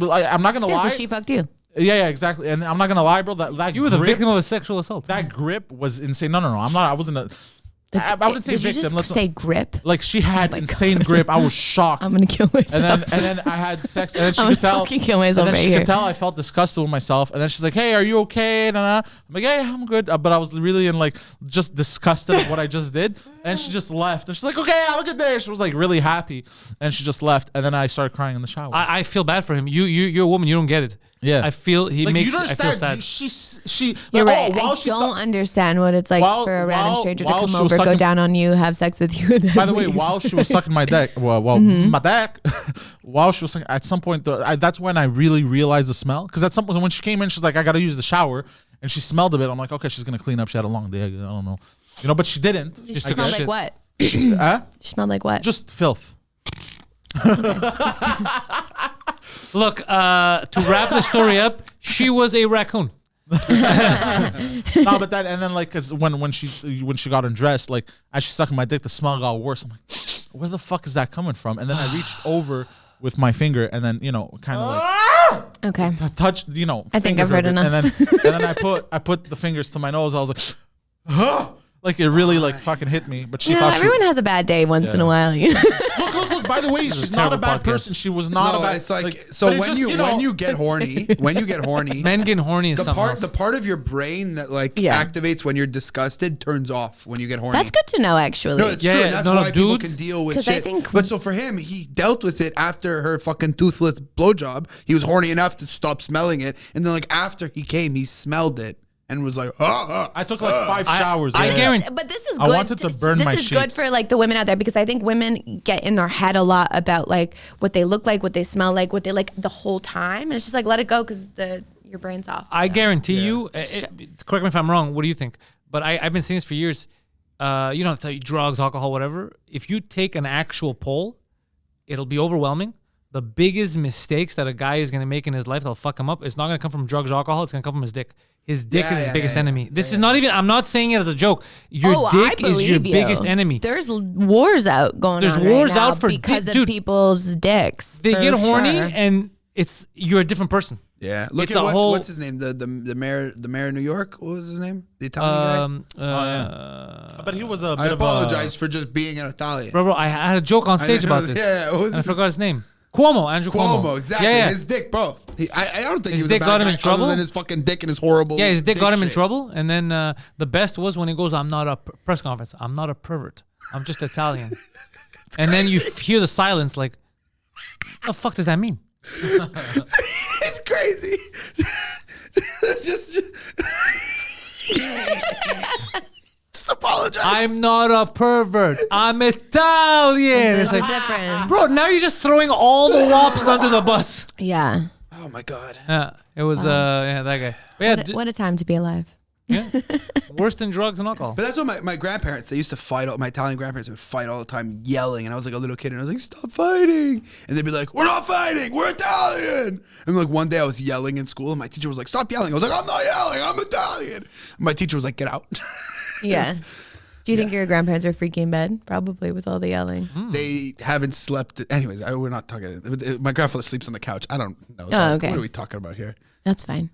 E: not gonna
C: yeah,
E: lie.
C: so she fucked you.
E: Yeah, exactly. And I'm not gonna lie, bro. That
B: You were the
E: grip,
B: victim of a sexual assault.
E: That grip was insane. No. I'm not. I wasn't a. I wouldn't say
C: Did
E: victim.
C: You just
E: Let's
C: say grip?
E: like she had
C: my
E: insane grip. I was shocked.
C: I'm gonna kill myself.
E: And then I had sex, and then she
C: I'm
E: could
C: gonna
E: tell.
C: fucking kill myself
E: and then
C: right
E: she
C: here.
E: could tell I felt disgusted with myself. And then she's like, "Hey, are you okay?" And I'm like, "Yeah, I'm good." But I was really just disgusted at what I just did. And she just left. And she's like, "Okay, have a good day." She was like really happy, and she just left. And then I started crying in the shower.
B: I feel bad for him. You're a woman. You don't get it.
E: Yeah.
B: I feel he
E: Like, you
B: makes.
E: don't
B: I feel
E: understand.
B: sad.
E: She.
C: You're
E: like,
C: right.
E: while
C: I
E: she
C: don't understand what it's like for a random stranger to
E: while
C: come
E: she was
C: over, go
E: sucking-
C: down on you, have sex with you. And then
E: By the way,
C: leave.
E: while she was sucking my dick, my dick, while she was sucking, at some point, that's when I really realized the smell. Because at some point, when she came in, she's like, I got to use the shower. And she smelled a bit. I'm like, okay, she's going to clean up. She had a long day. I don't know. You know, but she didn't.
C: She
B: took a
C: smelled like
B: shit.
C: what?
E: Huh?
C: She smelled like what?
E: Just filth.
B: Look, to wrap the story up, she was a raccoon.
E: No, but that, and then like, cause when she got undressed, like as she sucking my dick, the smell got worse. I'm like, where the fuck is that coming from? And then I reached over with my finger, and then kind of like
C: Okay.
E: touched,
C: I think I've heard
E: it.
C: enough.
E: And then I put the fingers to my nose. I was like, like it really like fucking hit me. But she
C: You know,
E: thought
C: everyone has a bad day once in a while. You know?
E: Look, by the way, she's not a
B: terrible
E: bad
B: podcast.
E: person. She was not
D: No,
E: a bad.
D: it's like
E: but
D: so
E: it's
D: when
E: just,
D: you
E: know,
D: when you get horny,
B: Men getting horny is
D: the
B: something else.
D: part of your brain that like
C: Yeah.
D: activates when you're disgusted turns off when you get horny.
C: That's good to know, actually.
D: No, it's
B: Yeah,
D: true.
B: yeah,
D: And that's
B: no,
D: why people
B: dudes-
D: can deal with
C: 'Cause I
D: shit.
C: think-
D: But so for him, he dealt with it after her fucking toothless blowjob. He was horny enough to stop smelling it, and then like after he came, he smelled it and was like,
E: I took like 5 showers.
B: I
E: yeah.
B: guarantee.
C: But this is
E: I
C: good.
E: wanted to burn
C: this
E: my
C: is good
E: sheets.
C: for like the women out there because I think women get in their head a lot about like what they look like, what they smell like, what they like the whole time, and it's just like let it go because your brain's off.
B: I guarantee you. Correct me if I'm wrong. What do you think? But I've been saying this for years. You don't have to tell you drugs, alcohol, whatever. If you take an actual poll, it'll be overwhelming. The biggest mistakes that a guy is going to make in his life that'll fuck him up, it's not going to come from drugs or alcohol. It's going to come from his dick. His dick is his biggest enemy. This is not even, I'm not saying it as a joke. Your dick is your biggest enemy.
C: There's wars out going
B: There's
C: on.
B: wars
C: right now
B: out for
C: because
B: dude,
C: of people's dicks.
B: They
C: for
B: get horny
C: sure.
B: and you're a different person.
D: Yeah, look
B: It's
D: at
B: a whole-
D: what's his name? The mayor of New York. What was his name? The Italian guy.
E: But he was a
D: I
E: bit
D: apologize for just being an Italian.
B: bro, I had a joke on stage about this.
D: Yeah, what was
B: I
D: his-
B: forgot his name. Andrew Cuomo.
D: Exactly.
B: Yeah, yeah.
D: His dick, bro. I don't think
B: His
D: he was
B: dick
D: a bad
B: got him
D: guy
B: in trouble?
D: other than his fucking dick and his horrible.
B: Yeah, his dick got him in
D: shit.
B: trouble. And then the best was when he goes, "I'm not a press conference. I'm not a pervert. I'm just Italian." And then you hear the silence, like, what the fuck does that mean?
D: It's crazy. just apologize.
B: I'm not a pervert. I'm Italian. It's
C: There's
B: like,
C: a difference.
B: bro, now you're just throwing all the wops under the bus.
C: Yeah.
D: Oh my god.
B: Yeah, it was that guy. But yeah,
C: What a time to be alive.
B: yeah. Worse than drugs and alcohol.
D: But that's what my grandparents, they used to fight. My Italian grandparents would fight all the time, yelling. And I was like a little kid, and I was like, "Stop fighting!" And they'd be like, "We're not fighting. We're Italian." And like one day, I was yelling in school, and my teacher was like, "Stop yelling." I was like, "I'm not yelling. I'm Italian." And my teacher was like, "Get out."
C: Yeah. Do you think your grandparents are freaky in bed? Probably with all the yelling.
D: They haven't slept. Anyways, we're not talking. My grandfather sleeps on the couch. I don't know.
C: Oh, okay.
D: What are we talking about here?
C: That's fine.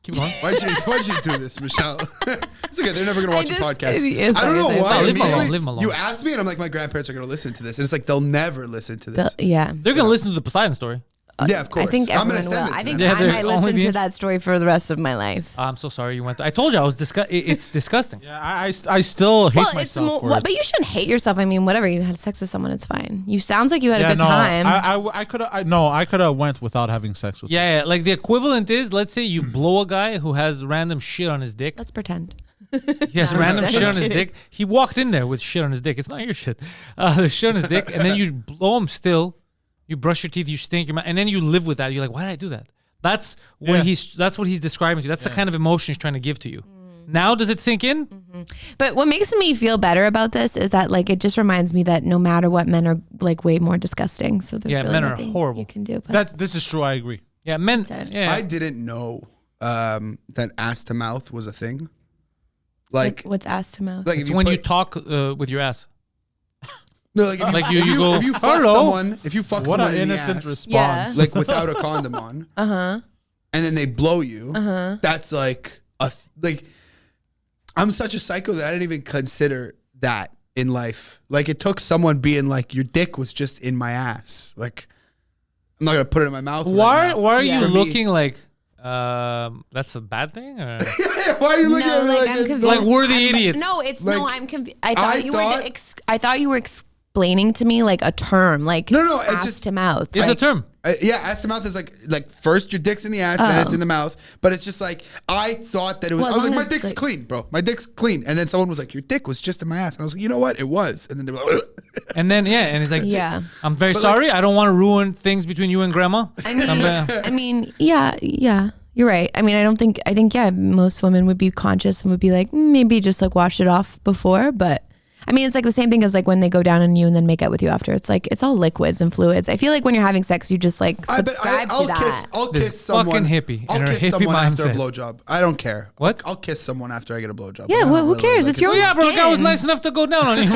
B: Keep going.
D: Why'd you do this, Michelle? It's okay. They're never gonna watch a podcast.
C: it's
D: I don't
C: fine,
D: know
C: it's
D: why.
C: fine.
B: Leave 'em alone,
D: Immediately,
B: leave 'em alone.
D: You asked me, and I'm like, my grandparents are gonna listen to this, and it's like they'll never listen to this.
C: Yeah.
B: They're gonna listen to the Poseidon story.
D: Yeah, of course.
C: I think
D: I'm gonna
C: everyone
D: send
C: will.
D: it
C: I
D: to
C: think
D: them.
B: Yeah,
C: I
B: they're
C: might
B: only
C: listen
B: the-
C: to that story for the rest of my life.
B: I'm so sorry you went. I told you I was it's disgusting.
E: Yeah, I still hate
C: Well, it's
E: myself
C: more,
E: for it.
C: but you shouldn't hate yourself. I mean, whatever. You had sex with someone, it's fine. You sounds like you had a good
E: no,
C: time.
E: I could have went without having sex with him.
B: Yeah, like the equivalent is, let's say you blow a guy who has random shit on his dick.
C: Let's pretend.
B: He has random shit on his dick. He walked in there with shit on his dick. It's not your shit. There's shit on his dick, and then you blow him still. You brush your teeth, you stink your mouth, and then you live with that. You're like, why did I do that? That's what that's what he's describing to you. That's the kind of emotion he's trying to give to you. Now does it sink in?
C: But what makes me feel better about this is that like it just reminds me that no matter what, men are like way more disgusting. So there's really
B: men are
C: nothing
B: horrible.
C: you can do. But
E: This is true. I agree.
B: Yeah, men.
C: it.
B: Yeah,
D: I didn't know that ass to mouth was a thing. Like,
C: what's ass to mouth?
D: like
B: it's
D: if you
B: when you
D: put-
B: talk with your ass.
D: no, like if
B: like
D: you,
B: you go,
D: if you fuck
B: "Hello."
D: someone, if you fuck
E: What
D: someone
E: an
D: in the
E: innocent
D: ass,
E: response.
C: Yeah.
D: like without a condom on, and then they blow you, that's like like I'm such a psycho that I didn't even consider that in life. Like it took someone being like, your dick was just in my ass. Like I'm not gonna put it in my mouth.
B: Why are
C: Yeah.
B: you
C: For
D: me-
B: looking like that's a bad thing? Or?
D: Why are you looking at me
C: like
D: like
C: I'm
D: it's
C: confused.
B: Like, we're the idiots.
C: No, it's
D: Like,
C: no. I'm confused.
D: I
C: I thought you were explaining to me like a term, like
D: No, it's
C: ass
D: just-
C: to mouth.
B: It's a
C: Like,
B: term.
D: yeah, ass to mouth is like first your dick's in the ass, then it's in the mouth. But it's just like I thought that it was.
C: Well,
D: I
C: as
D: was like,
C: long
D: my
C: as,
D: dick's
C: like-
D: clean, bro. My dick's clean. And then someone was like, your dick was just in my ass, and I was like, you know what? It was. And then they were like,
B: And then and he's like,
C: Yeah.
B: I'm very
D: But,
B: sorry. I don't want to ruin things between you and grandma.
C: I mean, yeah. You're right. I mean, I think most women would be conscious and would be like, maybe just like wash it off before. But I mean, it's like the same thing as like when they go down on you and then make out with you after. It's like, it's all liquids and fluids. I feel like when you're having sex, you just like subscribe to that.
D: I'll
B: This
D: kiss someone.
B: fucking hippie
D: I'll
B: and her
D: kiss
B: hippie
D: someone after a
B: mindset.
D: blowjob. I don't care.
B: What?
D: I'll kiss someone after I get a blowjob.
C: Yeah,
D: I don't
C: well, who
D: really,
C: cares?
D: like,
C: It's your
B: Oh yeah, bro. The guy was
C: skin.
B: nice enough to go down on you.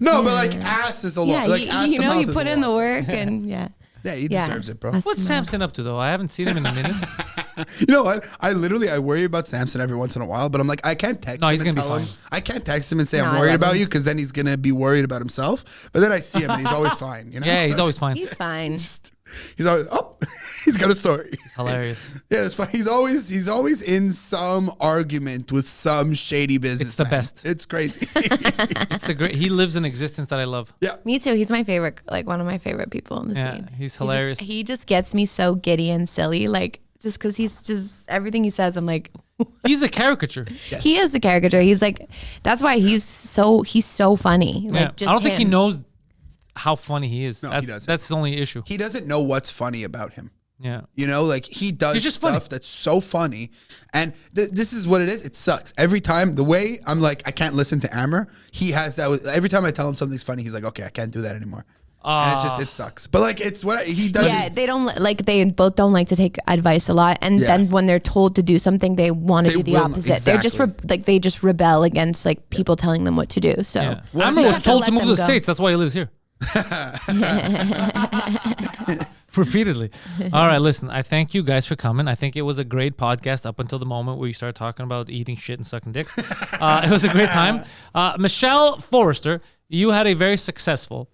D: No, but like ass is a lot.
C: Yeah,
D: Like ass
C: you
D: to
C: know,
D: mouth
C: you
D: is
C: put
D: a
C: in the
D: lot.
C: work and yeah.
D: Yeah, he
C: Yeah.
D: deserves it, bro.
C: Ass to
B: What's
C: mouth.
B: Samson up to though? I haven't seen him in a minute.
D: You know what? I worry about Samson every once in a while, but I'm like, I can't text
B: No,
D: him.
B: he's
D: and
B: gonna be
D: tell him.
B: fine.
D: I can't text him and say
C: No,
D: I'm
C: I
D: worried
C: love
D: about
C: him.
D: you, because then he's gonna be worried about himself. But then I see him and he's always fine. You know?
B: Yeah, he's always fine.
C: He's fine.
D: He's always he's got a story.
B: Hilarious.
D: Yeah, it's fine. He's always in some argument with some shady business.
B: the best.
D: It's crazy.
B: It's the great. He lives an existence that I love.
D: Yeah.
C: Me too. He's my favorite, like one of my favorite people in the
B: Yeah,
C: scene.
B: he's hilarious.
C: He just gets me so giddy and silly, like just because he's just everything he says. I'm like,
B: He's a caricature.
C: he is a caricature. He's like, that's why he's so funny. Like,
B: Yeah.
C: just
B: I don't think he
C: him.
B: knows how funny he is.
D: No, he
B: that's
D: doesn't.
B: that's the only issue.
D: He doesn't know what's funny about him.
B: Yeah.
D: You know, like he does
B: He's just
D: stuff
B: funny.
D: that's so funny. And this is what it is. It sucks. Every time, the way I'm like, I can't listen to Amber, he has that. Every time I tell him something's funny, he's like, okay, I can't do that anymore. And it sucks. But like, it's what he does.
C: Yeah, they don't like. They both don't like to take advice a lot, and
D: Yeah.
C: then when they're told to do something, they want to
D: They
C: do the
D: will not-
C: opposite. They're just
D: exactly.
C: they just rebel against like people telling them what to do. So
B: Yeah.
D: What
B: Amber
D: is
B: was
D: that?
B: told
C: Let
B: to move to
C: them
B: the
C: go.
B: States. That's why he lives here. repeatedly. All right, listen, I thank you guys for coming. I think it was a great podcast up until the moment where you started talking about eating shit and sucking dicks. It was a great time. Michelle Forrester, you had a very successful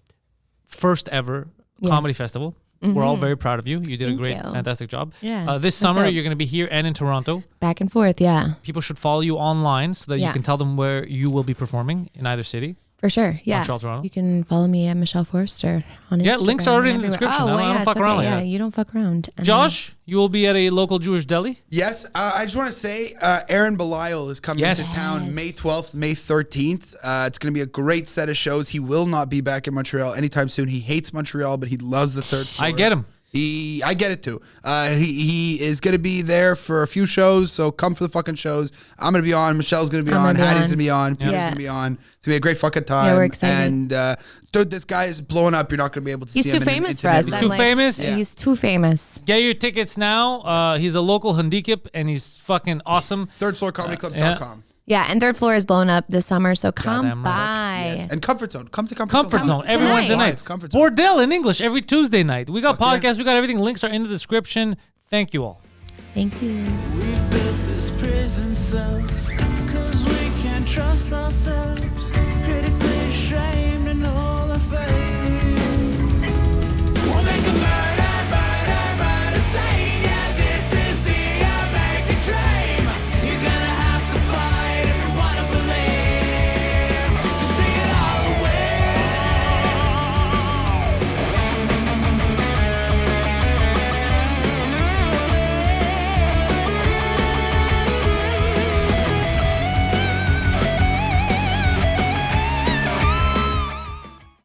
B: first ever comedy festival. We're all very proud of you. You did a great, fantastic job.
C: Yeah.
B: This summer, you're going to be here and in Toronto.
C: Back and forth, yeah.
B: People should follow you online so that you can tell them where you will be performing in either city.
C: For sure, yeah.
B: Montreal, Toronto.
C: You can follow me at Michelle Forrester on Instagram.
B: Yeah, links are already in the
C: everywhere.
B: description.
C: Oh,
B: I don't fuck around like
C: yeah,
B: that.
C: you don't fuck around. And
B: Josh, you will be at a local Jewish deli.
D: Yes, I just want to say Aaron Belial is coming to town May 12th, May 13th. It's going to be a great set of shows. He will not be back in Montreal anytime soon. He hates Montreal, but he loves the third floor.
B: I get him.
D: I get it too. He is going to be there for a few shows, so come for the fucking shows. I'm going to be on. Michelle's going to be on. Hattie's going to be on. Peter's going to be on. It's going to be a great fucking time.
C: Yeah, we're excited.
D: And dude, this guy is blowing up. You're not going to be able to see him.
C: He's too famous for us.
B: He's too famous.
C: Yeah. He's too famous.
B: Get your tickets now. He's a local handicap, and he's fucking awesome.
D: Thirdfloorcomedyclub.com.
C: Yeah, and Third Floor is blown up this summer, so
B: Goddamn
C: come
B: right.
C: by.
D: Yes. And Comfort Zone. Come to
B: Comfort Zone every
C: tonight.
B: Wednesday night.
D: Comfort Zone.
B: Bordel in English every Tuesday night. We got
D: Fuck
B: podcasts. We got everything. Links are in the description. Thank you all.
C: Thank you.
A: We've built this prison cell 'cause we can't trust ourselves.